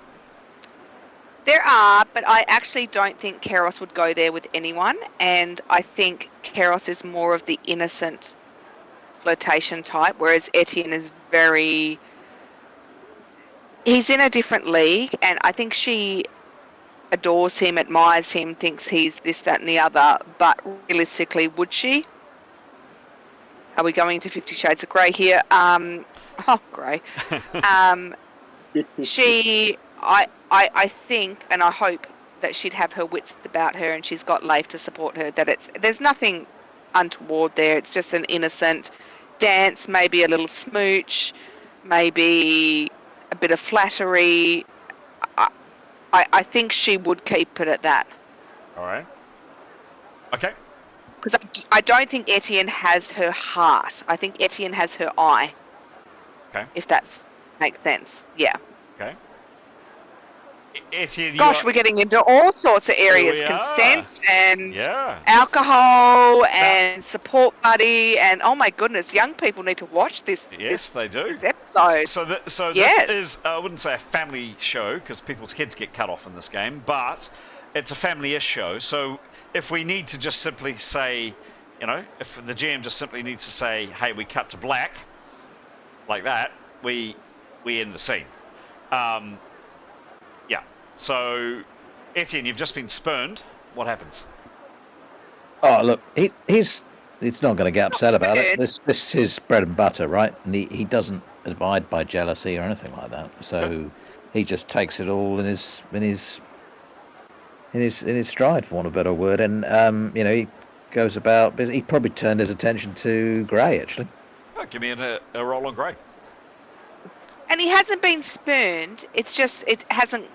There are, but I actually don't think Keros would go there with anyone, and I think Keros is more of the innocent flirtation type, whereas Etienne is very. He's in a different league, and I think she adores him, admires him, thinks he's this, that, and the other. But realistically, would she? Are we going to 50 Shades of Grey here? Grey. I think, and I hope that she'd have her wits about her, and she's got Leif to support her. That there's nothing untoward there. It's just an innocent dance, maybe a little smooch, maybe a bit of flattery. I think she would keep it at that. All right. Okay. Because I don't think Etienne has her heart. I think Etienne has her eye. Okay. If that makes sense. Yeah. Okay. Etienne, Gosh, we're getting into all sorts of areas. We Consent and yeah. alcohol and support buddy and oh my goodness, young people need to watch this. Yes, they do. This episode. So Yes. this is, I wouldn't say a family show because people's heads get cut off in this game, but it's a family-ish show. So if we need to just simply say, you know, if the GM just simply needs to say, hey, we cut to black, like that, we end the scene. Yeah. So, Etienne, you've just been spurned. What happens? Oh, look, he's not going to get upset about it. This is his bread and butter, right? And he doesn't abide by jealousy or anything like that. So he just takes it all in his stride, for want of a better word. And you know, he goes about. He probably turned his attention to Grey, actually. Oh, give me a roll on Grey. And he hasn't been spurned. It's just it hasn't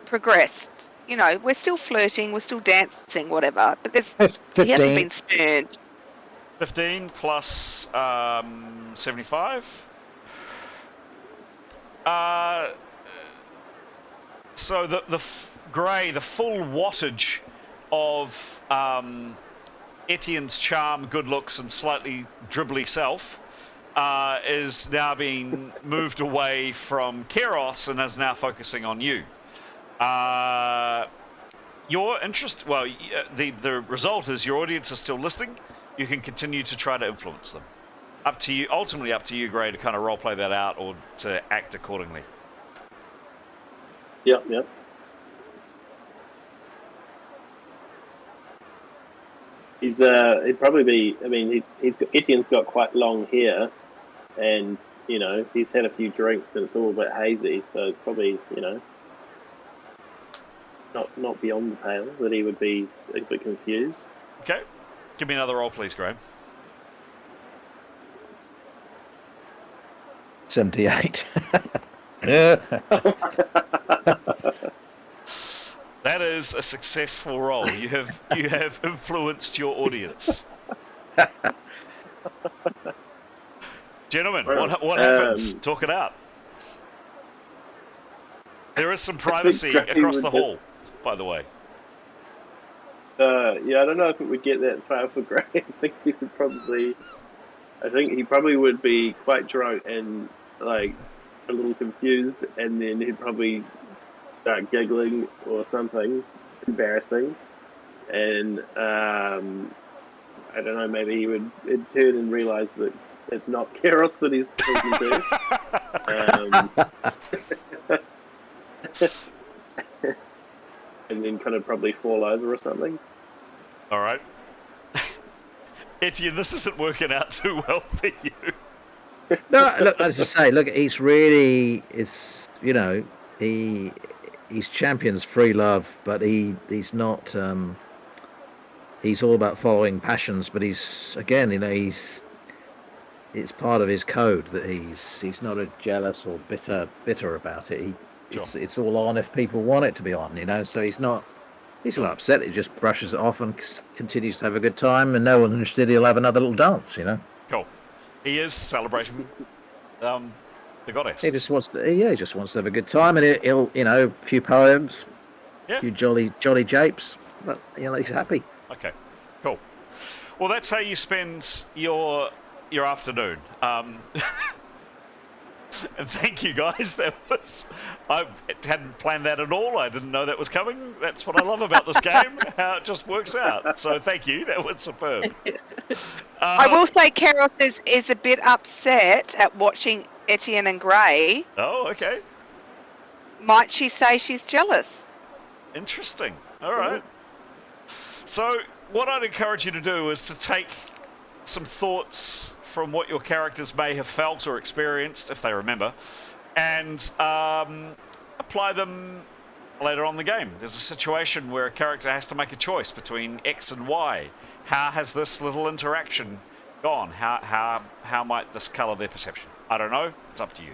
progressed. You know, we're still flirting, we're still dancing, whatever. But he hasn't been spurned. 15 plus 75. So the Grey, the full wattage of Etienne's charm, good looks, and slightly dribbly self is now being moved away from Keros and is now focusing on you. Your interest, well, the result is your audience is still listening. You can continue to try to influence them. Up to you, ultimately up to you, Grey, to kind of roleplay that out or to act accordingly. Yep. He'd probably be. I mean, Etienne's got quite long hair, and you know he's had a few drinks and it's all a bit hazy. So it's probably not beyond the pale that he would be a bit confused. Okay, give me another roll, please, Graham. 78. That is a successful roll. You have influenced your audience. Gentlemen, what happens? Talk it out. There is some privacy across the hall, by the way. Yeah, I don't know if it would get that far for Grey. I think he probably would be quite drunk and like a little confused, and then he'd probably start giggling or something embarrassing, and I don't know, maybe he would turn and realise that it's not Keros that he's talking to, and then kind of probably fall over or something. All right, Etienne, this isn't working out too well for you. No, look, as I say, look, he's really, you know, he's champions free love, but he's not. He's all about following passions, but he's again, you know, it's part of his code that he's not a jealous or bitter about it. It's all on if people want it to be on, you know. So he's not upset. He just brushes it off and continues to have a good time, and no one interested. He'll have another little dance, you know. Cool. He is celebrating the goddess. He just wants to have a good time, and he'll you know, a few poems, a few jolly japes, but you know, he's happy. Okay, cool. Well, that's how you spend your afternoon. And thank you guys. I hadn't planned that at all. I didn't know that was coming. That's what I love about this game, how it just works out. So thank you. That was superb. I will say Keros is a bit upset at watching Etienne and Gray. Oh, okay. Might she say she's jealous? Interesting. All right. So what I'd encourage you to do is to take some thoughts from what your characters may have felt or experienced, if they remember, and apply them later on in the game. There's a situation where a character has to make a choice between X and Y. How has this little interaction gone? How might this colour their perception? I don't know. It's up to you.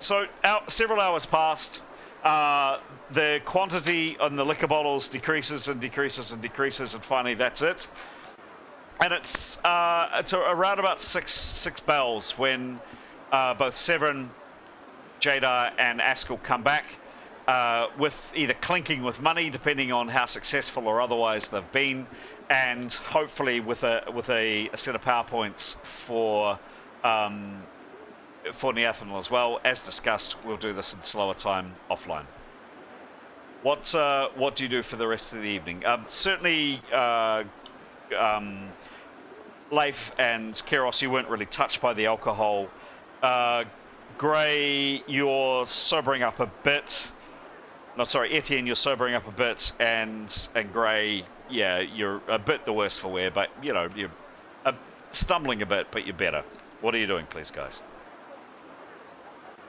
So several hours passed. The quantity on the liquor bottles decreases and decreases and decreases, and finally that's it. And it's around about six bells when both Severin, Jadar, and Askell come back with either clinking with money, depending on how successful or otherwise they've been, and hopefully with a set of PowerPoints for Neathanel as well. As discussed, we'll do this in slower time offline. What do you do for the rest of the evening? Certainly. Leif and Keros, you weren't really touched by the alcohol. Gray, you're sobering up a bit. No, sorry, Etienne, you're sobering up a bit, and Gray, yeah, you're a bit the worse for wear, but you're stumbling a bit, but you're better. What are you doing, please, guys?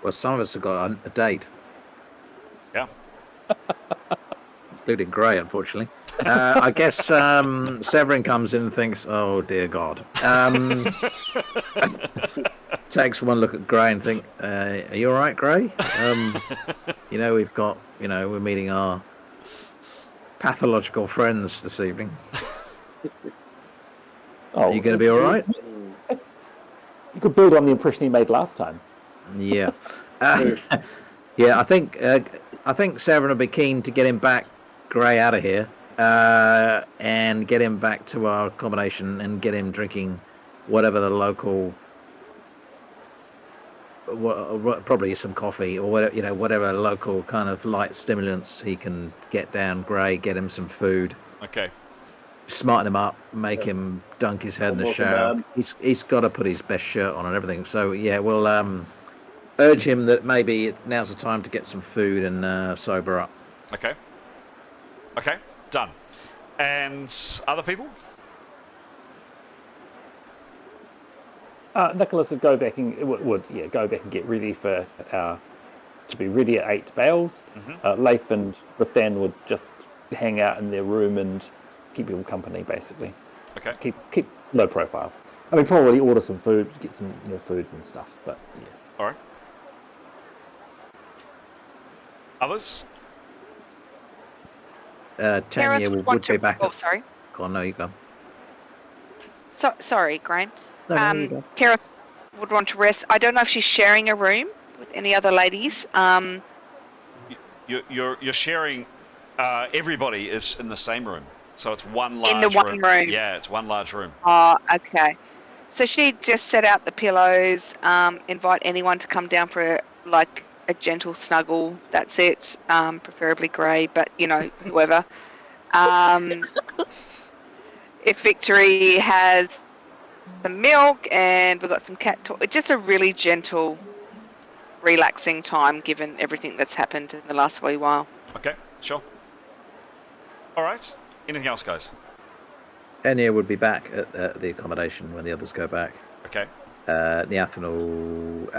Well, some of us have got a date. Yeah. Including Gray, unfortunately. I guess Severin comes in and thinks, "Oh dear God." Takes one look at Gray and think, "Are you all right, Gray? We've got, we're meeting our pathological friends this evening. Are you going to be all right?" You could build on the impression he made last time. Yeah, yeah. I think Severin will be keen to get him back, Gray, out of here. And get him back to our accommodation and get him drinking whatever the local, probably some coffee or whatever local kind of light stimulants he can get down Gray, get him some food. Okay. Smarten him up, make him dunk his head in the shower. He's got to put his best shirt on and everything. So yeah, we'll urge him that maybe now's the time to get some food and sober up. Okay. Done. And other people? Nicholas would go back and go back and get ready for to be ready at 8 bells. Mm-hmm. Leif and Rathan would just hang out in their room and keep people company, basically. Okay. Keep low profile. I mean, probably order some food, get some more food and stuff. But yeah. All right. Others? Tanya would be back. Oh, sorry. Go on, no, you go. Sorry, Graham. No, you go. Keros would want to rest. I don't know if she's sharing a room with any other ladies. You're sharing. Everybody is in the same room, so it's one large. In the one room. Yeah, it's one large room. Oh, okay. So she'd just set out the pillows, invite anyone to come down for a gentle snuggle. That's it. Preferably Gray, but whoever. If Victory has some milk and we've got some cat talk, just a really gentle, relaxing time given everything that's happened in the last wee while. Okay, sure. All right. Anything else, guys? Enya would be back at the accommodation when the others go back. Okay. Neathanel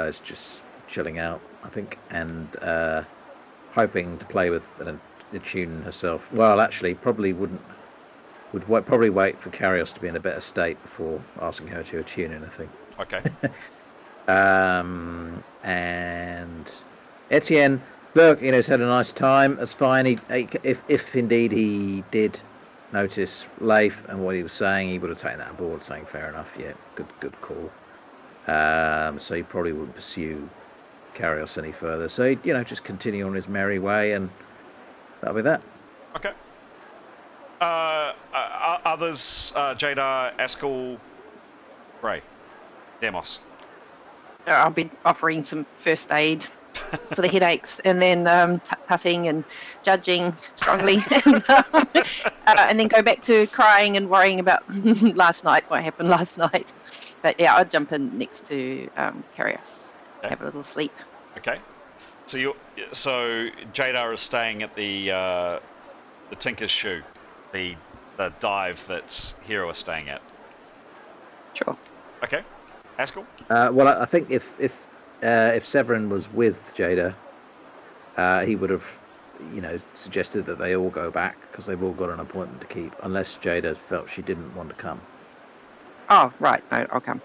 is just chilling out, I think, and hoping to play with a tune herself. Well, actually, probably would probably wait for Karios to be in a better state before asking her to attune anything. Okay. And Etienne, look, he's had a nice time. That's fine. If indeed he did notice Leif and what he was saying, he would have taken that on board, saying fair enough. Yeah, good call. So he probably wouldn't pursue Karios any further. So just continue on his merry way, and that'll be that. Okay. Others, Jadar, Askell, Ray, Demos. I'll be offering some first aid for the headaches, and then tutting and judging strongly, and then go back to crying and worrying about what happened last night. But yeah, I'd jump in next to Carius, have a little sleep. Okay. So Jadar is staying at the Tinker's Shoe, the dive that Hero is staying at. Sure. Okay. Haskell? Well, I think if Severin was with Jada, he would have, suggested that they all go back because they've all got an appointment to keep, unless Jada felt she didn't want to come. Oh, right. No, I'll come.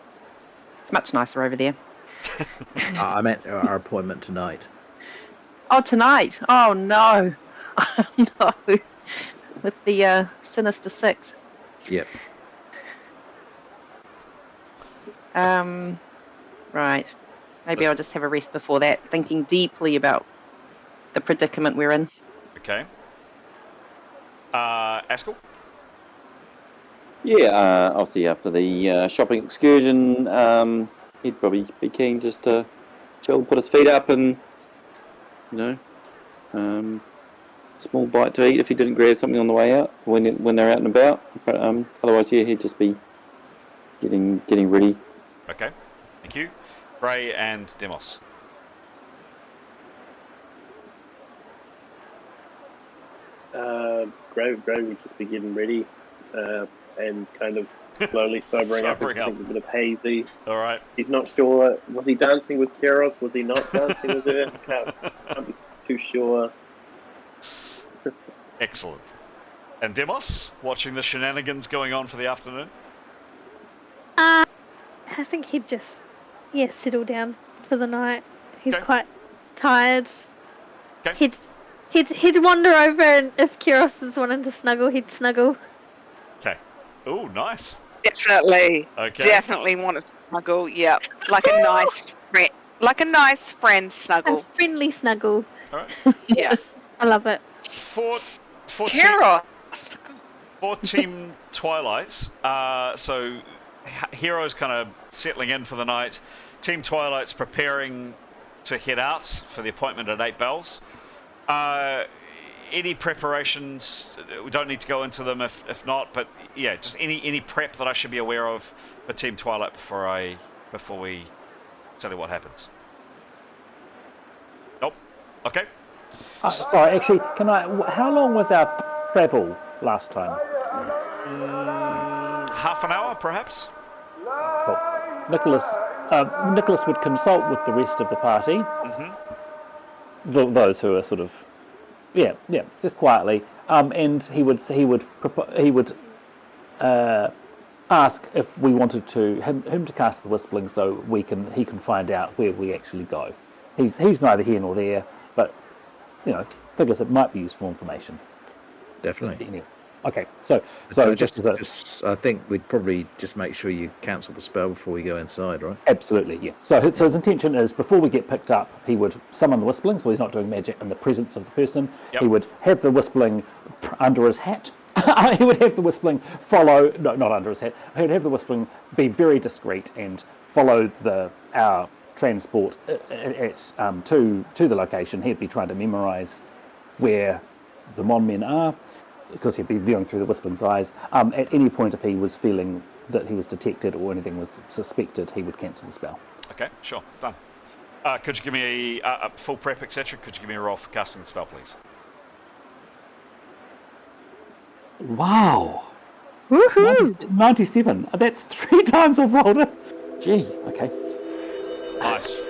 It's much nicer over there. I meant our appointment tonight. Oh, tonight? Oh, no. No. With the Sinister Six. Yep. Right. Maybe I'll just have a rest before that, thinking deeply about the predicament we're in. Okay. Haskell? Yeah, obviously after the shopping excursion, he'd probably be keen just to chill, put his feet up, and small bite to eat if he didn't grab something on the way out when they're out and about. But otherwise, yeah, he'd just be getting ready. Okay. Thank you. Bray and Demos. Gray would just be getting ready and kind of slowly sobering up. Sobering up. He's a bit of hazy. All right. He's not sure. Was he dancing with Keros? Was he not dancing with her? Can't be too sure. Excellent. And Demos, watching the shenanigans going on for the afternoon? I think he'd just, settle down for the night. He's Okay. quite tired. Okay. He'd wander over, and if Kiros is wanting to snuggle, he'd snuggle. Okay. Oh, nice. Definitely. Okay. Definitely want to snuggle. Yep. Like a nice friend A snuggle. friendly snuggle. All right. Yeah. I love it. For Keros. Team Twilight, so Hero's kind of settling in for the night. Team Twilight's preparing to head out for the appointment at 8 bells. Any preparations, we don't need to go into them if not, but yeah, just any prep that I should be aware of for Team Twilight before we tell you what happens. Nope. Okay. Sorry, actually, how long was our travel last time? Half an hour, perhaps? Cool. Nicholas would consult with the rest of the party. Mm-hmm. Those who are sort of, just quietly. And he would ask if we wanted him to cast the whistling so he can find out where we actually go. He's neither here nor there, but figures it might be useful information. Definitely. Anyway. Okay, so I think we'd probably just make sure you cancel the spell before we go inside, right? Absolutely, yeah. So his intention is before we get picked up, he would summon the whistling, so he's not doing magic in the presence of the person. Yep. He would have the whistling under his hat. He would have the whistling follow, no, not under his hat. He would have the whistling be very discreet and follow our transport to the location. He'd be trying to memorise where the Mon men are, because he'd be viewing through the whispling's eyes. At any point, if he was feeling that he was detected or anything was suspected, he would cancel the spell. Okay, sure, done. Could you give me a full prep, etc.? Could you give me a roll for casting the spell, please? Wow! Woohoo! 97. That's 3 times I've rolled it. Gee, okay. Nice.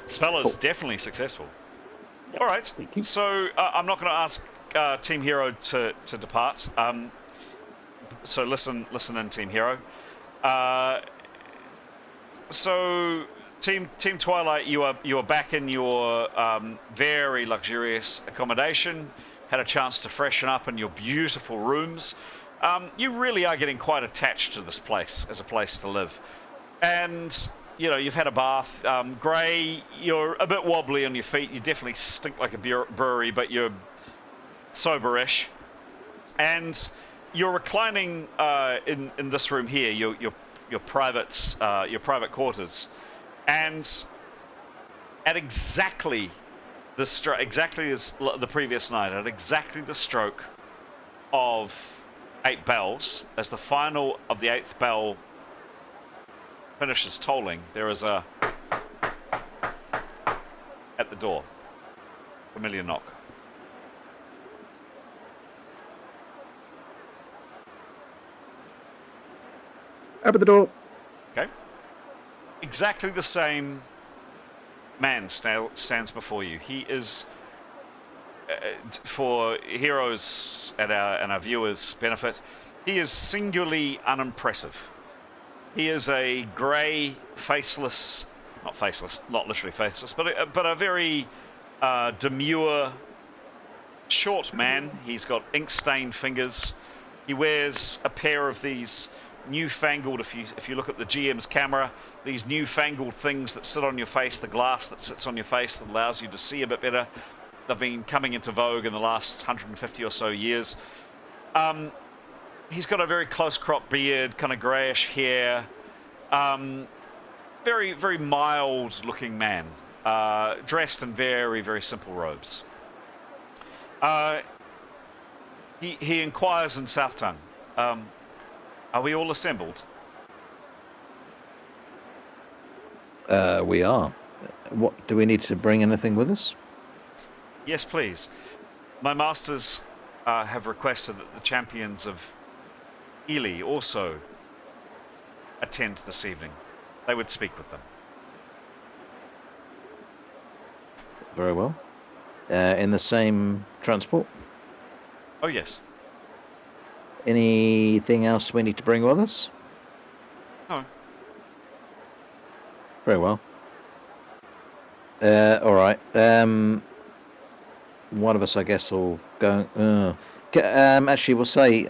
Spell is definitely successful. Yep. All right, Thank you. so I'm not going to ask Team Hero to depart. So listen in, Team Hero. So Team Twilight, you are back in your very luxurious accommodation. Had a chance to freshen up in your beautiful rooms. You really are getting quite attached to this place as a place to live, and you've had a bath. Gray, you're a bit wobbly on your feet. You definitely stink like a brewery, but you're soberish, and you're reclining in this room here, your private quarters, And at exactly exactly as the previous night, at exactly the stroke of 8 bells, as the final of the 8th bell finishes tolling, there is a at the door, familiar knock. Open the door. Okay. Exactly the same man stands before you. He is, for heroes and our viewers' benefit, he is singularly unimpressive. He is a grey, faceless, not literally faceless, but a very demure, short man. He's got ink-stained fingers. He wears a pair of these newfangled, if you look at the GM's camera, these newfangled things that sit on your face, the glass that sits on your face that allows you to see a bit better. They've been coming into vogue in the last 150 or so years. He's got a very close cropped beard, kind of greyish hair. Very, very mild looking man, dressed in very, very simple robes. He inquires in South Tongue. Are we all assembled? We are. What do we need to bring anything with us? Yes, please. My masters have requested that the champions of Ely also attend this evening. They would speak with them. Very well. In the same transport? Oh, yes. Anything else we need to bring with us? No. Very well. All right. One of us, I guess, will go. Actually, we'll say,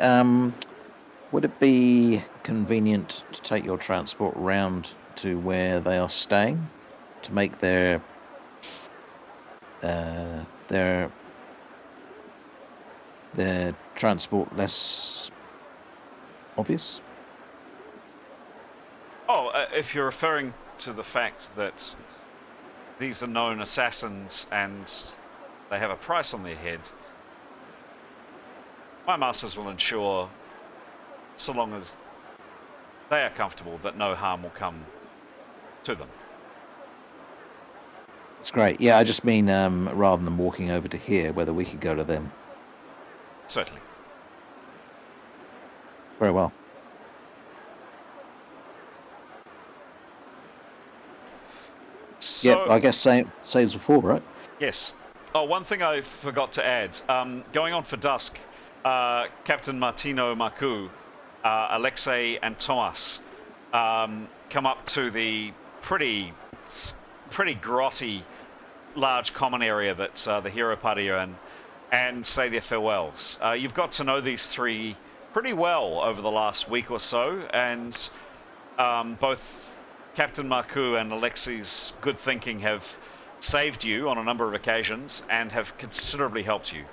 would it be convenient to take your transport round to where they are staying to make their transport less obvious? Oh, if you're referring to the fact that these are known assassins and they have a price on their head, my masters will ensure, so long as they are comfortable, that no harm will come to them. That's great. Yeah, I just mean rather than walking over to here, whether we could go to them. Certainly. Very well. So, Yeah, I guess same as before, right? yes. Oh, one thing I forgot to add. Going on for dusk, Captain Martino Marcu, Alexei, and Tomas come up to the pretty grotty, large common area that the hero party are in, and say their farewells. You've got to know these three pretty well over the last week or so, and both Captain Marcu and Alexei's good thinking have saved you on a number of occasions and have considerably helped you.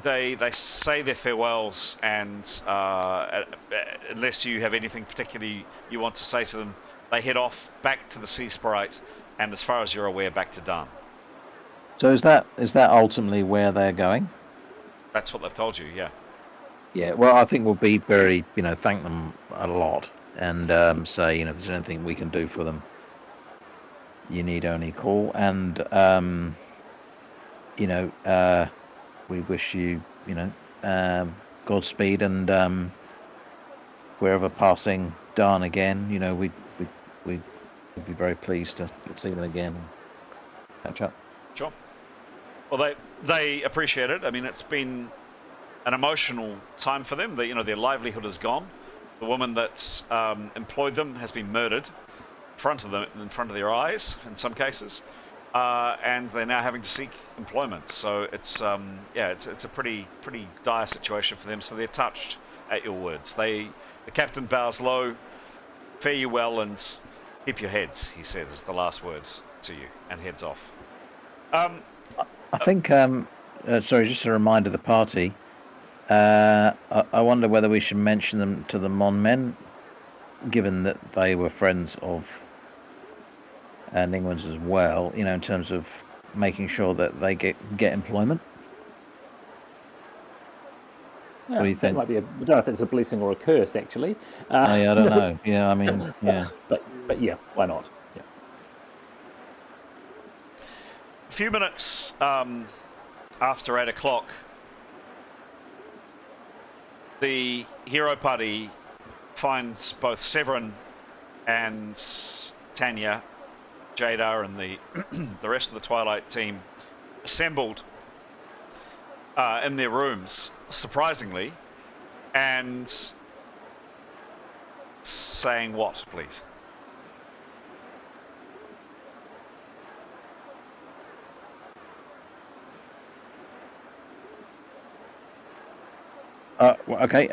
They say their farewells, and unless you have anything particularly you want to say to them, they head off back to the Sea Sprite, and as far as you're aware, back to Darrn. So is that ultimately where they're going? That's what they've told you, yeah. Yeah. Well, I think we'll be very, thank them a lot, and say, if there's anything we can do for them, you need only call, and we wish you, Godspeed, and we're ever passing Darrn again, we'd be very pleased to see them again and catch up. Sure. Well, they appreciate it. I mean, it's been an emotional time for them. Their livelihood is gone. The woman that's employed them has been murdered in front of their eyes in some cases, and they're now having to seek employment. So it's a pretty dire situation for them. So they're touched at your words. The captain bows low, fare you well, and keep your heads, he says, is the last words to you, and heads off. I think, sorry, just a reminder of the party. I wonder whether we should mention them to the Mon Men, given that they were friends of Ningwen's as well, you know, in terms of making sure that they get employment. Yeah, What do you that think? might be I don't know if it's a blessing or a curse, actually. I don't know. Yeah, I mean, yeah. But yeah, why not? Yeah. A few minutes after 8 o'clock, the hero party finds both Severin and Tanya, Jada, and the rest of the Twilight team assembled in their rooms, surprisingly, and saying what, please? Okay.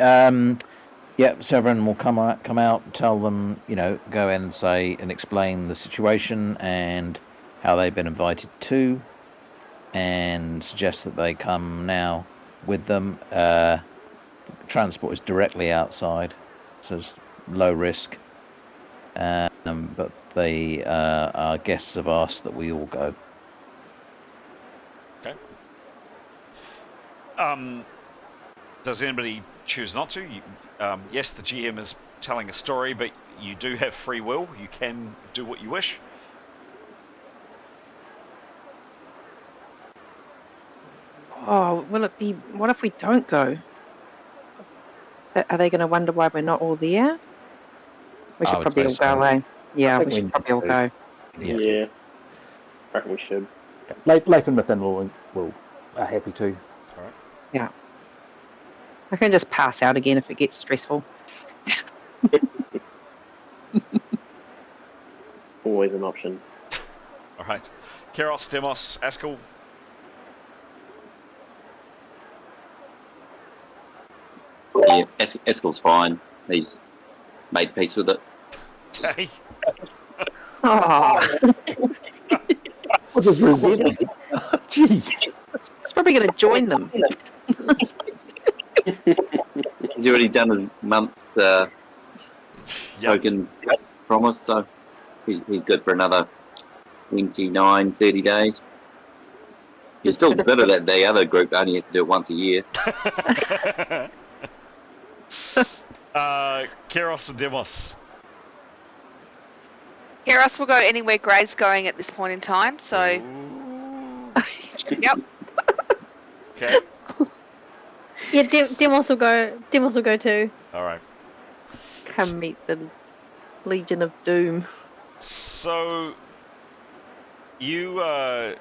Yeah, Severin will come out, tell them, you know, go in and say and explain the situation and how they've been invited to, and suggest that they come now with them. Transport is directly outside, so it's low risk. But they, our guests have asked that we all go. Okay. Does anybody choose not to? Yes, the GM is telling a story, but you do have free will. You can do what you wish. Oh, will it be? What if we don't go? Are they going to wonder why we're not all there? We I should would probably say all so. go away. Yeah, think we we should need probably all to. go. Yeah. I reckon we should. Leif and Mythin are happy too. All right. Yeah. I can just pass out again if it gets stressful. Always an option. All right. Keros, Demos, Askel. Yeah, Eskel's fine. He's made peace with it. Okay. Oh, What does resentment? Jeez. it's probably going to join them. He's already done his month's Yep. token promise, so he's good for another 29, 30 days. He's still better than the other group, only has to do it once a year. Keros and Demos. Keros will go anywhere Gray's going at this point in time, so Ooh. yep. Okay. Yeah, Demos will go. Demos will go too. All right. Come meet the Legion of Doom. So you now,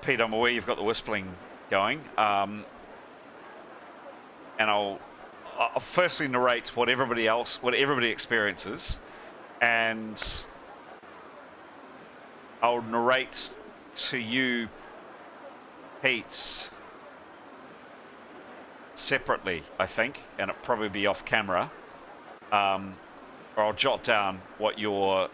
Pete, I'm aware you've got the whistling going, and I'll firstly narrate what everybody experiences, and I'll narrate to you, Pete, separately, I think, and it'll probably be off camera. Or I'll jot down what your...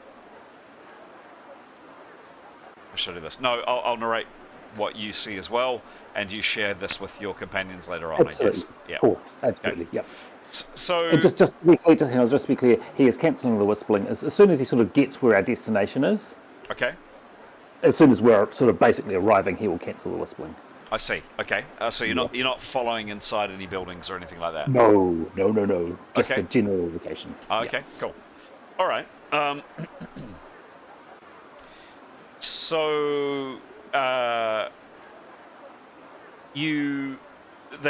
Should I do this? No, I'll narrate what you see as well, and you share this with your companions later on, Absolutely. I guess. Yeah. Of course, absolutely. Okay. Yep. So... And just to be clear, just to be clear, he is cancelling the whistling as soon as he sort of gets where our destination is. Okay. As soon as we're sort of basically arriving, he will cancel the whistling. I see. Okay. So you're not following inside any buildings or anything like that? No. Just Okay. the general location. Okay, cool. All right. So, the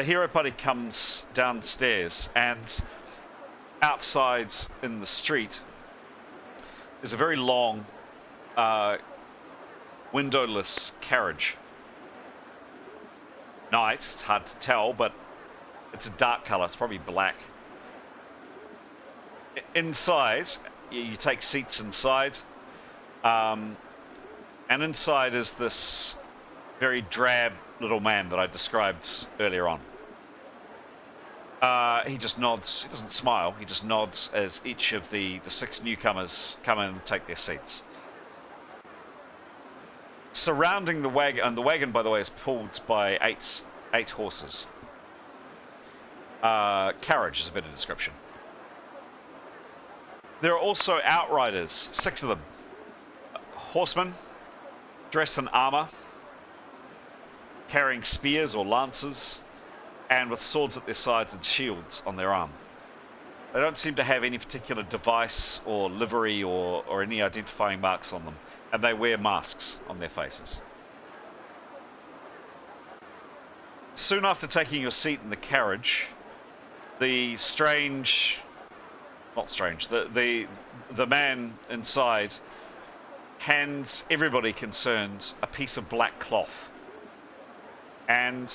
hero party comes downstairs, and outside in the street is a very long, windowless carriage. Night, it's hard to tell, but it's a dark color. It's probably black. Inside, you take seats inside, and inside is this very drab little man that I described earlier on. He just nods. He doesn't smile. He just nods as each of the 6 newcomers come in and take their seats. Surrounding the wagon, and the wagon, by the way, is pulled by eight horses. Carriage is a better description. There are also outriders, 6 of them. Horsemen, dressed in armor, carrying spears or lances, and with swords at their sides and shields on their arm. They don't seem to have any particular device or livery or any identifying marks on them, and they wear masks on their faces. Soon after taking your seat in the carriage, the man inside hands everybody concerned a piece of black cloth. And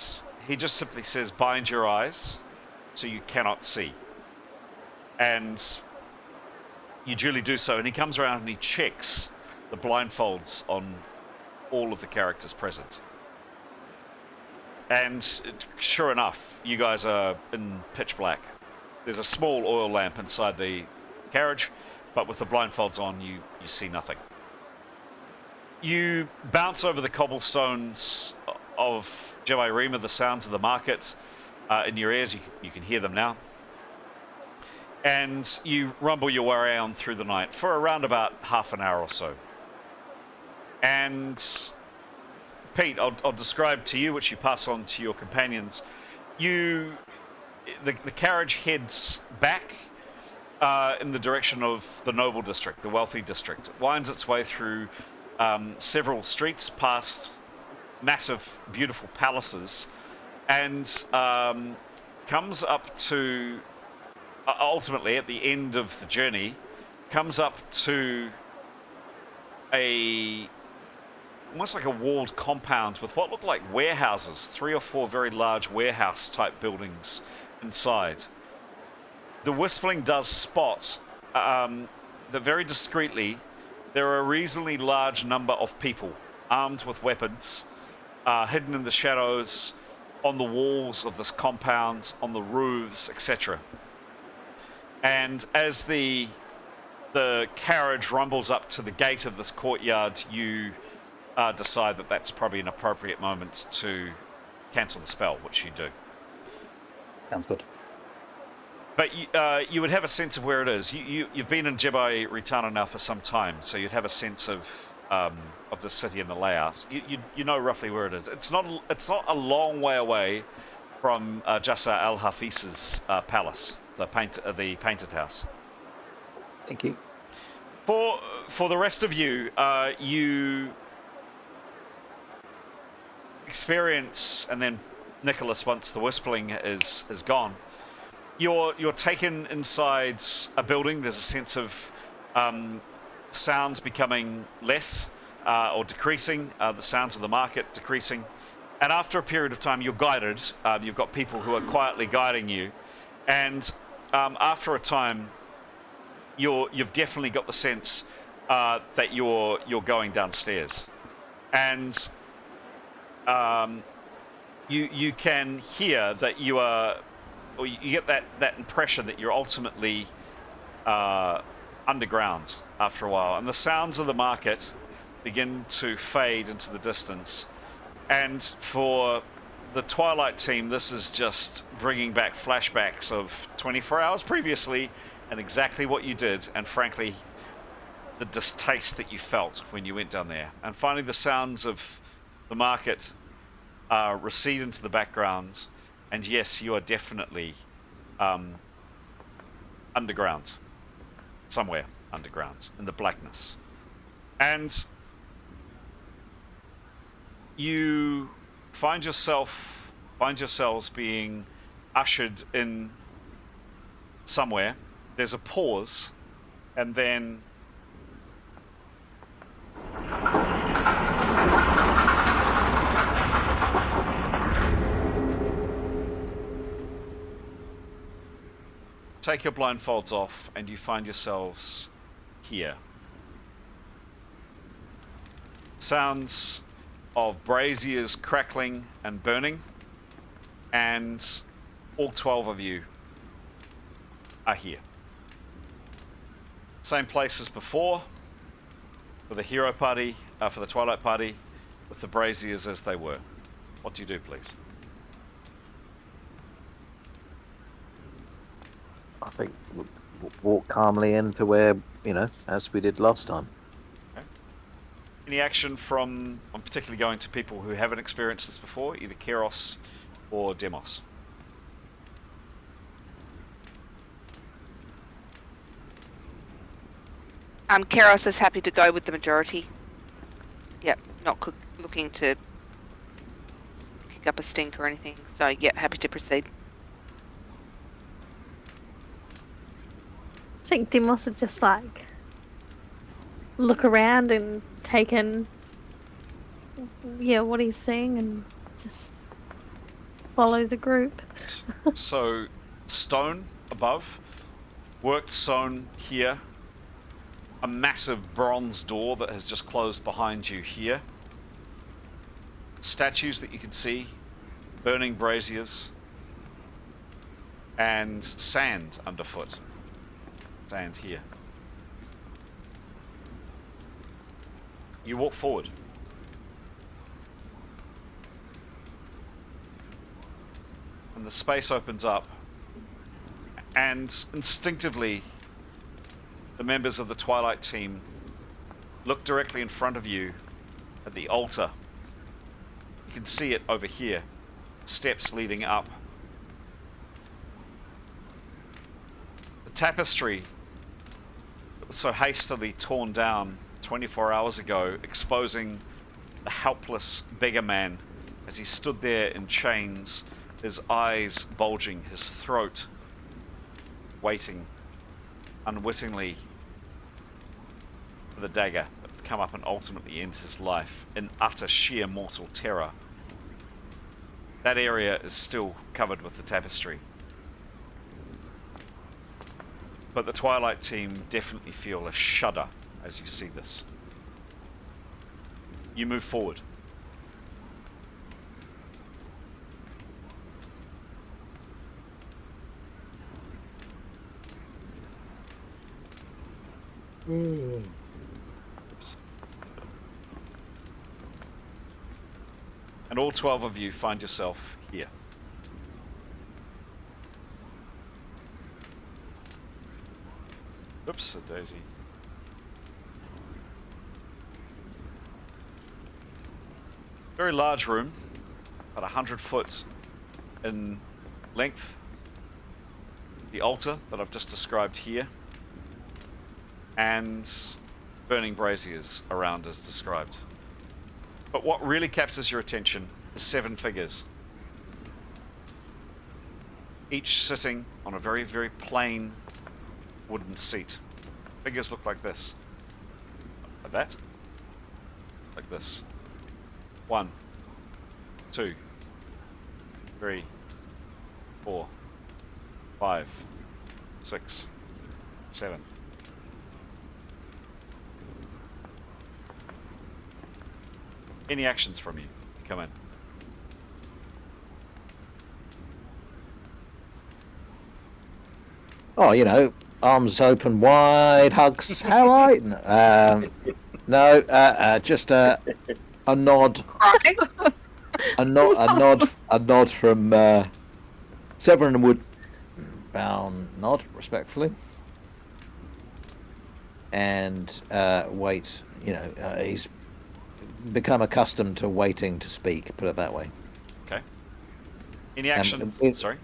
he just simply says, bind your eyes so you cannot see. And you duly do so. And he comes around and he checks the blindfolds on all of the characters present. And sure enough, you guys are in pitch black. There's a small oil lamp inside the carriage, but with the blindfolds on, you see nothing. You bounce over the cobblestones of Jebi Retana, the sounds of the market in your ears. You can hear them now. And you rumble your way on through the night for around about half an hour or so. And Pete, I'll describe to you, which you pass on to your companions. The carriage heads back in the direction of the noble district, the wealthy district. It winds its way through several streets, past massive, beautiful palaces, and comes up to, ultimately at the end of the journey, comes up to almost like a walled compound with what looked like warehouses, 3 or 4 very large warehouse type buildings inside. The Whispering does spot that very discreetly there are a reasonably large number of people armed with weapons, hidden in the shadows, on the walls of this compound, on the roofs, etc. And as the carriage rumbles up to the gate of this courtyard, you decide that that's probably an appropriate moment to cancel the spell, which you do. Sounds good. But you would have a sense of where it is. You've been in Jebi Retana now for some time, so you'd have a sense of the city and the layout. You know roughly where it is. It's not a long way away from Jassa Al Hafiz's palace, the painted house. Thank you. For the rest of you, you experience, and then Nicholas, once the Whispering is gone, you're taken inside a building. There's a sense of sounds becoming less or decreasing, the sounds of the market decreasing, and after a period of time you're guided. You've got people who are quietly guiding you, and after a time you've definitely got the sense that you're going downstairs, and you can hear that you are, or you get that impression that you're ultimately underground after a while, and the sounds of the market begin to fade into the distance. And for the Twilight team, this is just bringing back flashbacks of 24 hours previously and exactly what you did, and frankly the distaste that you felt when you went down there. And finally the sounds of the market recede into the background, and yes, you are definitely underground, somewhere underground in the blackness. And you find yourselves being ushered in somewhere. There's a pause, and then take your blindfolds off, and you find yourselves here. Sounds of braziers crackling and burning, and all 12 of you are here. Same place as before, for the hero party, for the Twilight party, with the braziers as they were. What do you do, please? think walk calmly into where, as we did last time. Any action from, I'm particularly going to people who haven't experienced this before, either Keros or Demos? Keros is happy to go with the majority. Yep, not looking to kick up a stink or anything. So, yeah, happy to proceed. I think Demos would just like look around and take in, what he's seeing and just follow the group. So, stone above, worked stone here, a massive bronze door that has just closed behind you here, statues that you can see, burning braziers, and sand underfoot. Sand here. You walk forward. And the space opens up, and instinctively the members of the Twilight team look directly in front of you at the altar. You can see it over here, steps leading up. The tapestry that was so hastily torn down 24 hours ago, exposing the helpless beggar man as he stood there in chains, his eyes bulging, his throat waiting unwittingly for the dagger that would come up and ultimately end his life in utter sheer mortal terror. That area is still covered with the tapestry. But the Twilight team definitely feel a shudder as you see this. You move forward. Oops. And all 12 of you find yourself here. Oops, a daisy. Very large room, about 100 foot in length. The altar that I've just described here, and burning braziers around as described. But what really captures your attention is 7 figures, each sitting on a very, very plain wooden seat. Figures look like this. Like that. Like this. 1, 2, 3, 4, 5, 6, 7. Any actions from you? Come in. Oh, arms open wide, hugs. How are you? No, just a nod. A nod from Severin would nod respectfully, and wait. He's become accustomed to waiting to speak. Put it that way. Okay. Any actions? Sorry.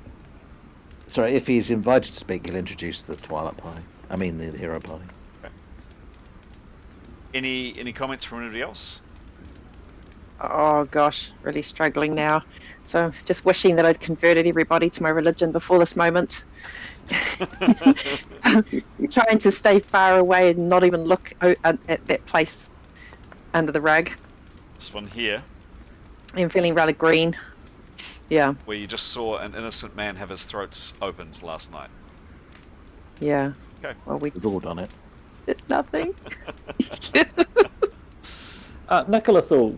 Sorry, if he's invited to speak, he'll introduce the Twilight Party. I mean, the Hero Party. Okay. Any comments from anybody else? Oh gosh, really struggling now. So just wishing that I'd converted everybody to my religion before this moment. Trying to stay far away and not even look at that place under the rug. This one here. I'm feeling rather green. Yeah. Where you just saw an innocent man have his throat opened last night. Yeah. Okay. Well, we We've all done it. did nothing. Nicholas will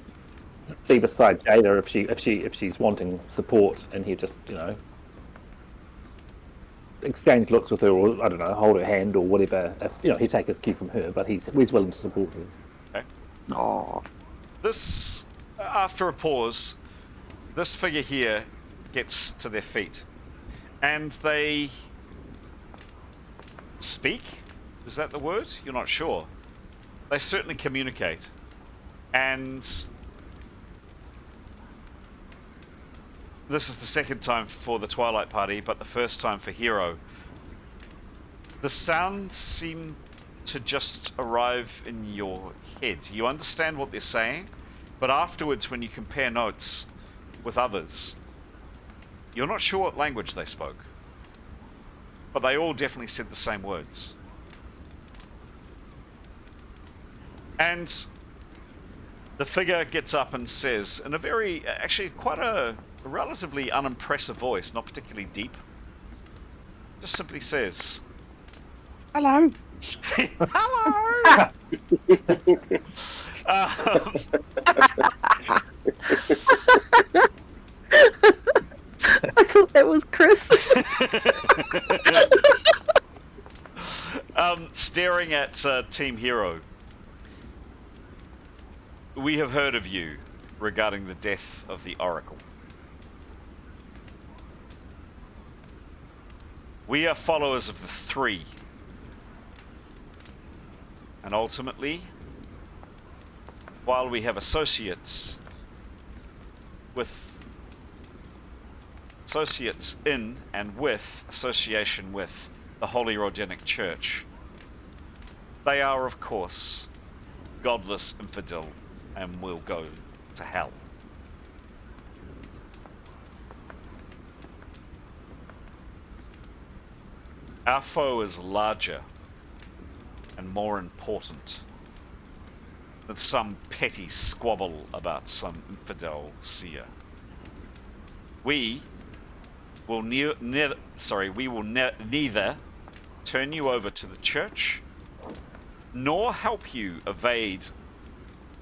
be beside Jada if she's wanting support, and he just exchange looks with her, or I don't know, hold her hand or whatever. If, he'd take his cue from her, but he's willing to support her. Okay. Oh. This, after a pause, this figure here gets to their feet, and they speak? Is that the word? You're not sure. They certainly communicate. And this is the second time for the Twilight Party, but the first time for Hero. The sounds seem to just arrive in your head. You understand what they're saying, but afterwards when you compare notes with others, you're not sure what language they spoke. But they all definitely said the same words. And the figure gets up and says, in a very, actually quite a relatively unimpressive voice, not particularly deep, just simply says, Hello. Hello! I thought that was Chris. Staring at Team Hero, we have heard of you regarding the death of the Oracle. We are followers of the Three. And ultimately, while we have associates in and with association with the Holy Rogenic Church, they are, of course, godless infidel and will go to hell. Our foe is larger and more important than some petty squabble about some infidel seer. We will neither turn you over to the church nor help you evade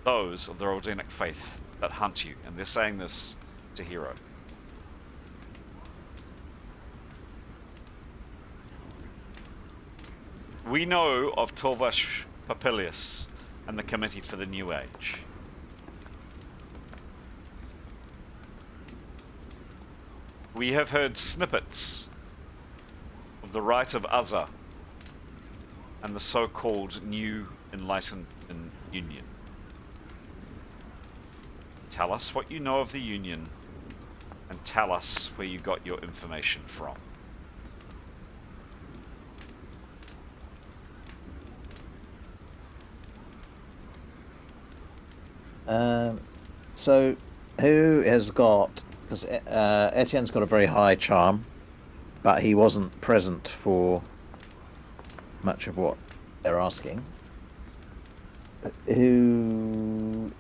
those of the Rogenic faith that hunt you. And they're saying this to Hero. We know of Torvash Papilius and the Committee for the New Age. We have heard snippets of the Rite of Azza and the so-called New Enlightened Union. Tell us what you know of the Union, and tell us where you got your information from. So, who has got... Because Etienne's got a very high charm, but he wasn't present for much of what they're asking. Who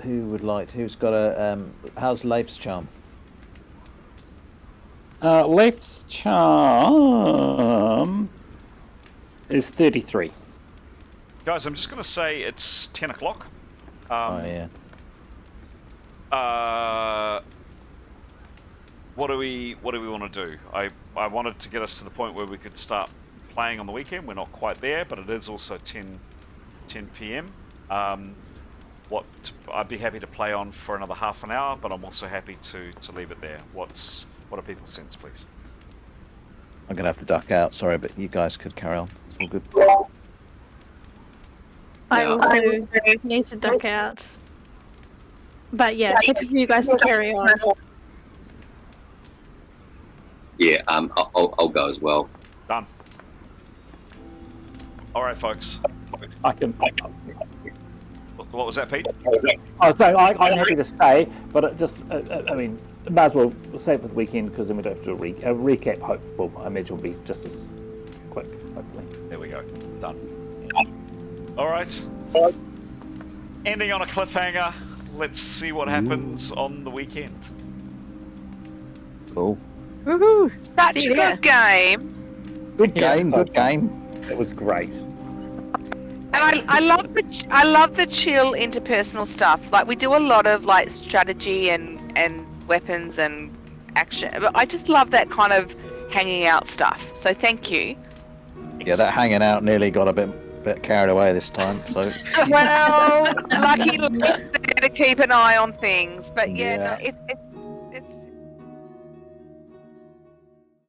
would like... Who's got a... how's Leif's charm? Leif's charm is 33. Guys, I'm just going to say it's 10 o'clock. Oh, yeah. What do we want to do? I wanted to get us to the point where we could start playing on the weekend. We're not quite there, but it is also 10 p.m. I'd be happy to play on for another half an hour, but I'm also happy to leave it there. What are people's sense, please? I'm going to have to duck out, sorry, but you guys could carry on. It's all good. I also need to duck out. But yeah, happy for you guys to carry on. Yeah, I'll go as well. Done. All right, folks. I can. What was that, Pete? Oh, so I'm happy to stay, but it just, I mean, might as well save it for the weekend because then we don't have to do a recap. Hopefully, I imagine will be just as quick. Hopefully. There we go. Done. All right. Ending on a cliffhanger. Let's see what happens on the weekend. Cool. Woohoo! Such a good game. Good game, good game. It was great. And I love the chill interpersonal stuff. Like we do a lot of like strategy and weapons and action, but I just love that kind of hanging out stuff. So thank you. Yeah, that hanging out nearly got a bit carried away this time. So well, lucky to keep an eye on things. But yeah. No,